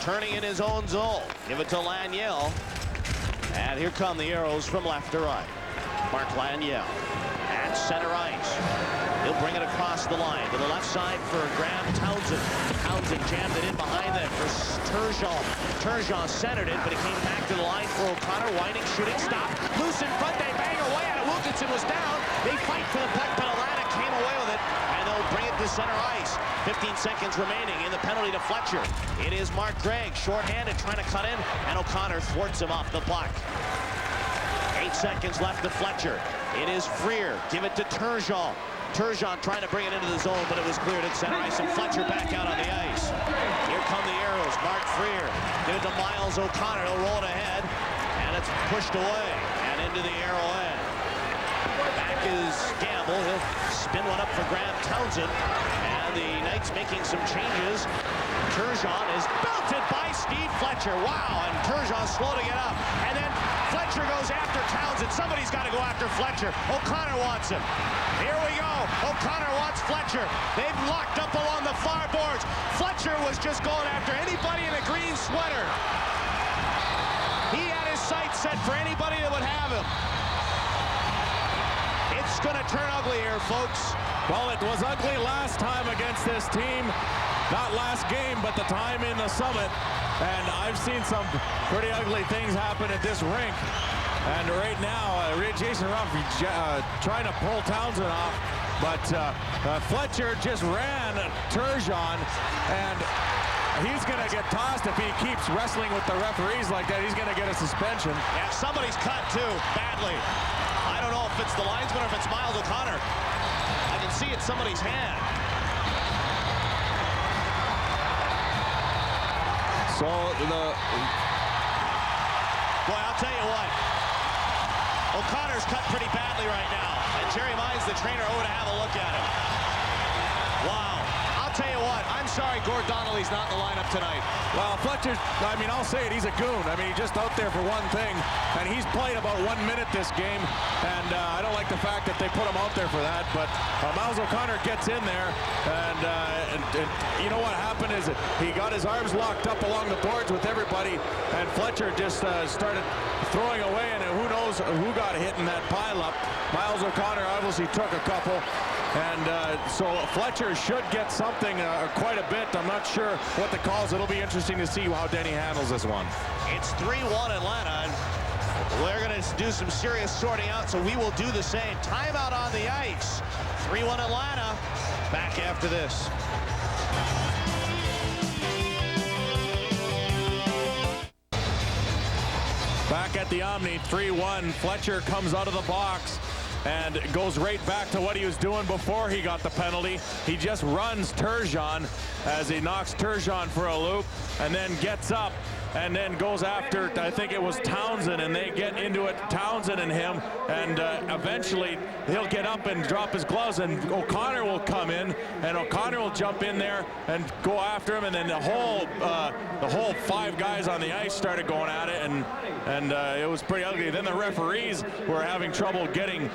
turning in his own zone. Give it to Laniel. And here come the Aeros from left to right. Marc Laniel at center ice. He'll bring it across the line to the left side for Graeme Townshend. Townshend jammed it in behind them for Turgeon. Turgeon centered it, but it came back to the line for O'Connor. Winding, shooting, stop. Loose in front, they bang away at it. Wilkinson was down. They fight for the puck, but Atlanta came away with it, and they'll bring it to center ice. 15 seconds remaining in the penalty to Fletcher. It is Marc Greig, shorthanded, trying to cut in, and O'Connor thwarts him off the puck. 8 seconds left to Fletcher. It is Freer. Give it to Turgeon. Turgeon trying to bring it into the zone, but it was cleared at center ice, and Fletcher back out on the ice. Here come the Aeros. Marc Freer. Give it to Myles O'Connor. He'll roll it ahead, and it's pushed away and into the Aero end. Back is Gamble. He'll spin one up for Graeme Townshend, and the Knights making some changes. Turgeon is belted by Steve Fletcher. Wow, and Turgeon's slow to get up. And then Fletcher goes after Townshend. Somebody's got to go after Fletcher. O'Connor wants him. Here we go. O'Connor wants Fletcher. They've locked up along the far boards. Fletcher was just going after anybody in a green sweater. He had his sights set for anybody that would have him. It's going to turn ugly here, folks. Well, it was ugly last time against this team. Not last game, but the time in the Summit. And I've seen some pretty ugly things happen at this rink. And right now, Jason Ruff trying to pull Townshend off. But Fletcher just ran Turgeon, and he's going to get tossed if he keeps wrestling with the referees like that. He's going to get a suspension. Yeah, somebody's cut, too, badly. I don't know if it's the linesman or if it's Myles O'Connor. I can see it's somebody's hand. So boy, I'll tell you what. O'Connor's cut pretty badly right now. And Jerry Myles, the trainer, over to have a look at him. Wow. I'll tell you what. I'm sorry Gord Donnelly's not in the lineup tonight. Well, Fletcher, I mean, I'll say it. He's a goon. I mean, he's just out there for one thing. And he's played about 1 minute this game. And I don't like the fact that they put him out there for that. But Myles O'Connor gets in there. And you know what happened is that he got his arms locked up along the boards with everybody. And Fletcher just started throwing away. And who knows who got hit in that pileup. Myles O'Connor obviously took a couple. And so Fletcher should get something quite a bit. I'm not sure what the calls. It'll be interesting to see how Denny handles this one. It's 3-1 Atlanta. We're going to do some serious sorting out, so we will do the same. Timeout on the ice. 3-1 Atlanta. Back after this. Back at the Omni, 3-1. Fletcher comes out of the box and goes right back to what he was doing before he got the penalty. He just runs Turgeon as he knocks Turgeon for a loop and then gets up and then goes after, I think it was Townshend, and they get into it, Townshend and him, and eventually he'll get up and drop his gloves, and O'Connor will come in, and O'Connor will jump in there and go after him, and then the whole 5 guys on the ice started going at it, and it was pretty ugly. Then the referees were having trouble getting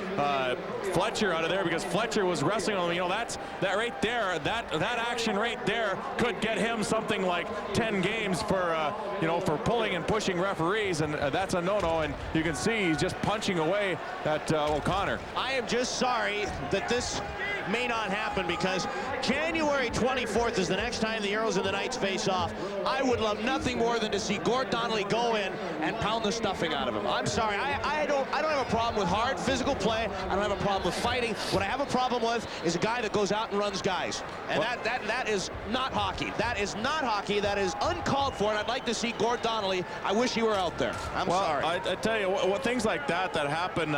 Fletcher out of there because Fletcher was wrestling on him. You know, that right there, that action right there could get him something like 10 games for you know, for pulling and pushing referees, and that's a no-no. And you can see he's just punching away at O'Connor. I am just sorry that this may not happen, because January 24th is the next time the Aeros and the Knights face off. I would love nothing more than to see Gord Donnelly go in and pound the stuffing out of him. I'm sorry, I don't have a problem with hard physical play. I don't have a problem with fighting. What I have a problem with is a guy that goes out and runs guys, and that is not hockey. That is not hockey. That is uncalled for, and I'd like to see Gord Donnelly. I wish he were out there. I'm sorry. I tell you what, things like that happen.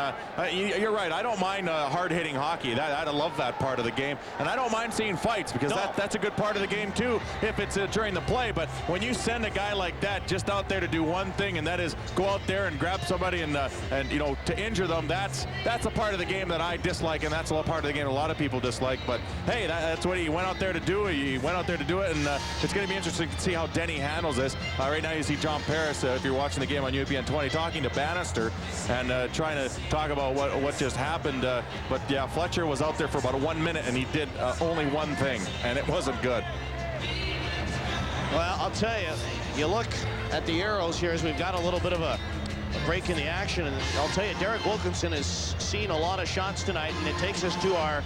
You're right. I don't mind hard-hitting hockey. I love that part of the game, and I don't mind seeing fights, because that's a good part of the game too if it's during the play. But when you send a guy like that just out there to do one thing, and that is go out there and grab somebody and you know, to injure them, that's a part of the game that I dislike, and that's a part of the game a lot of people dislike. But hey, that's what he went out there to do. He went out there to do it, and it's going to be interesting to see how Denny handles this. Right now you see John Paris, if you're watching the game on UPN 20, talking to Bannister and trying to talk about what just happened. But yeah, Fletcher was out there for about 1 minute, and he did only one thing, and it wasn't good. Well, I'll tell you, you look at the Aeros here as we've got a little bit of a break in the action, and I'll tell you, Derek Wilkinson has seen a lot of shots tonight, and it takes us to our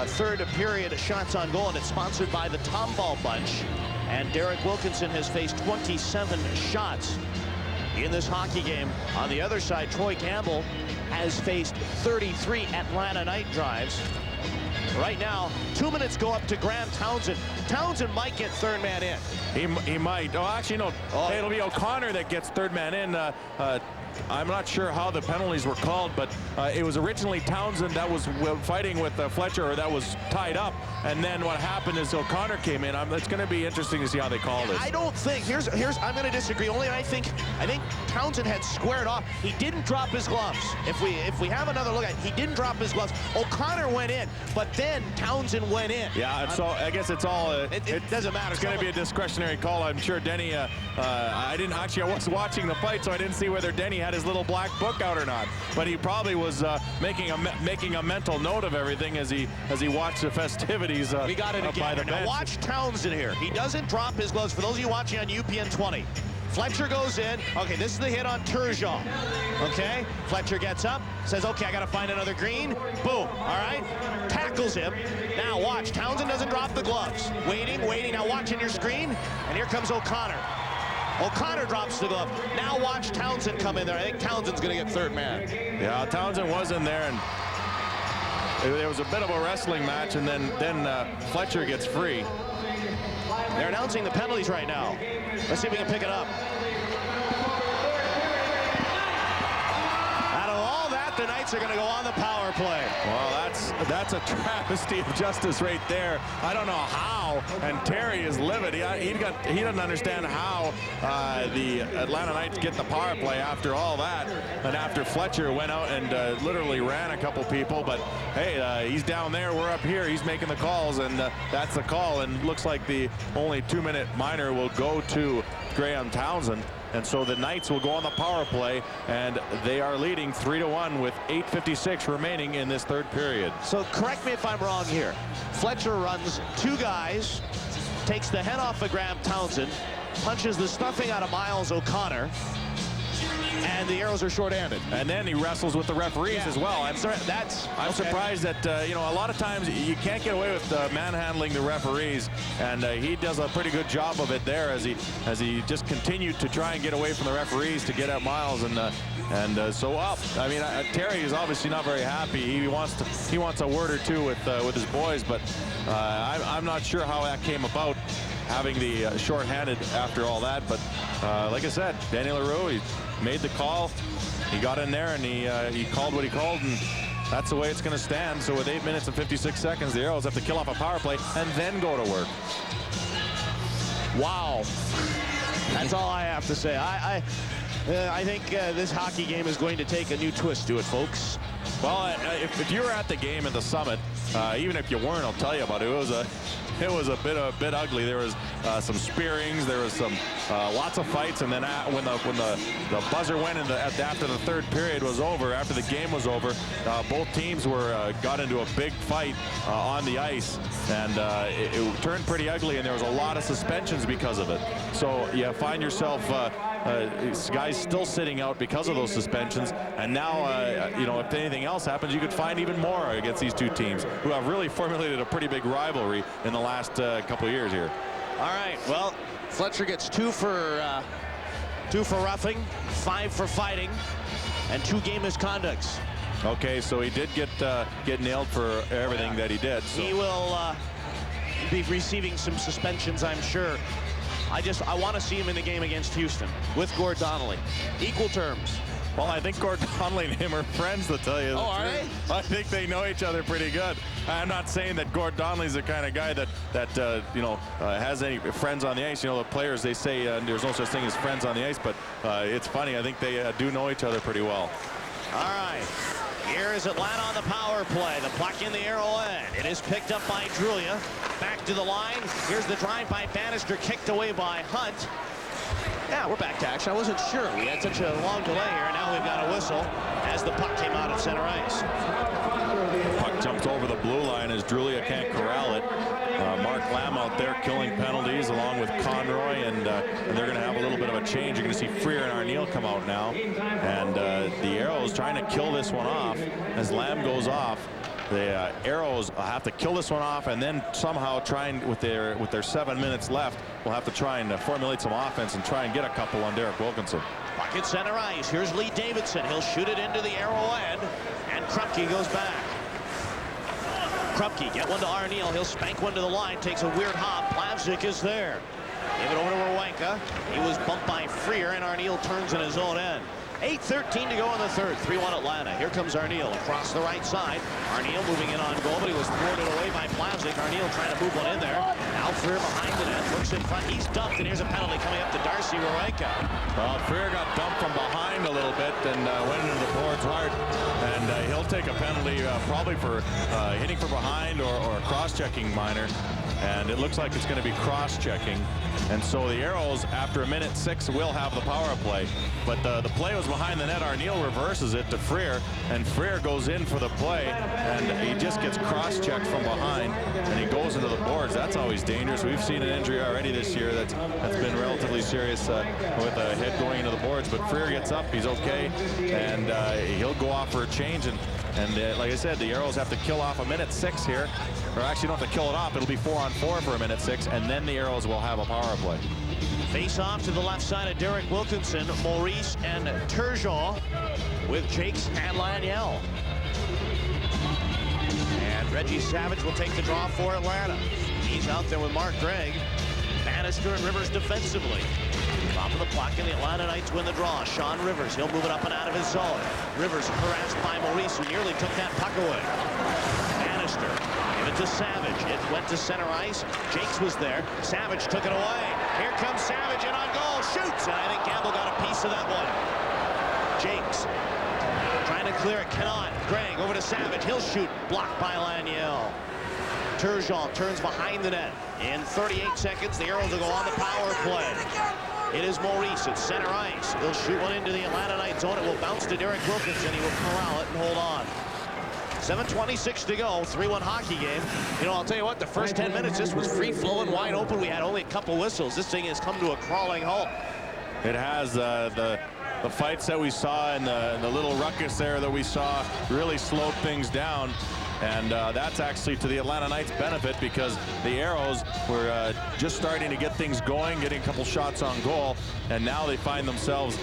third period of shots on goal, and it's sponsored by the Tomball Bunch. And Derek Wilkinson has faced 27 shots in this hockey game. On the other side, Troy Campbell has faced 33 Atlanta Knight drives. Right now, 2 minutes go up to Graeme Townshend. Townshend might get third man in. He might. Oh, actually, no. It'll be O'Connor that gets third man in. I'm not sure how the penalties were called, but it was originally Townshend that was fighting with Fletcher, or that was tied up, and then what happened is O'Connor came in. It's going to be interesting to see how they call this. I don't think, here's I'm going to disagree. Only I think Townshend had squared off. He didn't drop his gloves. If we have another look at it, he didn't drop his gloves. O'Connor went in, but then Townshend went in. Yeah, so I guess it's all it doesn't matter. It's going to be a discretionary call. I'm sure Denny. I was watching the fight, so I didn't see whether Denny had his little black book out or not, but he probably was making a mental note of everything as he watched the festivities. We got it again. Now watch Townshend here. He doesn't drop his gloves. For those of you watching on UPN 20, Fletcher goes in. Okay, this is the hit on Turgeon. Okay, Fletcher gets up, says, okay, I got to find another green. Boom. All right, tackles him. Now watch, Townshend doesn't drop the gloves. Waiting. Now watch in your screen, and here comes O'Connor. O'Connor drops the glove. Now watch Townshend come in there. I think Townshend's going to get third man. Yeah, Townshend was in there, and there was a bit of a wrestling match, and then Fletcher gets free. They're announcing the penalties right now. Let's see if we can pick it up. Out of all that, the Knights are going to go on the power play. Well, that's a travesty of justice right there. I don't know how, and Terry is livid. He doesn't understand how the Atlanta Knights get the power play after all that, and after Fletcher went out and literally ran a couple people. But hey, he's down there, we're up here. He's making the calls, and that's the call. And looks like the only 2-minute minor will go to Graeme Townshend. And so the Knights will go on the power play, and they are leading 3-1 with 8:56 remaining in this third period. So correct me if I'm wrong here. Fletcher runs 2 guys, takes the head off of Graeme Townshend, punches the stuffing out of Myles O'Connor, and the Aeros are short-handed. And then he wrestles with the referees as well. I'm surprised that, you know, a lot of times you can't get away with manhandling the referees, and he does a pretty good job of it there as he just continued to try and get away from the referees to get at Myles, so up. I mean, Terry is obviously not very happy. He wants a word or two with his boys, but I'm not sure how that came about, having the short-handed after all that. But like I said, Danny LaRue, he made the call. He got in there and he called what he called, and that's the way it's going to stand. So with 8 minutes and 56 seconds, the Aeros have to kill off a power play and then go to work. Wow. That's all I have to say. I think this hockey game is going to take a new twist to it, folks. Well, if you were at the game at the Summit, even if you weren't, I'll tell you about it. It was a bit ugly. There was some spearings, there was some lots of fights, and then when the buzzer went after the third period was over, after the game was over, both teams got into a big fight on the ice, and it turned pretty ugly, and there was a lot of suspensions because of it. So you find yourself guys still sitting out because of those suspensions, and now you know, if anything else happens, you could find even more against these two teams who have really formulated a pretty big rivalry in the last couple of years here. All right, well, Fletcher gets 2 for roughing, 5 for fighting, and 2 game misconducts. Okay, so he did get nailed for everything that he did. So. He will be receiving some suspensions, I'm sure. I want to see him in the game against Houston with Gord Donnelly. Equal terms. Well, I think Gord Donnelly and him are friends, to tell you the truth. Are they? I think they know each other pretty good. I'm not saying that Gord Donnelly's the kind of guy that you know, has any friends on the ice. You know, the players, they say there's no such thing as friends on the ice, but it's funny. I think they do know each other pretty well. All right. Here is Atlanta on the power play. The puck in the arrow end. It is picked up by Drulia. Back to the line. Here's the drive by Bannister, kicked away by Hunt. Yeah, we're back to action. I wasn't sure. We had such a long delay here. Now we've got a whistle as the puck came out of center ice. Puck jumps over the blue line as Drulia can't corral it. Marc out there killing penalties along with Conroy, and they're going to have a little bit of a change. You're going to see Freer and Arneal come out now, and the Aeros trying to kill this one off as Lamb goes off. The Aeros have to kill this one off, and then somehow try and with their 7 minutes left, will have to try and formulate some offense and try and get a couple on Derek Wilkinson. Puck at center ice. Here's Lee Davidson. He'll shoot it into the arrow end, and Krupke goes back. Krupke get one to Arneal. He'll spank one to the line. Takes a weird hop. Plavsic is there. Give it over to Rwanka. He was bumped by Freer, and Arneal turns in his own end. 8:13 to go in the third. 3-1 Atlanta. Here comes Arneal across the right side. Arneal moving in on goal, but he was thwarted away by Plavsic. Arneal trying to move one in there. Now Freer behind the net. Looks in front. He's dumped, and here's a penalty coming up to Darcy Rwanka. Well, Freer got dumped from behind a little bit and went into the boards hard. And he'll take a penalty probably for hitting from behind or cross-checking minor. And it looks like it's going to be cross-checking. And so the Aeros, after a minute 6, will have the power play. But the play was behind the net. Arneal reverses it to Freer, and Freer goes in for the play, and he just gets cross-checked from behind, and he goes into the boards. That's always dangerous. We've seen an injury already this year that's been relatively serious with a hit going into the boards. But Freer gets up. He's okay, and he'll go off for a change. And like I said, the Aeros have to kill off a minute 6 here. Or actually don't have to kill it off. It'll be 4-on-4 for a minute 6, and then the Aeros will have a power play. Face off to the left side of Derek Wilkinson, Maurice and Turgeon with Jakes and Laniel. And Reggie Savage will take the draw for Atlanta. He's out there with Marc Greig. Bannister and Rivers defensively. Top of the puck, and the Atlanta Knights win the draw. Shawn Rivers, he'll move it up and out of his zone. Rivers harassed by Maurice, who nearly took that puck away. Bannister, give it to Savage. It went to center ice. Jakes was there. Savage took it away. Here comes Savage, and on goal, shoots! And I think Campbell got a piece of that one. Jakes trying to clear it, cannot. Greig over to Savage. He'll shoot, blocked by Laniel. Turgeon turns behind the net. In 38 seconds, the Aeros will go on the power play. It is Maurice at center ice. He'll shoot one into the Atlanta Knights zone. It will bounce to Derek Wilkinson. He will corral it and hold on. 7:26 to go. 3-1 hockey game. You know, I'll tell you what, the first 10 minutes, this was free-flowing, wide open. We had only a couple whistles. This thing has come to a crawling halt. It has. The fights that we saw and the little ruckus there that we saw really slowed things down. And that's actually to the Atlanta Knights' benefit, because the Aeros were just starting to get things going, getting a couple shots on goal, and now they find themselves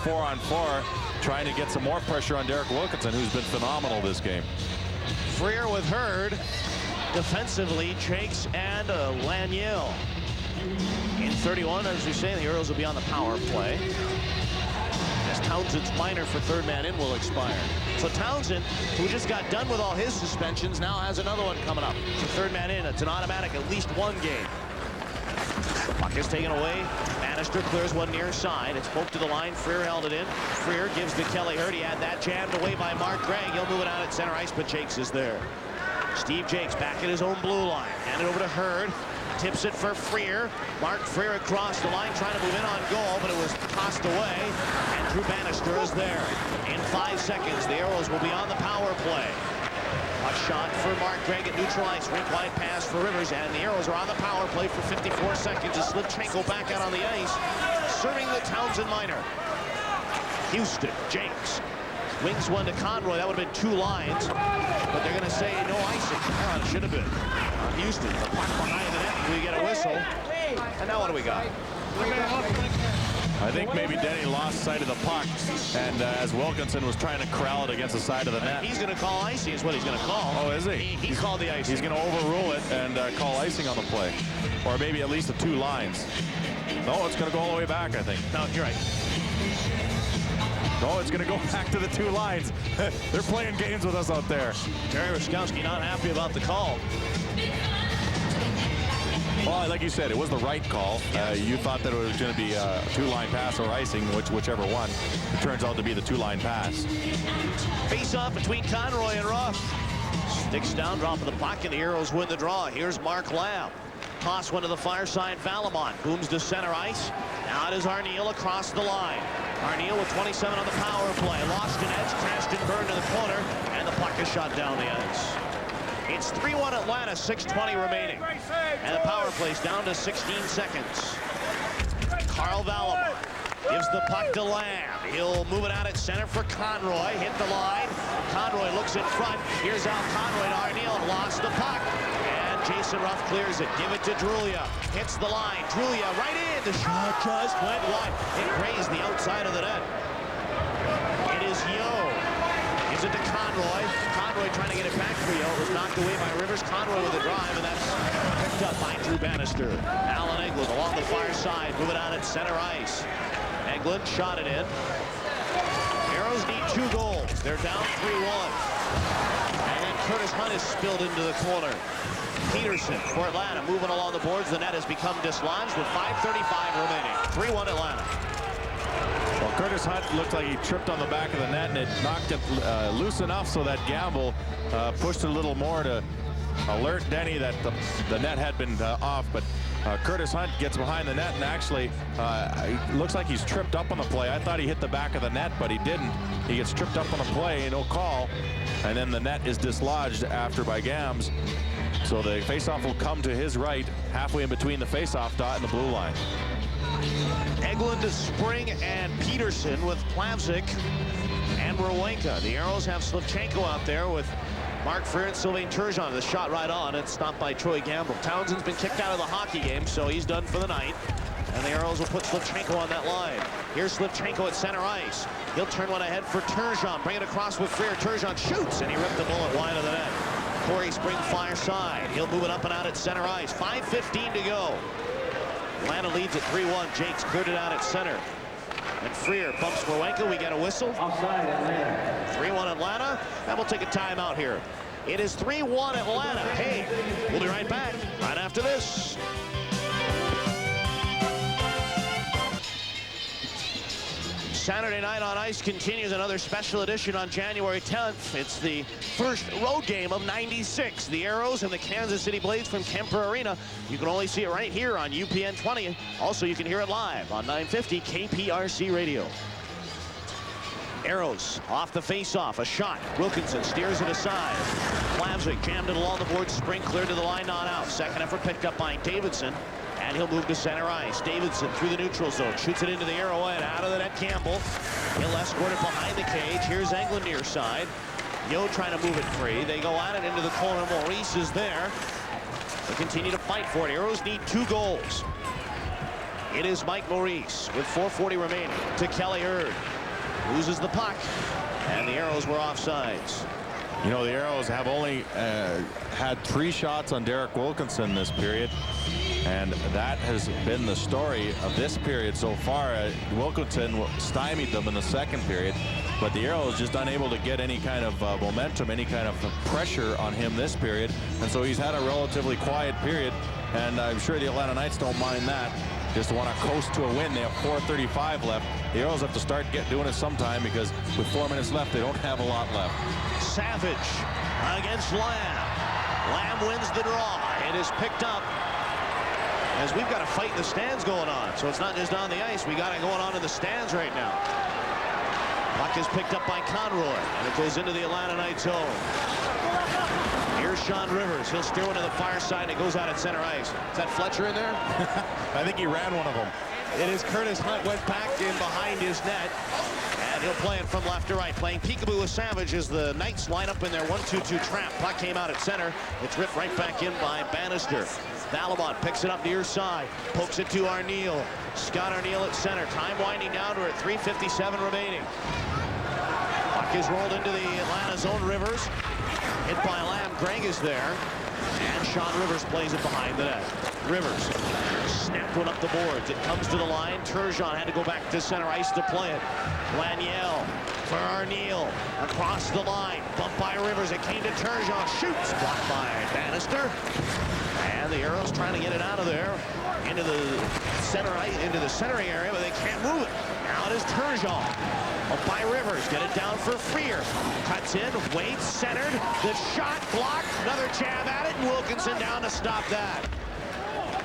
4-on-4, trying to get some more pressure on Derek Wilkinson, who's been phenomenal this game. Freer with Hurd. Defensively, Jakes and Laniel. In 31, as we say, the Aeros will be on the power play. As Townshend's minor for third man in will expire. So Townshend, who just got done with all his suspensions, now has another one coming up. So third man in, it's an automatic at least one game. The puck is taken away. Bannister clears one near side. It's poked to the line. Freer held it in. Freer gives to Kelly Hurd. He had that jammed away by Marc Greig. He'll move it out at center ice, but Jakes is there. Steve Jakes back at his own blue line. Hand it over to Hurd. Tips it for Freer. Marc Freer across the line, trying to move in on goal, but it was tossed away. And Drew Bannister is there. In 5 seconds, the Aeros will be on the power play. A shot for Marc Greig at neutral ice. Rink wide pass for Rivers, and the Aeros are on the power play for 54 seconds. As Slivchenko back out on the ice, serving the Townshend minor. Houston, Jakes. Wings one to Conroy. That would have been 2 lines, but they're going to say no icing. Oh, it should have been. Houston, the puck behind the net. We get a whistle. And now what do we got? I think maybe Denny lost sight of the puck, and as Wilkinson was trying to corral it against the side of the net. He's going to call icing is what he's going to call. Oh, is he? He called the icing. He's going to overrule it and call icing on the play. Or maybe at least the 2 lines. No, it's going to go all the way back, I think. No, you're right. No, it's going to go back to the 2 lines. They're playing games with us out there. Terry Ruskowski not happy about the call. Well, like you said, it was the right call. You thought that it was going to be a 2-line pass or icing, whichever one. It turns out to be the 2-line pass. Face-off between Conroy and Ruff. Sticks down, dropping the puck, and the Aeros win the draw. Here's Mark Lamb. Toss one to the far side, Valimont. Booms to center ice. Now it is Arneal across the line. Arneal with 27 on the power play. Lost an edge, crashed and burned to the corner, and the puck is shot down the ice. It's 3-1 Atlanta, 6:20 remaining. And the power play's down to 16 seconds. Carl Valimont gives the puck to Lamb. He'll move it out at center for Conroy. Hit the line. Conroy looks in front. Here's Al Conroy to Arneal. Lost the puck. And Jason Ruff clears it. Give it to Drulia. Hits the line. Drulia right in. The shot just went wide. It grazed the outside of the net. It is Yo. Gives it to Conroy. Conroy trying to get it back for Yo. It was knocked away by Rivers. Conroy with a drive, and that's picked up by Drew Bannister. Alan Eglin along the far side. Move it out at center ice. Eglin shot it in. Aeros need 2 goals. They're down 3-1. And then Curtis Hunt is spilled into the corner. Peterson for Atlanta moving along the boards. The net has become dislodged with 5:35 remaining. 3-1 Atlanta. Well, Curtis Hunt looked like he tripped on the back of the net, and it knocked it loose enough so that Gamble pushed it a little more to alert Denny that the net had been off. But Curtis Hunt gets behind the net, and actually it looks like he's tripped up on the play. I thought he hit the back of the net, but he didn't. He gets tripped up on the play, no call, and then the net is dislodged after by Gams. So the faceoff will come to his right, halfway in between the faceoff dot and the blue line. Eglin to Spring and Peterson with Plavsic and Rowenka. The Aeros have Slivchenko out there with Marc Freer and Sylvain Turgeon. The shot right on. It's stopped by Troy Gamble. Townsend's been kicked out of the hockey game, so he's done for the night. And the Aeros will put Slivchenko on that line. Here's Slivchenko at center ice. He'll turn one ahead for Turgeon. Bring it across with Freer. Turgeon shoots, and he ripped the bullet wide of the net. Corey Spring fire side. He'll move it up and out at center ice. 5:15 to go. Atlanta leads at 3-1. Jakes cleared it out at center. And Freer bumps Rowenka. We get a whistle. Offside, Atlanta. 3-1 Atlanta. And we'll take a timeout here. It is 3-1 Atlanta. Hey, we'll be right back right after this. Saturday Night on Ice continues, another special edition on January 10th. It's the first road game of '96. The Aeros and the Kansas City Blades from Kemper Arena. You can only see it right here on UPN 20. Also, you can hear it live on 950 KPRC Radio. Aeros off the face-off, a shot. Wilkinson steers it aside. Plavsic jammed it along the board. Spring cleared to the line, not out. Second effort picked up by Davidson. And he'll move to center ice. Davidson through the neutral zone. Shoots it into the arrow end. Out of the net, Campbell. He'll escort it behind the cage. Here's Englund near side. Yo trying to move it free. They go at it into the corner. Maurice is there. They continue to fight for it. Aeros need 2 goals. It is Mike Maurice with 4:40 remaining to Kelly Hurd. Loses the puck. And the Aeros were offsides. You know, the Aeros have only had 3 shots on Derek Wilkinson this period. And that has been the story of this period so far. Wilkinson stymied them in the second period, but the Aeros just unable to get any kind of momentum, any kind of pressure on him this period. And so he's had a relatively quiet period, and I'm sure the Atlanta Knights don't mind that. just want to coast to a win. They have 4:35 left. The Aeros have to start doing it sometime because with 4 minutes left, they don't have a lot left. Savage against Lamb. Lamb wins the draw. It is picked up as we've got a fight in the stands going on. So it's not just on the ice. We got it going on in the stands right now. Puck is picked up by Conroy, and it goes into the Atlanta Knights zone. Here's Shawn Rivers. He'll steer one to the far side, and it goes out at center ice. Is that Fletcher in there? I think he ran one of them. It is Curtis Hunt, went back in behind his net, and he'll play it from left to right. Playing peekaboo with Savage as the Knights line up in their 1-2-2 trap. Puck came out at center. It's ripped right back in by Bannister. Valimont picks it up near side, pokes it to Arneal. Scott Arneal at center. Time winding down. We're at 3:57 remaining. Puck is rolled into the Atlanta zone. Rivers hit by Lamb. Greig is there, and Shawn Rivers plays it behind the net. Rivers snapped one up the boards. It comes to the line. Turgeon had to go back to center ice to play it. Laniel for Arneal across the line. Bumped by Rivers. It came to Turgeon. Shoots. Blocked by Bannister. And the Aeros trying to get it out of there into the centering area, but they can't move it. Now it is Turgeon. Up by Rivers. Get it down for Freer. Cuts in. Waits. Centered. The shot blocked. Another jab at it. And Wilkinson down to stop that.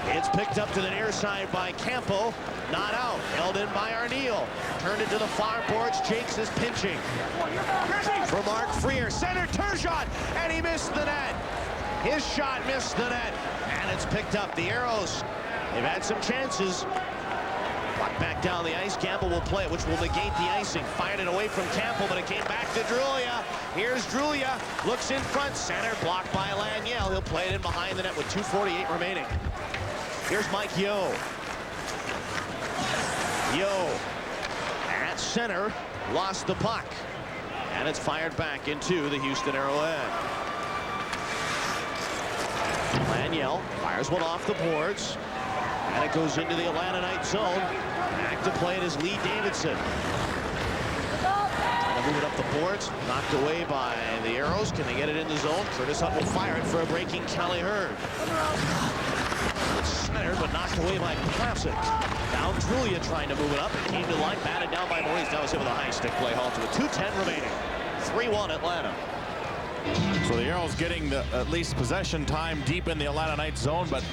It's picked up to the near side by Campo. Not out. Held in by Arneal. Turned it to the far boards. Jakes is pinching. For Marc Freer. Center Turgeon. And he missed the net. His shot missed the net. And it's picked up. The Aeros, they've had some chances. Puck back down the ice. Campbell will play it, which will negate the icing. Fired it away from Campbell, but it came back to Drulia. Here's Drulia. Looks in front. Center blocked by Laniel. He'll play it in behind the net with 2:48 remaining. Here's Mike Yeo. Yeo at center. Lost the puck. And it's fired back into the Houston Arrowhead. Laniel fires one off the boards, and it goes into the Atlanta Knights zone. Back to play it is Lee Davidson. Trying to move it up the boards, knocked away by the Aeros. Can they get it in the zone? Curtis Hunt will fire it for a breaking Kelly Hurd. It's centered, but knocked away by Plavsic. Now Drulia trying to move it up. It came to the line, batted down by Maurice. That was hit with a high stick play, halted with 2:10 remaining. 3-1 Atlanta. So the Aeros getting at least possession time deep in the Atlanta Knights zone, but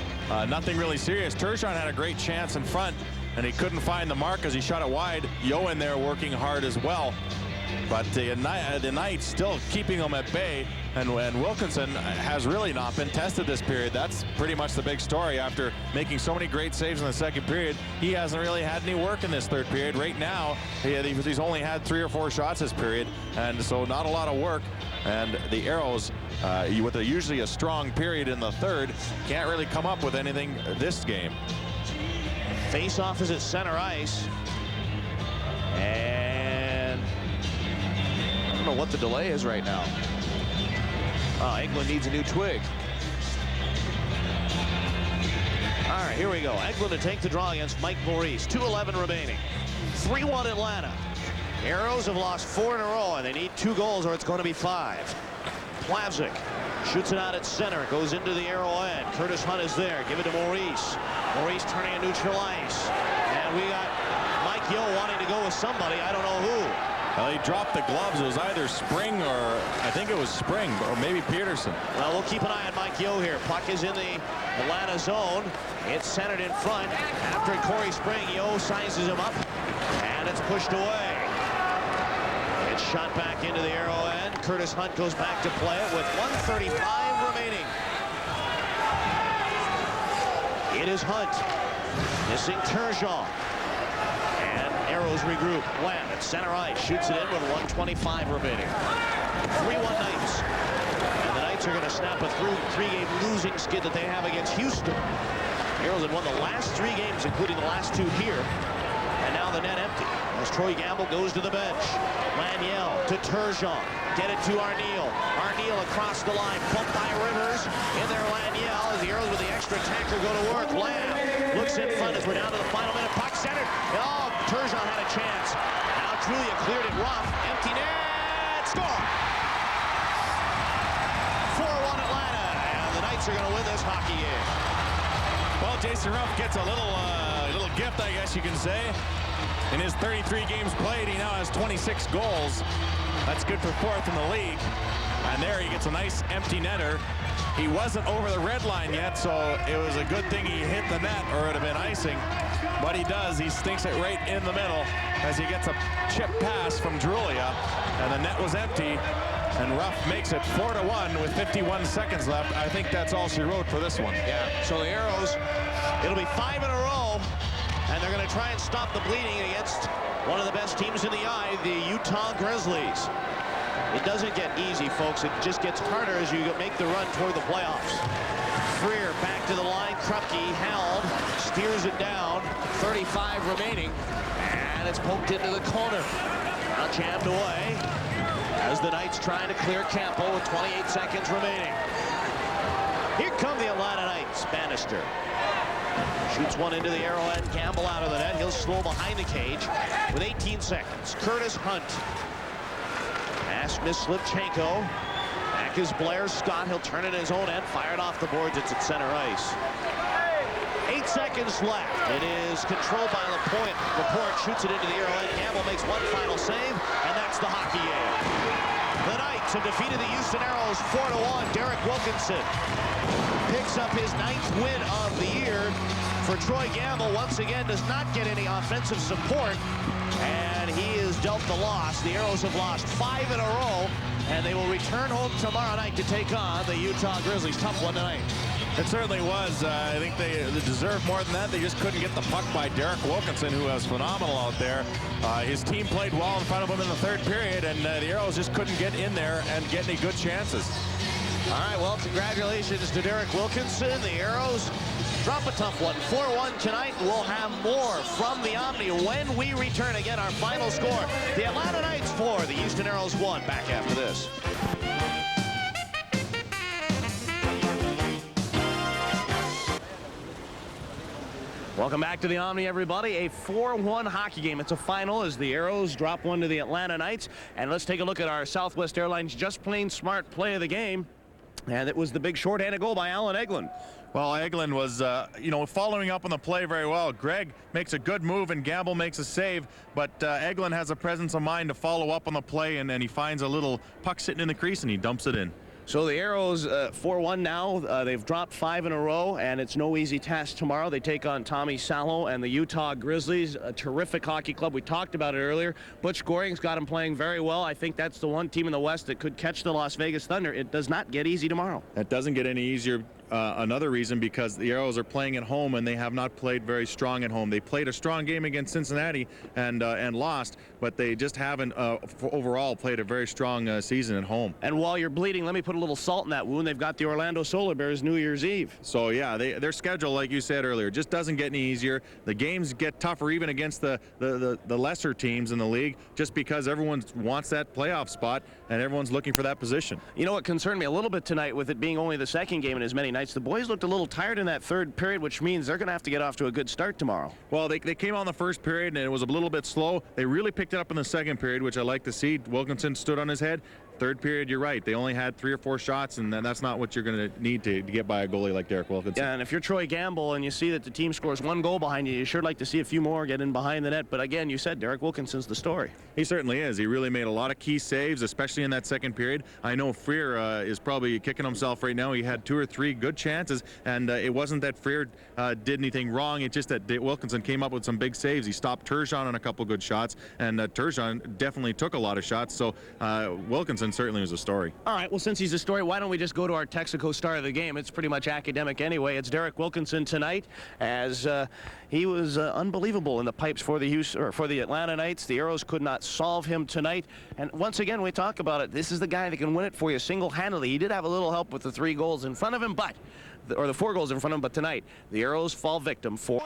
nothing really serious. Turgeon had a great chance in front, and he couldn't find the mark as he shot it wide. Yeo in there working hard as well. But the Knights still keeping them at bay, and Wilkinson has really not been tested this period. That's pretty much the big story. After making so many great saves in the second period, he hasn't really had any work in this third period. Right now, he's only had 3 or 4 shots this period, and so not a lot of work. And the Aeros, with usually a strong period in the third, can't really come up with anything this game. Face-off is at center ice. And I don't know what the delay is right now. Oh, England needs a new twig. All right, here we go. Eglin to take the draw against Mike Maurice. 2:11 remaining. 3-1 Atlanta. Aeros have lost 4 in a row, and they need 2 goals or it's going to be 5. Plavsic shoots it out at center. It goes into the Arrowhead. Curtis Hunt is there. Give it to Maurice. Maurice turning a neutral ice. And we got Mike Yeo wanting to go with somebody. I don't know who. Well, he dropped the gloves. It was either Spring or I think it was Spring or maybe Peterson. Well, we'll keep an eye on Mike Yeo here. Puck is in the Atlanta zone. It's centered in front. After Corey Spring, Yeo sizes him up, and it's pushed away. It's shot back into the Arrowhead. Curtis Hunt goes back to play it with 1:35 remaining. It is Hunt missing Turgeon. Aeros regroup. Lamb at center ice shoots it in with 1:25 remaining. 3-1 Knights. And the Knights are going to snap a 3-game losing skid that they have against Houston. Aeros had won the last 3 games, including the last 2 here. And now the net empty as Troy Gamble goes to the bench. Laniel to Turgeon. Get it to Arneal. Arneal across the line. Bumped by Rivers. In there Laniel as the Aeros with the extra tanker go to work. Lamb looks in front as we're down to the final minute. Puck centered. Oh, Turgeon had a chance. Now Drulia cleared it. Ruff. Empty net. Score. 4-1 Atlanta. And the Knights are going to win this hockey game. Well, Jason Ruff gets a little gift, I guess you can say. In his 33 games played, he now has 26 goals. That's good for 4th in the league. And there he gets a nice empty netter. He wasn't over the red line yet, so it was a good thing he hit the net, or it would have been icing. But he does. He stinks it right in the middle as he gets a chip pass from Drulia, and the net was empty. And Ruff makes it 4-1 with 51 seconds left. I think that's all she wrote for this one. Yeah, so the Aeros, it'll be 5 in a row, and they're going to try and stop the bleeding against one of the best teams in the eye, the Utah Grizzlies. It doesn't get easy, folks. It just gets harder as you make the run toward the playoffs. Freer back to the line. Krupke held, steers it down. 35 remaining, and it's poked into the corner. Now jammed away as the Knights trying to clear Campbell with 28 seconds remaining. Here come the Atlanta Knights. Bannister shoots one into the arrowhead. Campbell out of the net. He'll slow behind the cage with 18 seconds. Curtis Hunt. Pass miss Slivchenko. Back is Blair Scott. He'll turn it in his own end. Fired off the boards. It's at center ice. 8 seconds left. It is controlled by Laporte. Laporte shoots it into the arrowhead. Campbell makes one final save, and that's the hockey game. The Knights have defeated the Houston Aeros 4-1. Derek Wilkinson picks up his 9th win of the year. For Troy Gamble, once again, does not get any offensive support, and he is dealt the loss. The Aeros have lost 5 in a row, and they will return home tomorrow night to take on the Utah Grizzlies. Tough one tonight. It certainly was. I think they deserve more than that. They just couldn't get the puck by Derek Wilkinson, who was phenomenal out there. His team played well in front of him in the 3rd period, and the Aeros just couldn't get in there and get any good chances. All right, well, congratulations to Derek Wilkinson. The Aeros drop a tough one. 4-1 tonight. We'll have more from the Omni when we return. Again, our final score. The Atlanta Knights 4, the Houston Aeros 1. Back after this. Welcome back to the Omni, everybody. A 4-1 hockey game. It's a final as the Aeros drop one to the Atlanta Knights. And let's take a look at our Southwest Airlines Just Plain Smart play of the game. And it was the big shorthanded goal by Alan Eglin. Well, Eglin was, following up on the play very well. Greig makes a good move and Gamble makes a save, but Eglin has a presence of mind to follow up on the play, and he finds a little puck sitting in the crease and he dumps it in. So the Aeros 4-1 now. They've dropped 5 in a row, and it's no easy task tomorrow. They take on Tommy Salo and the Utah Grizzlies, a terrific hockey club. We talked about it earlier. Butch Goring's got them playing very well. I think that's the one team in the West that could catch the Las Vegas Thunder. It does not get easy tomorrow. It doesn't get any easier. Another reason, because the Aeros are playing at home and they have not played very strong at home. They played a strong game against Cincinnati and lost, but they just haven't overall played a very strong season at home. And while you're bleeding, let me put a little salt in that wound. They've got the Orlando Solar Bears New Year's Eve. So yeah, their schedule, like you said earlier, just doesn't get any easier. The games get tougher even against the lesser teams in the league, just because everyone wants that playoff spot and everyone's looking for that position. You know what concerned me a little bit tonight, with it being only the second game in as many nights, the boys looked a little tired in that 3rd period, which means they're going to have to get off to a good start tomorrow. Well, they came on the 1st period and it was a little bit slow. They really picked it up in the 2nd period, which I like to see. Wilkinson stood on his head. 3rd period, you're right. They only had 3 or 4 shots, and that's not what you're going to need to get by a goalie like Derek Wilkinson. Yeah, and if you're Troy Gamble and you see that the team scores 1 goal behind you, you sure like to see a few more get in behind the net. But again, you said Derek Wilkinson's the story. He certainly is. He really made a lot of key saves, especially in that 2nd period. I know Freer is probably kicking himself right now. He had 2 or 3 good chances, and it wasn't that Freer did anything wrong. It's just that Wilkinson came up with some big saves. He stopped Turgeon on a couple good shots, and Turgeon definitely took a lot of shots. So Wilkinson certainly was a story. All right, well, since he's a story, why don't we just go to our Texaco star of the game? It's pretty much academic anyway. It's Derek Wilkinson tonight, as he was unbelievable in the pipes for the Atlanta Knights. The Aeros could not solve him tonight. And once again, we talk about it. This is the guy that can win it for you single-handedly. He did have a little help with the 3 goals in front of him, or the 4 goals in front of him, but tonight, the Aeros fall victim for...